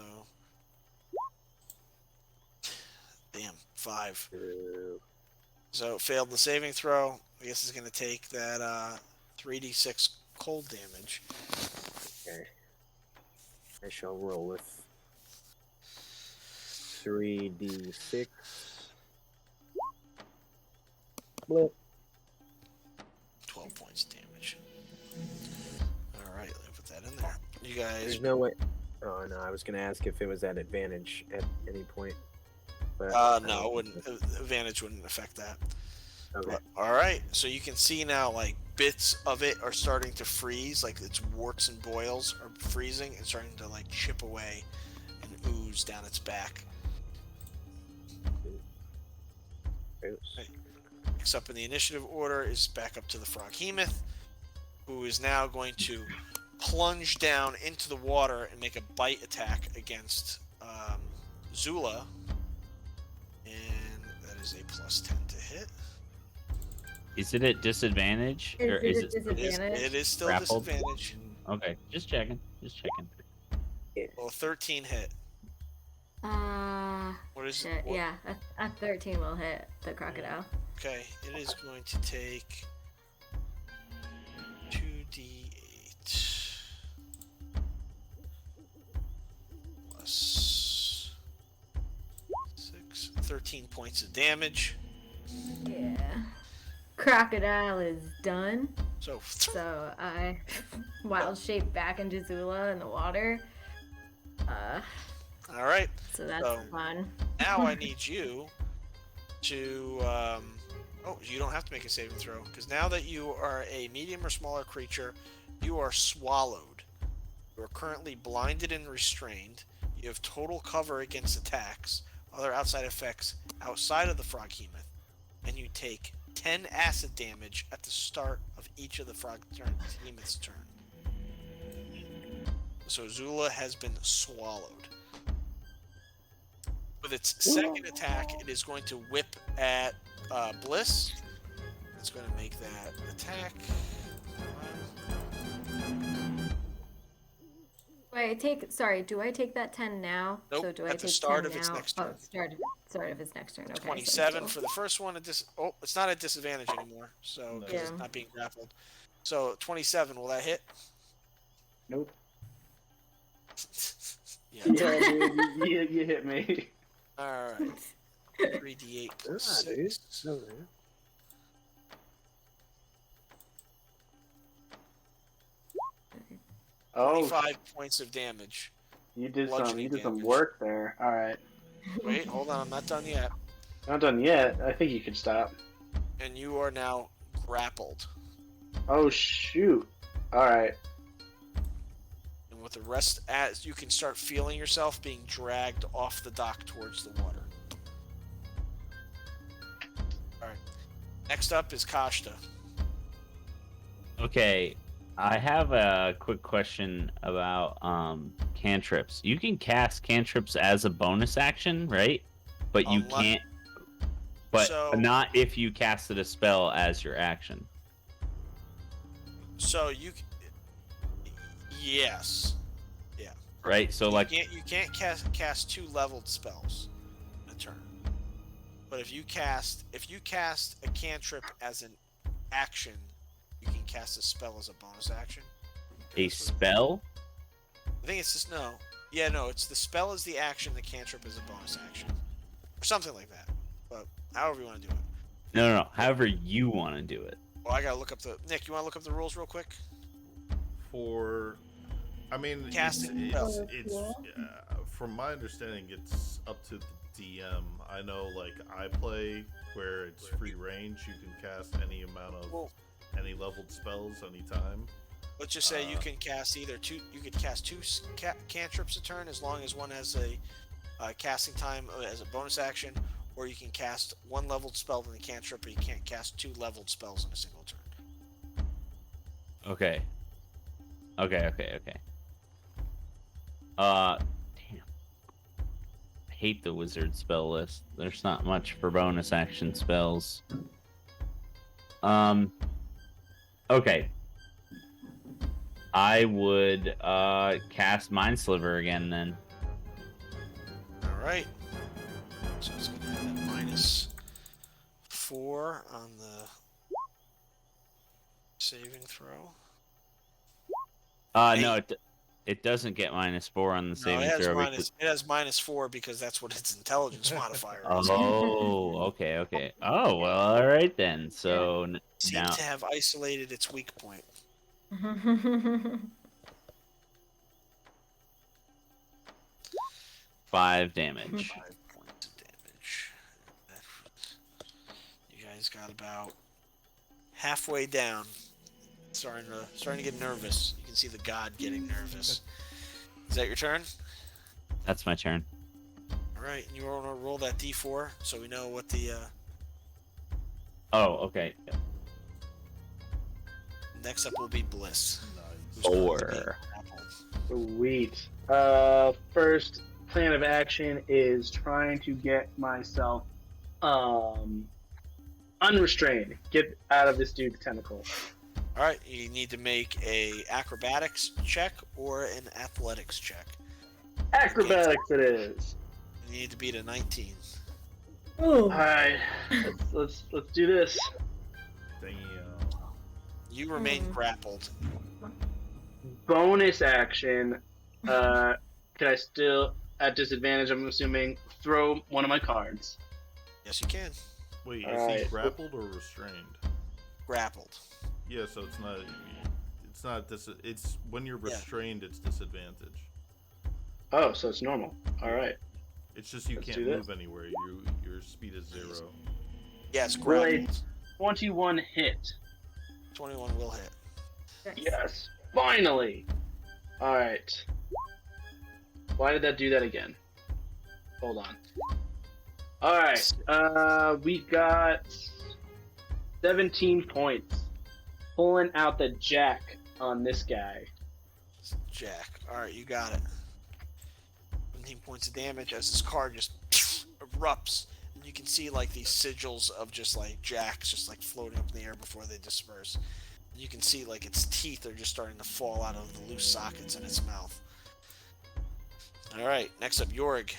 S2: Damn. 5. So it failed the saving throw. I guess it's gonna take that 3d6 cold damage.
S3: Okay. I shall roll with 3d6. Blip.
S2: 12 points damage. All right. Let me put that in there. You guys.
S3: There's no way. Oh no, I was gonna ask if it was at advantage at any point. But
S2: No, it wouldn't. Advantage wouldn't affect that.
S3: Okay.
S2: All right, so you can see now, like bits of it are starting to freeze, like its warts and boils are freezing and starting to like chip away and ooze down its back. Right. Next up in the initiative order is back up to the frog Heemoth, who is now going to plunge down into the water and make a bite attack against Zula, and that is a +10 to hit.
S4: Is it at disadvantage? Or
S7: Is
S4: is
S7: it
S4: it
S7: disadvantage?
S2: It is still
S4: grappled?
S2: disadvantage.
S4: Okay, just checking. Just checking.
S2: Well, 13 hit. What is
S7: Shit,
S2: what-
S7: yeah. A 13 will hit the crocodile.
S2: Okay, it is going to take 2d8 plus 6, 13 points of damage.
S7: Yeah. Crocodile is done.
S2: So,
S7: So I wild shape back into Zula in the water.
S2: all right.
S7: So that's
S2: So,
S7: fun.
S2: Now I need you to. Oh, you don't have to make a saving throw because now that you are a medium or smaller creature, you are swallowed. You are currently blinded and restrained. You have total cover against attacks, other outside effects outside of the frog Heemoth, and you take 10 acid damage at the start of each of the frog Heemoth's turn. So Zula has been swallowed. With its second attack, it is going to whip at Bliss. It's going to make that attack.
S7: Do I take that 10 now?
S2: Nope,
S7: So do I
S2: at the
S7: take
S2: start
S7: 10
S2: of its
S7: now?
S2: next turn.
S7: Start of its next turn. Okay. so
S2: 27
S7: still-
S2: for the first one. Oh, it's not at disadvantage anymore, so because
S7: Yeah.
S2: it's not being grappled. So 27, will that hit?
S6: Nope.
S2: Yeah.
S6: Yeah, dude, you hit me.
S2: All right. 3d8 plus 6.
S6: Oh,
S2: 25 points of damage.
S6: you did
S2: bludgeoning
S6: some
S2: damage.
S6: work there. All right,
S2: Wait, hold on. I'm not done yet.
S6: not done yet. I think you could stop.
S2: And you are now grappled.
S6: Oh shoot! All right.
S2: And with the rest, as you can start feeling yourself being dragged off the dock towards the water. All right. Next up is Kashta.
S4: Okay, I have a quick question about cantrips. You can cast cantrips as a bonus action, right? But you
S2: Unless-
S4: can't. But
S2: So-
S4: not if you casted a spell as your action.
S2: So you, yes,
S4: Right? So like
S2: you can't cast 2 leveled spells in a turn. But if you cast a cantrip as an action, you can cast a spell as a bonus action.
S4: a spell.
S2: I think it's just no. Yeah, no, it's the spell is the action, the cantrip is a bonus action, or something like that. But however you want to do it.
S4: No. However you want to do it.
S2: Well, I gotta look up the Nick. You want to look up the rules real quick?
S1: I mean,
S2: Casting
S1: from my understanding, it's up to the DM. I know, like, I play where it's free range. You can cast any amount of
S2: Well-
S1: any leveled spells anytime.
S2: Let's just say you can cast either 2. You could cast 2 cantrips a turn as long as one has a casting time as a bonus action, or you can cast 1 leveled spell in the cantrip, but you can't cast 2 leveled spells in a single turn.
S4: Okay. Okay. Damn. I hate the wizard spell list. There's not much for bonus action spells. Okay. I would cast Mind Sliver again then.
S2: All right. So it's going to have that -4 on the saving throw.
S4: No, it doesn't get -4 on the
S2: No,
S4: saving
S2: it has
S4: throw.
S2: it has -4 because that's what its intelligence modifier is.
S4: Oh, okay. Oh, well, all right then. So
S2: Seems
S4: now,
S2: to have isolated its weak point.
S4: 5 damage.
S2: 5 points of damage. You guys He's got about halfway down. Starting to get nervous. You can see the god getting nervous. Is that your turn?
S4: That's my turn.
S2: All right, and you want to roll that d4 so we know what the
S4: Oh, okay.
S2: next up will be Bliss.
S1: Nice.
S2: who's going to be
S4: 4.
S2: grappled.
S6: Sweet. First plan of action is trying to get myself unrestrained. Get out of this dude's tentacle.
S2: All right, you need to make a acrobatics check or an athletics check.
S6: Acrobatics it is.
S2: You need to beat a 19.
S7: Ooh.
S6: All right, let's do this.
S1: Damn.
S2: You remain grappled.
S6: Bonus action. Can I still, at disadvantage, I'm assuming, throw one of my cards?
S2: Yes, you can.
S1: Wait,
S6: All
S1: is he
S6: right.
S1: grappled or restrained?
S2: Grappled.
S1: Yeah, so it's not. It's when you're
S2: Yeah.
S1: restrained, it's disadvantage.
S6: Oh, so it's normal. All right.
S1: It's just you
S6: Let's
S1: can't
S6: do this.
S1: move anywhere. Your speed is 0.
S2: Yes,
S6: Right.
S2: grappled.
S6: 21 hit.
S2: 21 will hit.
S6: Yes, finally. All right. Why did that do that again? Hold on. All right. We got 17 points. Pulling out the jack on this guy.
S2: Jack. All right, you got it. 17 points of damage as this card just erupts. And you can see like these sigils of just like jacks just like floating up in the air before they disperse. And you can see like its teeth are just starting to fall out of the loose sockets in its mouth. All right, next up, Yorg.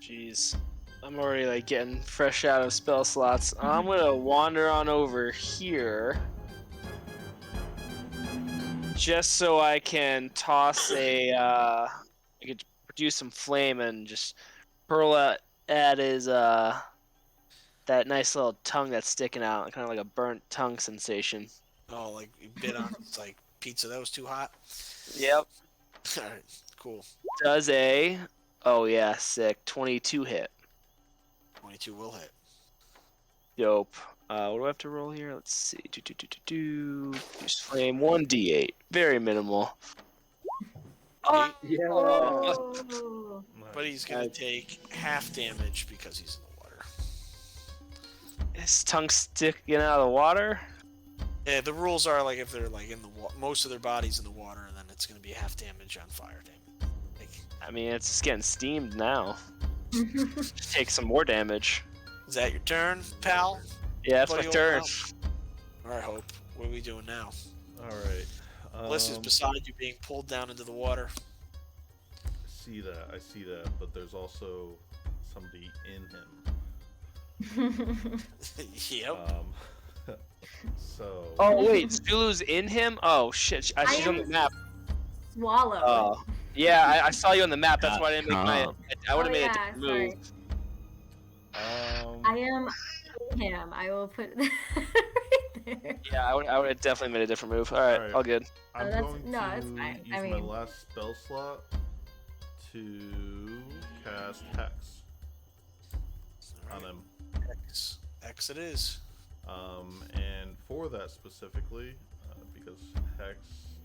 S5: Jeez. I'm already like getting fresh out of spell slots. I'm gonna wander on over here. Just so I can toss I could produce some flame and just hurl at his that nice little tongue that's sticking out, kind of like a burnt tongue sensation.
S2: Oh, like you bit on it's like pizza that was too hot.
S5: Yep.
S2: All right, cool.
S5: Does a sick 22 hit.
S2: 22 will hit.
S5: Dope. What do I have to roll here? Let's see. Use flame 1d8. Very minimal.
S6: Yeah.
S7: Oh.
S2: But he's gonna take half damage because he's in the water.
S5: His tongue sticking out of the water.
S2: Yeah, the rules are like if they're like in the most of their body's in the water, then it's gonna be half damage on fire damage. Like,
S5: I mean, it's just getting steamed now. Take some more damage.
S2: is that your turn, pal?
S5: Yeah, that's
S2: Buddy
S5: my
S2: old
S5: turn.
S2: pal? All right, Hope. What are we doing now?
S1: All right.
S2: Bliss is beside you, being pulled down into the water.
S1: I see that, but there's also somebody in him.
S2: Yep.
S1: So.
S5: Oh wait, Zulu's in him. Oh shit, she's on the map.
S7: Swallow.
S5: Oh, yeah, I saw you on the map. That's why I didn't make my.
S4: Oh.
S5: I would have
S7: Oh,
S5: made
S7: yeah,
S5: a different
S7: sorry.
S5: move.
S7: I am him. I will put it right there.
S5: Yeah, I would have definitely made a different move. All right,
S1: Alright.
S5: all good.
S1: I'm
S7: that's-
S1: going
S7: no,
S1: to
S7: it's fine.
S1: use
S7: I
S1: my
S7: mean-
S1: last spell slot to cast Hex on him.
S2: X it is.
S1: And for that specifically, because Hex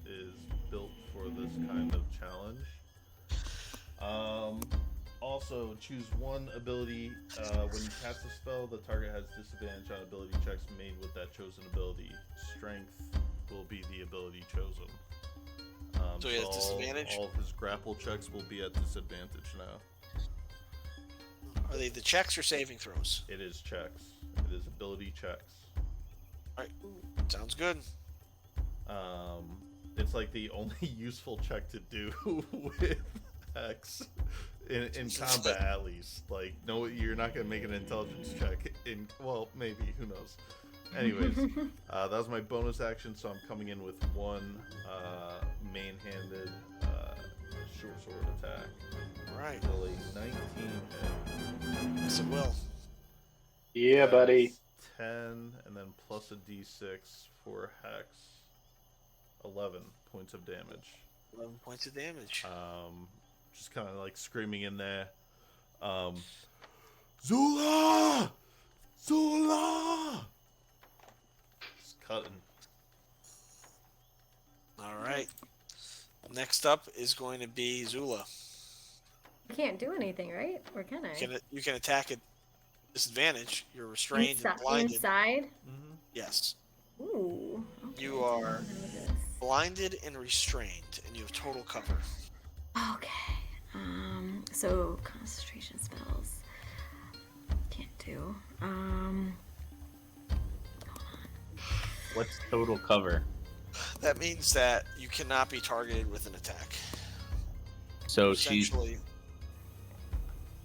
S1: is built for this kind of challenge, also choose one ability. When you cast a spell, the target has disadvantage on ability checks made with that chosen ability. Strength will be the ability chosen.
S2: So he has disadvantage?
S1: All of his grapple checks will be at disadvantage now.
S2: Are they the checks or saving throws?
S1: It is checks. It is ability checks.
S2: All right, sounds good.
S1: It's like the only useful check to do with Hex in combat, at least. Like, no, you're not gonna make an intelligence check. Well, maybe, who knows? Anyways, that was my bonus action, so I'm coming in with one main-handed short sword attack.
S2: All right,
S1: Roll a 19 hit.
S2: yes it will.
S6: Yeah, buddy.
S1: That's 10, and then plus a d6 for Hex. 11 points of damage.
S2: 11 points of damage.
S1: Just kind of like screaming in there. Zula! Zula! It's cutting.
S2: All right. Next up is going to be Zula.
S7: I can't do anything, right? Or can I?
S2: You can attack at disadvantage. You're restrained and
S7: Insi-
S2: blinded.
S7: inside?
S1: Mm-hmm.
S2: Yes.
S7: Ooh. Okay,
S2: You
S7: so
S2: are
S7: I'm gonna do this.
S2: blinded and restrained, and you have total cover.
S7: Okay. So concentration spells. Can't do.
S4: What's total cover?
S2: That means that you cannot be targeted with an attack.
S4: So she's
S2: Essentially,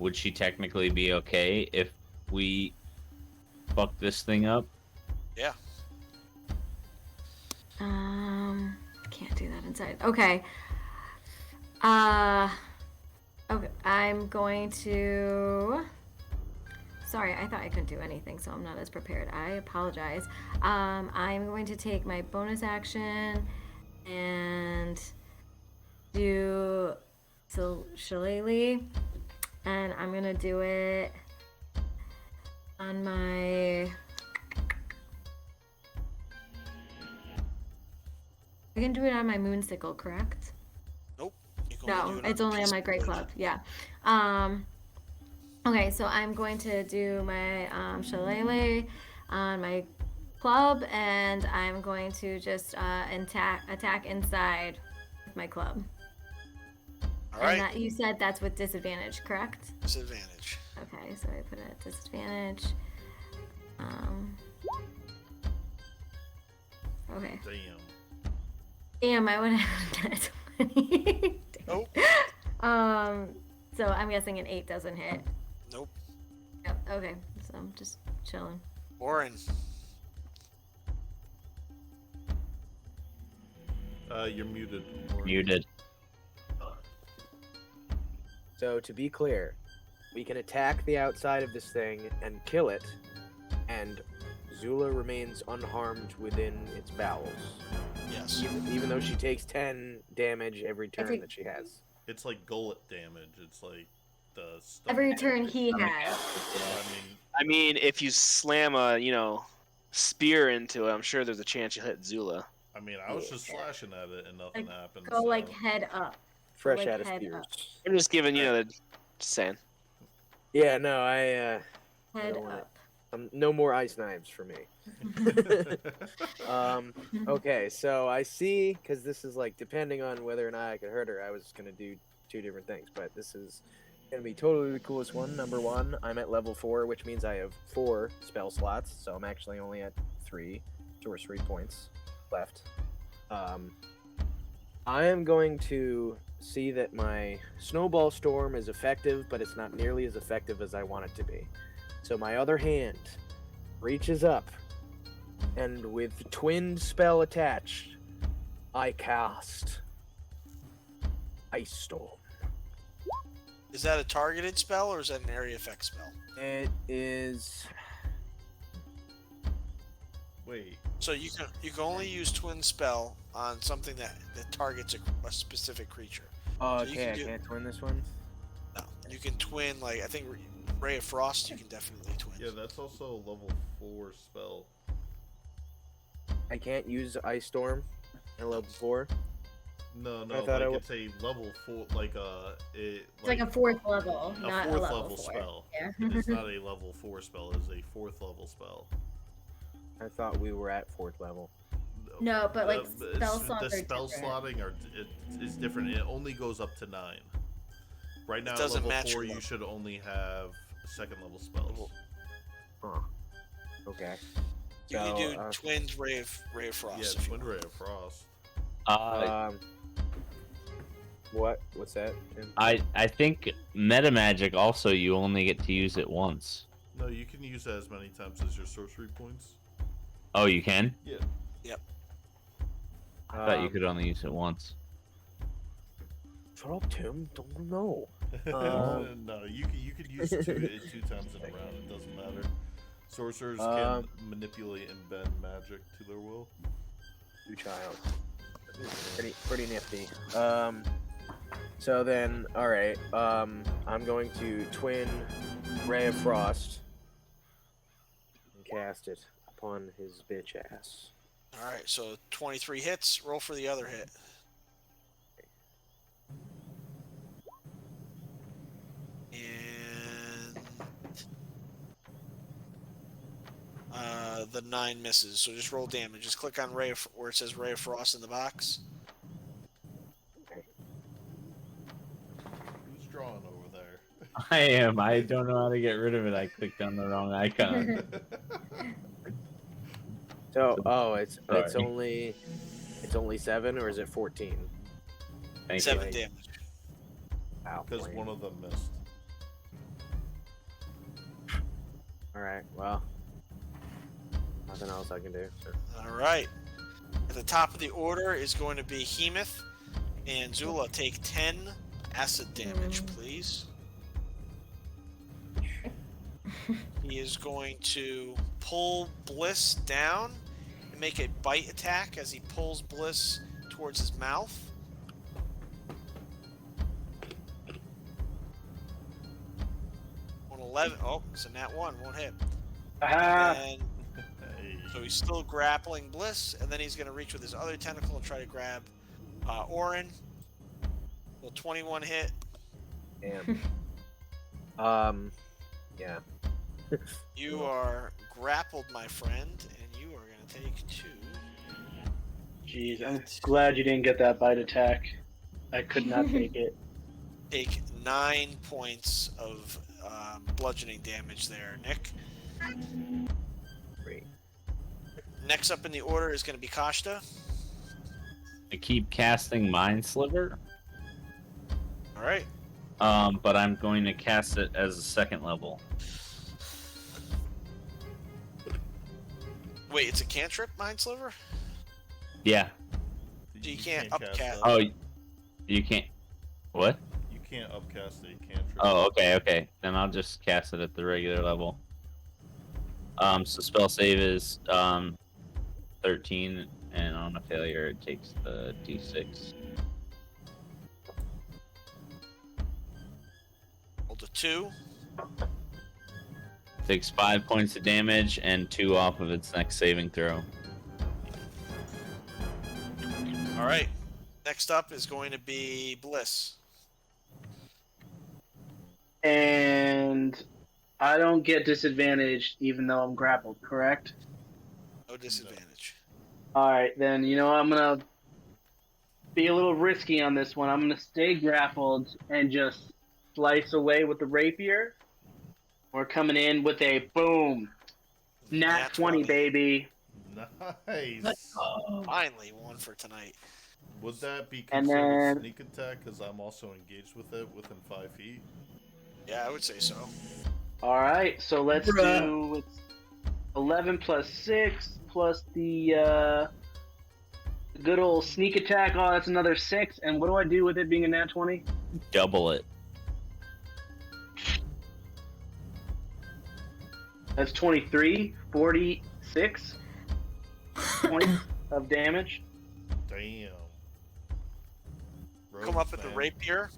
S4: would she technically be okay if we fuck this thing up?
S2: yeah.
S7: Can't do that inside. Okay. Okay. I'm going to. Sorry, I thought I couldn't do anything, so I'm not as prepared. I apologize. I'm going to take my bonus action and do Shillelagh, and I'm gonna do it on my. I can do it on my moonsicle, correct?
S2: Nope. You can
S7: No,
S2: do it
S7: it's only on my great club. Yeah. Okay, so I'm going to do my shillelagh on my club, and I'm going to just attack inside with my club.
S2: All
S7: And
S2: right.
S7: that, you said that's with disadvantage, correct?
S2: Disadvantage.
S7: Okay, so I put it at disadvantage. Okay. Damn, I would have done a 20.
S2: Nope.
S7: So I'm guessing an 8 doesn't hit.
S2: Nope.
S7: Yep, okay, so I'm just chilling.
S2: Warren.
S1: You're muted.
S4: Muted.
S3: So to be clear, we can attack the outside of this thing and kill it, and Zula remains unharmed within its bowels.
S2: Yes.
S3: Even though she takes 10 damage every turn
S7: think-
S3: that she has.
S1: It's like gullet damage. It's like the stomach
S7: Every turn
S1: damage.
S7: he has.
S5: I mean, if you slam a spear into it, I'm sure there's a chance you'll hit Zula.
S1: I mean, I was just slashing at it and nothing happened.
S7: Go like
S1: so-
S7: head up.
S3: Fresh
S7: Like
S3: out of
S7: head
S3: spears.
S7: up.
S5: I'm just giving just saying.
S3: Yeah, no,
S7: Head
S3: don't want
S7: up.
S3: no more ice knives for me. Okay, so I see, because this is like, depending on whether or not I could hurt her, I was going to do 2 different things, but this is going to be totally the coolest one. Number 1, I'm at level 4, which means I have 4 spell slots, so I'm actually only at 3 sorcery points left. I am going to see that my Snowball Storm is effective, but it's not nearly as effective as I want it to be. So my other hand reaches up, and with twinned spell attached, I cast Ice Storm.
S2: Is that a targeted spell or is that an area effect spell?
S3: It is.
S1: Wait.
S2: So you can only use twin spell on something that targets a specific creature.
S3: Oh,
S2: So you
S3: okay,
S2: can
S3: I
S2: do-
S3: can't twin this one.
S2: No, you can twin like I think Ray of Frost. You can definitely twin.
S1: Yeah, that's also a level 4 spell.
S3: I can't use Ice Storm at level 4.
S1: No,
S3: I thought
S1: like it's a level 4, like
S7: It's like a 4th level,
S1: a
S7: not
S1: 4th
S7: a level
S1: level
S7: 4.
S1: spell.
S7: Yeah.
S1: It's not a level 4 spell. It's a 4th level spell.
S3: I thought we were at 4th level.
S7: No, but like
S1: The-
S7: spell
S1: the
S7: slots are
S1: spell
S7: different.
S1: slotting is different. It only goes up to 9. Right now, at
S2: doesn't
S1: level
S2: match
S1: 4,
S2: your
S1: you
S2: level.
S1: should only have 2nd level spells.
S3: Huh. Okay.
S2: You can
S3: So,
S2: do twinned Ray of Frost.
S1: Yeah,
S2: if you
S1: Twin
S2: want.
S1: Ray of Frost.
S3: What's that, Tim?
S4: I think meta magic also you only get to use it once.
S1: No, you can use that as many times as your sorcery points.
S4: Oh, you can?
S1: Yeah.
S4: I thought you could only use it once.
S3: Shut up, Tim. Don't know.
S1: No, you could use it 2 times in a round. It doesn't matter. Sorcerers can manipulate and bend magic to their will.
S3: You child. Pretty nifty. So then, all right. I'm going to twin Ray of Frost and cast it upon his bitch ass.
S2: All right, so 23 hits. Roll for the other hit. And the 9 misses. So just roll damage. Just click on where it says Ray of Frost in the box.
S1: Who's drawing over there?
S4: I am. I don't know how to get rid of it. I clicked on the wrong icon.
S3: So, it's
S4: Sorry.
S3: only 7, or is it 14?
S4: Thank
S2: 7
S4: you.
S2: damage.
S3: Wow.
S1: Because one of them missed.
S3: All right. Well, nothing else I can do. So.
S2: All right. At the top of the order is going to be Heemoth and Zula. Take 10 acid damage, please. He is going to pull Bliss down and make a bite attack as he pulls Bliss towards his mouth. On 11. Oh, it's a nat 1. Won't hit.
S6: Ah,
S2: And
S1: Hey.
S2: so he's still grappling Bliss, and then he's going to reach with his other tentacle and try to grab Orin. Will 21 hit?
S3: Damn. Yeah.
S2: You are grappled, my friend, and you are going to take 2.
S6: jeez, I'm glad you didn't get that bite attack. I could not take it.
S2: Take 9 points of bludgeoning damage there, Nick.
S3: Great.
S2: Next up in the order is going to be Kashta.
S4: I keep casting Mind Sliver,
S2: All right.
S4: but I'm going to cast it as a 2nd level.
S2: Wait, it's a cantrip, Mind Sliver?
S4: Yeah.
S2: So you can't
S1: cast
S2: upcast.
S1: that.
S4: Oh, you can't. What?
S1: You can't upcast a cantrip.
S4: Oh, okay. Then I'll just cast it at the regular level. So spell save is 13, and on a failure it takes the d6.
S2: Roll to 2.
S4: Takes 5 points of damage and 2 off of its next saving throw.
S2: All right. Next up is going to be Bliss.
S6: And I don't get disadvantaged even though I'm grappled, correct?
S2: No disadvantage.
S6: Alright, then, I'm going to be a little risky on this one. I'm going to stay grappled and just slice away with the rapier. We're coming in with a boom. Nat 20, baby.
S1: Nice.
S2: Finally, one for tonight.
S1: Would that be
S6: And
S1: considered
S6: then-
S1: sneak attack? Because I'm also engaged with it within 5 feet.
S2: Yeah, I would say so.
S6: Alright, so let's do 11 plus 6 plus the good old sneak attack. Oh, that's another 6. And what do I do with it being a nat 20?
S4: Double it.
S6: That's 23, 46 points of damage.
S1: Damn.
S2: Come up with the
S1: man.
S2: rapier,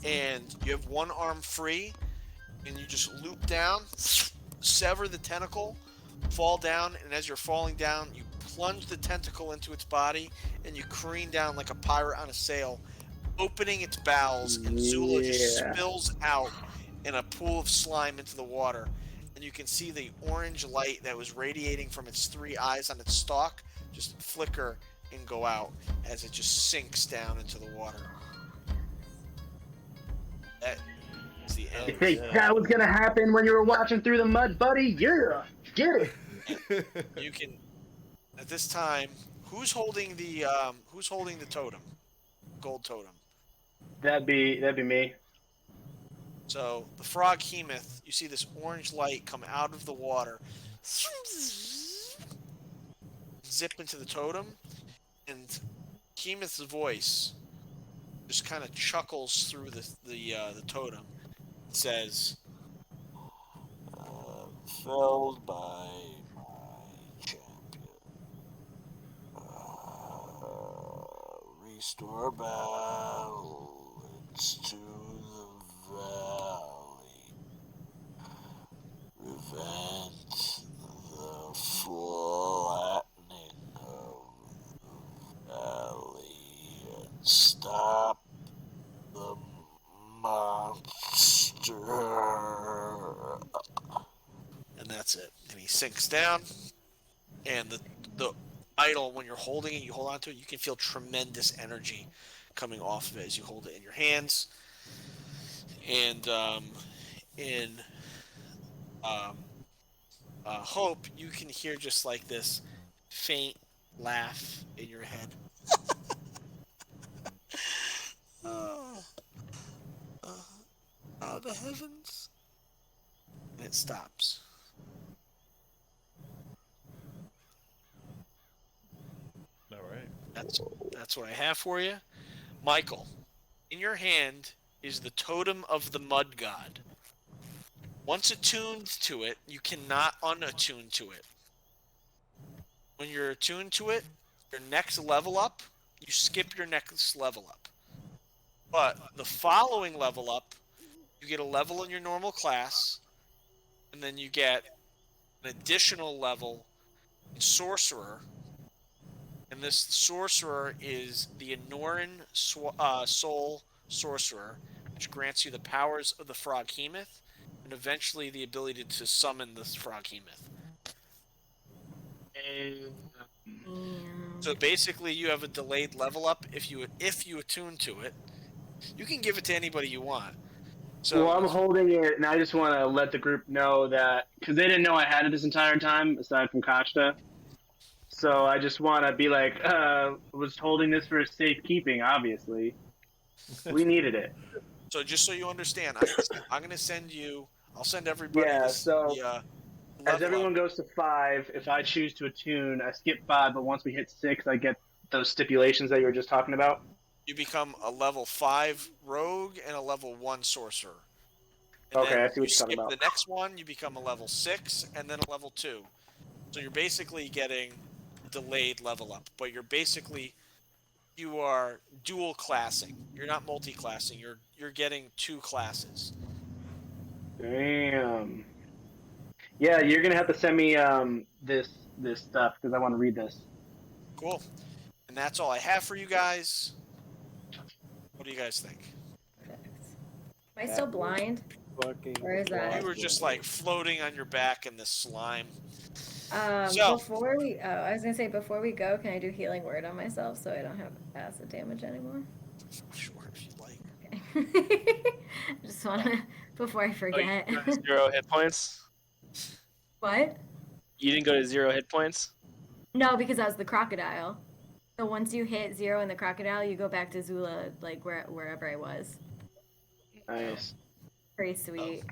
S2: and you have one arm free, and you just loop down, sever the tentacle, fall down, and as you're falling down, you plunge the tentacle into its body, and you careen down like a pirate on a sail, opening its bowels, and Zula just
S6: Yeah.
S2: spills out in a pool of slime into the water. And you can see the orange light that was radiating from its 3 eyes on its stalk just flicker and go out as it just sinks down into the water. That is the
S6: You
S2: end.
S6: think that was gonna happen when you were watching through the mud, buddy? Yeah, get it.
S2: You can, at this time, who's holding the totem? Gold totem.
S6: That'd be me.
S2: So the frog Heemoth, you see this orange light come out of the water, zip into the totem, and Heemoth's voice just kind of chuckles through the totem. It says,
S8: Felled by my champion. Restore balance to the valley. Prevent
S2: And that's it. And he sinks down, and the idol, when you're holding it, you hold on to it, you can feel tremendous energy coming off of it as you hold it in your hands. And in um, Hope, you can hear just like this faint laugh in your head. The heavens. And it stops.
S1: All right.
S2: That's what I have for you. Michael, in your hand is the totem of the mud god. Once attuned to it, you cannot unattune to it. When you're attuned to it, your next level up, you skip your next level up. But the following level up, you get a level in your normal class, and then you get an additional level in sorcerer. And this sorcerer is the Anoran soul sorcerer, which grants you the powers of the frog Heemoth, and eventually the ability to summon this frog Heemoth. So basically, you have a delayed level up if you attune to it. You can give it to anybody you want. So
S6: Well, I'm holding it, and I just want to let the group know that because they didn't know I had it this entire time, aside from Kachta. So I just want to be like, was holding this for safekeeping. Obviously, we needed it.
S2: So just so you understand, I'm gonna send you. I'll send everybody
S6: Yeah.
S2: this.
S6: So as
S2: level
S6: everyone
S2: up.
S6: goes to 5, if I choose to attune, I skip 5, but once we hit 6, I get those stipulations that you were just talking about.
S2: You become a level 5 rogue and a level 1 sorcerer. And
S6: Okay,
S2: then
S6: I see what
S2: you
S6: you're talking
S2: skip
S6: about.
S2: the next one, you become a level 6 and then a level 2. So you're basically getting delayed level up, but you are dual classing. You're not multi-classing. You're getting 2 classes.
S6: Damn. Yeah, you're gonna have to send me this stuff because I want to read this.
S2: Cool. And that's all I have for you guys. What do you guys think?
S7: Am I still blind? Or is that?
S2: You were just like floating on your back in this slime.
S7: Before we, I was gonna say before we go, can I do healing word on myself so I don't have acid damage anymore?
S2: Sure, if you'd like.
S7: Okay. Just wanna before I forget.
S5: You got 0 hit points.
S7: What?
S5: You didn't go to 0 hit points.
S7: No, because that was the crocodile. So once you hit 0 in the crocodile, you go back to Zula, like wherever I was.
S6: Nice.
S7: Pretty sweet.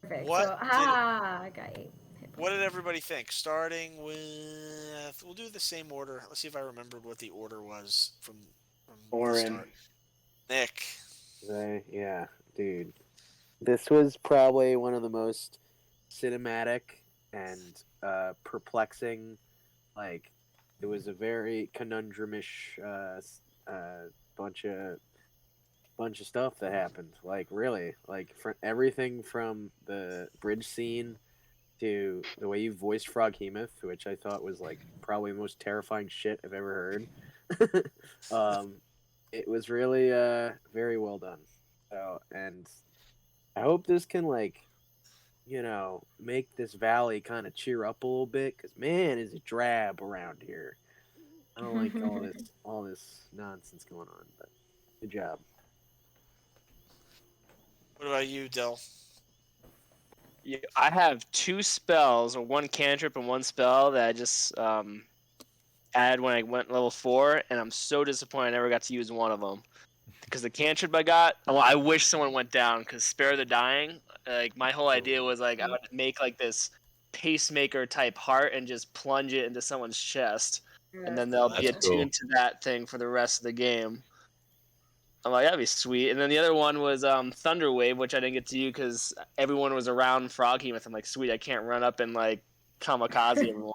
S7: Perfect.
S2: What
S7: So, I got 8.
S2: What did everybody think? Starting with, we'll do the same order. Let's see if I remembered what the order was from the start. Nick.
S3: Yeah, dude. This was probably one of the most cinematic and perplexing. Like, it was a very conundrumish bunch of stuff that happened. Like, really, like everything from the bridge scene to the way you voiced Frog Heemoth, which I thought was like probably the most terrifying shit I've ever heard. It was really very well done. So, and I hope this can like, make this valley kind of cheer up a little bit, because man, is it drab around here. I don't like all this nonsense going on, but good job.
S2: What about you, Del?
S5: Yeah, I have 2 spells, or 1 cantrip and 1 spell that I just added when I went level 4, and I'm so disappointed I never got to use one of them. Because the cantrip I got, well, I wish someone went down, because Spare the Dying, like, my whole idea was, like, I would make, like, this pacemaker type heart and just plunge it into someone's chest, and then they'll be attuned to that thing for the rest of the game. I'm like, that'd be sweet. And then the other one was Thunder Wave, which I didn't get to use because everyone was around Frog Heemoth. I'm like, sweet, I can't run up and like kamikaze everyone.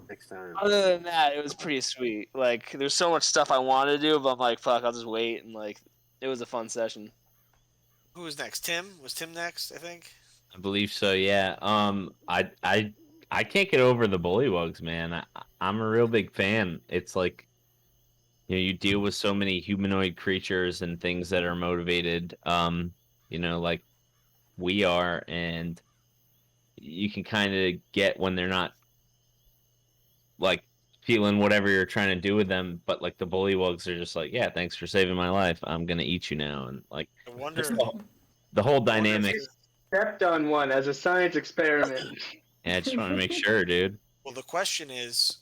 S3: Next time.
S5: Other than that, it was pretty sweet. Like, there's so much stuff I wanted to do, but I'm like, fuck, I'll just wait. And like, it was a fun session.
S2: Who was next? Tim? Was Tim next, I think?
S4: I believe so. Yeah. I can't get over the bullywugs, man. I'm a real big fan. It's like you deal with so many humanoid creatures and things that are motivated, like we are, and you can kind of get when they're not like feeling whatever you're trying to do with them, but like the bullywugs are just like, yeah, thanks for saving my life. I'm gonna eat you now, and like
S2: I
S4: just
S2: wonder.
S4: the whole
S2: I wonder if
S4: dynamic.
S2: you're-
S6: Stepped on one as a science experiment.
S4: Yeah, I just want to make sure, dude.
S2: Well, the question is,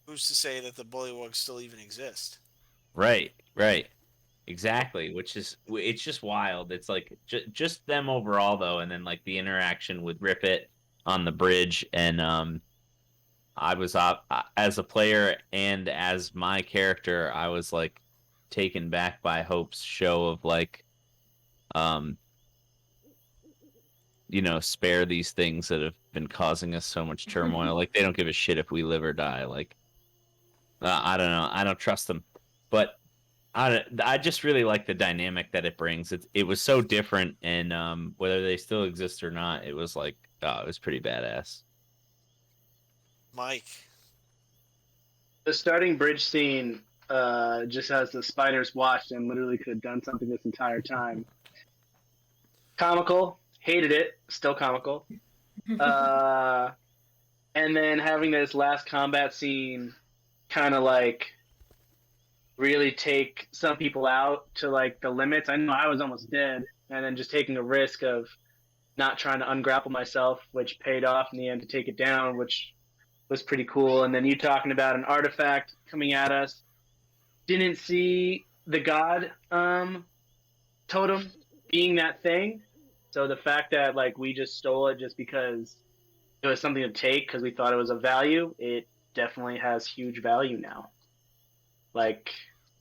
S2: who's to say that the bullywugs still even exist?
S4: Right, right. Exactly, which is it's just wild. It's like just them overall though, and then like the interaction with Rip It on the bridge, and I was as a player and as my character, I was like taken back by Hope's show of like, um, spare these things that have been causing us so much turmoil. Like they don't give a shit if we live or die. Like I don't know, I don't trust them, but I just really like the dynamic that it brings. It was so different, and whether they still exist or not, it was like it was pretty badass.
S2: Mike.
S6: The starting bridge scene just has the spiders watched and literally could have done something this entire time. Comical, hated it, still comical. And then having this last combat scene kind of like really take some people out to like the limits. I know I was almost dead, and then just taking a risk of not trying to ungrapple myself, which paid off in the end to take it down, which was pretty cool. And then you talking about an artifact coming at us. Didn't see the god totem being that thing. So the fact that like we just stole it just because it was something to take because we thought it was of value, it definitely has huge value now. Like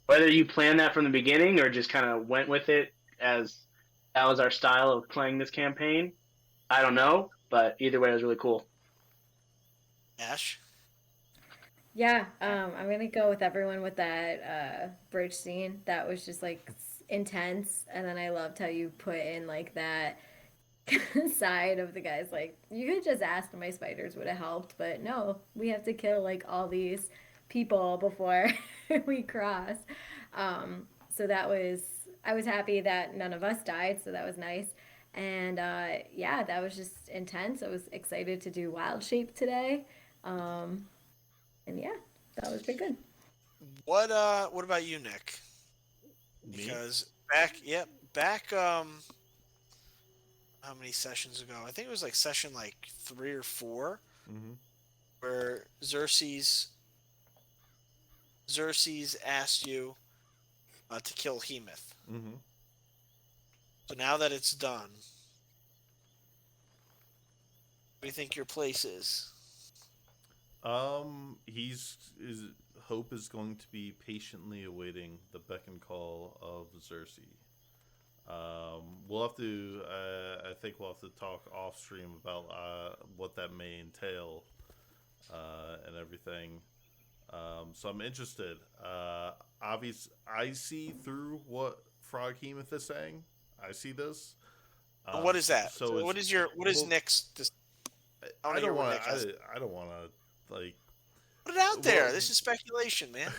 S6: whether you planned that from the beginning or just kind of went with it as that was our style of playing this campaign, I don't know. But either way, it was really cool.
S2: Ash.
S7: Yeah, I'm gonna go with everyone with that bridge scene. That was just like intense, and then I loved how you put in like that side of the guys. Like you could just ask, my spiders would have helped, but no, we have to kill like all these people before we cross. So that was I was happy that none of us died, so that was nice. And yeah, that was just intense. I was excited to do Wild Shape today. Um, and yeah, that was pretty good.
S2: What about you, Nick?
S1: Me?
S2: Because back how many sessions ago? I think it was like session like 3 or 4
S1: Mm-hmm.
S2: where Xerxes asked you to kill Heemoth.
S1: Mm-hmm.
S2: So now that it's done, what do you think your place is?
S1: He's is Hope is going to be patiently awaiting the beck and call of Xerxes. We'll have to. I think we'll have to talk off stream about what that may entail and everything. So I'm interested. I see through what Frog Hemoth is saying. I see this.
S2: What is that?
S1: So
S2: So what is
S1: well,
S2: Nick's? I
S1: I
S2: wanna hear
S1: don't
S2: what
S1: want.
S2: Nick has.
S1: I don't want to like.
S2: Put it out there.
S1: Well,
S2: This is speculation, man.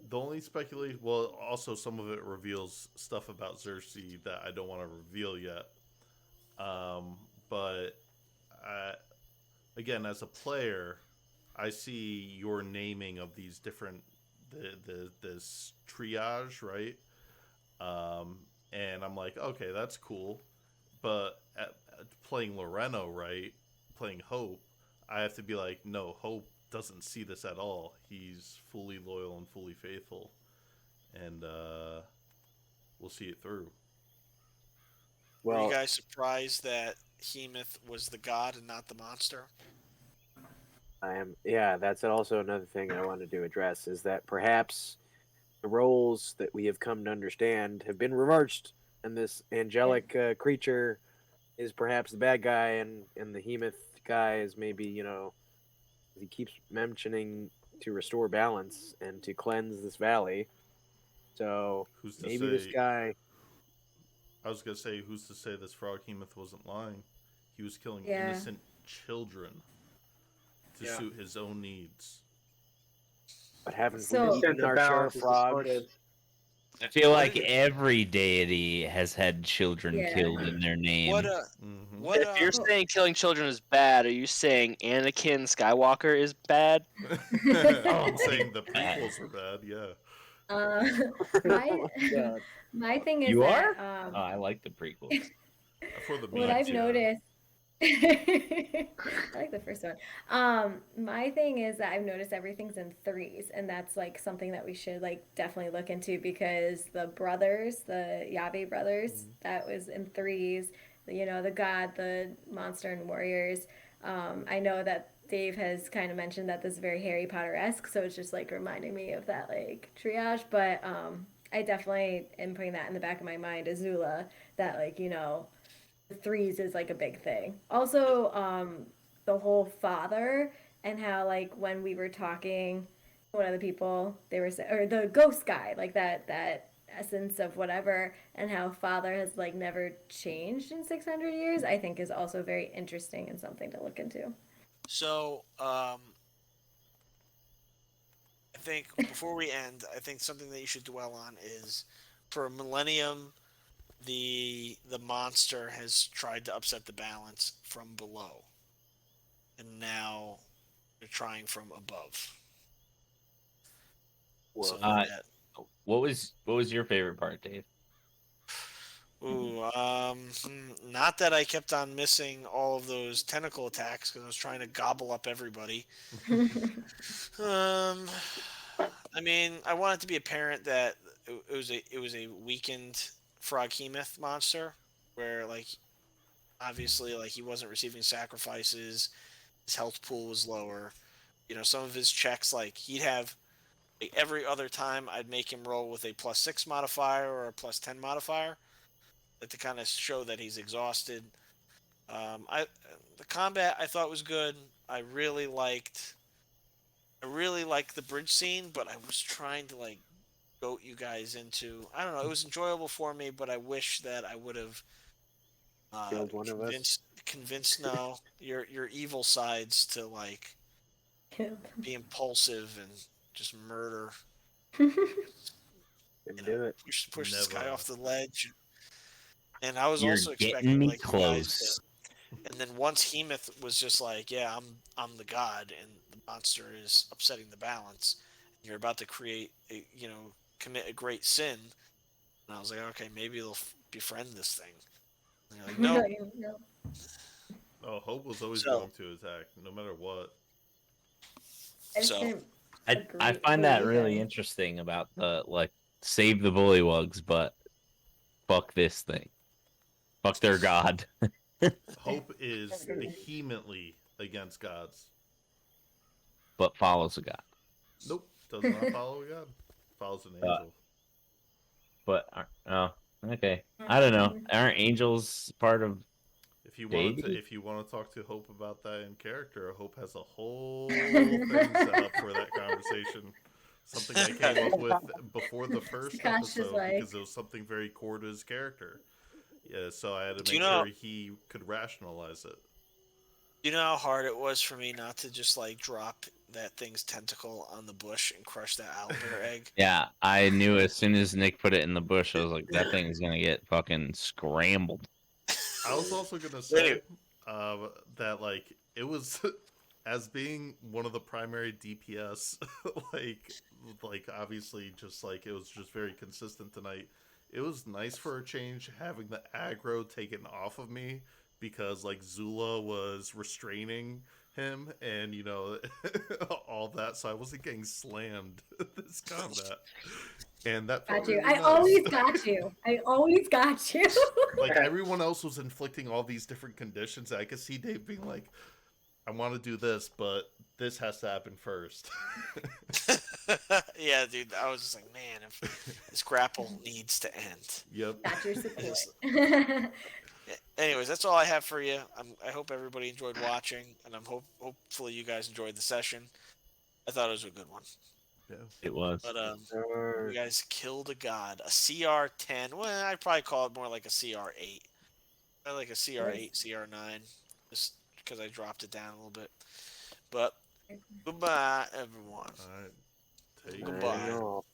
S1: the only speculation. Well, also some of it reveals stuff about Xerxes that I don't want to reveal yet. But again, as a player, I see your naming of these different this triage, right? And I'm like, okay, that's cool. But playing Loreno, right? Playing Hope, I have to be like, no, Hope doesn't see this at all. He's fully loyal and fully faithful, and we'll see it through.
S2: Were
S3: Well,
S2: you guys surprised that Heemoth was the god and not the monster?
S3: I am. Yeah, that's also another thing I wanted to address is that perhaps the roles that we have come to understand have been reversed, and this angelic creature is perhaps the bad guy, and the Hemoth guy is maybe he keeps mentioning to restore balance and to cleanse this valley. So
S1: Who's to
S3: maybe
S1: say?
S3: this guy.
S1: I was gonna say, who's to say this Frog Hemoth wasn't lying? He was killing
S7: Yeah.
S1: innocent children to
S6: Yeah.
S1: suit his own needs.
S3: But haven't
S7: So-
S3: we eaten
S6: The
S3: our share of
S6: balance is
S3: frogs?
S6: distorted.
S4: I feel
S2: What
S4: like
S2: did it-
S4: every deity has had children
S7: Yeah.
S4: killed in their name.
S2: What what
S5: If you're
S7: Oh.
S5: saying killing children is bad, are you saying Anakin Skywalker is bad?
S1: I'm saying the prequels are bad. Yeah.
S7: My
S3: God.
S7: my thing is
S4: You
S7: that
S4: are? Oh, I like the prequels.
S1: For the
S7: what
S1: memes,
S7: I've
S1: yeah.
S7: noticed. I like the first one. My thing is that I've noticed everything's in threes, and that's like something that we should like definitely look into because the brothers, the Yave brothers, that was in threes. You know, the god, the monster, and warriors. I know that Dave has kind of mentioned that this is very Harry Potter esque, so it's just like reminding me of that like triage. But I definitely am putting that in the back of my mind, Azula, that like threes is like a big thing. Also, the whole father and how like when we were talking, one of the people they were or the ghost guy, like that essence of whatever, and how father has like never changed in 600 years. I think is also very interesting and something to look into.
S2: So, I think before we end, I think something that you should dwell on is for a millennium, the monster has tried to upset the balance from below, and now they're trying from above. So
S4: Uh,
S2: that,
S4: what was your favorite part, Dave?
S2: not that I kept on missing all of those tentacle attacks because I was trying to gobble up everybody. Um, I mean, I want it to be apparent that it was a weakened frog Heemoth monster, where like obviously like he wasn't receiving sacrifices, his health pool was lower. You know, some of his checks like he'd have like, every other time I'd make him roll with a +6 modifier or a +10 modifier, like to kind of show that he's exhausted. I the combat I thought was good. I really liked the bridge scene, but I was trying to like goat you guys into. I don't know. It was enjoyable for me, but I wish that I would have
S3: Killed one of us.
S2: convinced no your evil sides to like be impulsive and just murder.
S3: Didn't do it.
S2: Push this guy
S1: Never.
S2: off the ledge. And I was
S4: You're
S2: also
S4: getting
S2: expecting
S4: me
S2: like you guys
S4: close.
S2: to. And then once Heemoth was just like, "Yeah, I'm the god, and the monster is upsetting the balance. And you're about to create, commit a great sin." And I was like, "Okay, maybe they'll befriend this thing." And you're like, "Nope."
S7: No.
S1: Oh, Hope was always
S2: So-
S1: going to attack, no matter what.
S7: I just
S2: So-
S7: didn't
S4: I
S7: agree-
S4: find that
S7: believe
S4: really
S7: him.
S4: interesting about the like save the bullywugs, but fuck this thing. Fuck their god.
S1: Hope is vehemently against gods.
S4: But follows a god.
S1: Nope, does not follow a god. Follows an angel.
S4: But oh, okay. I don't know. Aren't angels part of
S1: If you
S4: Deity?
S1: want to talk to Hope about that in character, Hope has a whole thing set up for that conversation. Something I came up with before the first
S7: Gosh, is
S1: episode
S7: like-
S1: because it was something very core to his character. Yeah, so I had to
S2: Do
S1: make
S2: you know-
S1: sure he could rationalize it.
S2: You know how hard it was for me not to just like drop that thing's tentacle on the bush and crush that owlbear egg?
S4: Yeah, I knew as soon as Nick put it in the bush, I was like, that thing's gonna get fucking scrambled.
S1: I was also gonna say that like it was as being one of the primary DPS, like obviously just like it was just very consistent tonight. It was nice for a change having the aggro taken off of me because like Zula was restraining him and all that, so I wasn't getting slammed this combat. And that felt
S7: Got you.
S1: really
S7: I
S1: nice.
S7: always got you. I always got you.
S1: Like everyone else was inflicting all these different conditions. I could see Dave being like, I want to do this, but this has to happen first.
S2: Yeah, dude. I was just like, man, if this grapple needs to end.
S1: Yep.
S7: Got your support.
S2: Anyways, that's all I have for you. I hope everybody enjoyed watching, and hopefully you guys enjoyed the session. I thought it was a good one.
S1: Yeah.
S4: It was.
S2: But you guys killed a god, a CR10. Well, I'd probably call it more like a CR8. I like a CR8, CR9, just because I dropped it down a little bit. But goodbye, everyone.
S1: All right. Take
S2: Goodbye.
S3: Signing off.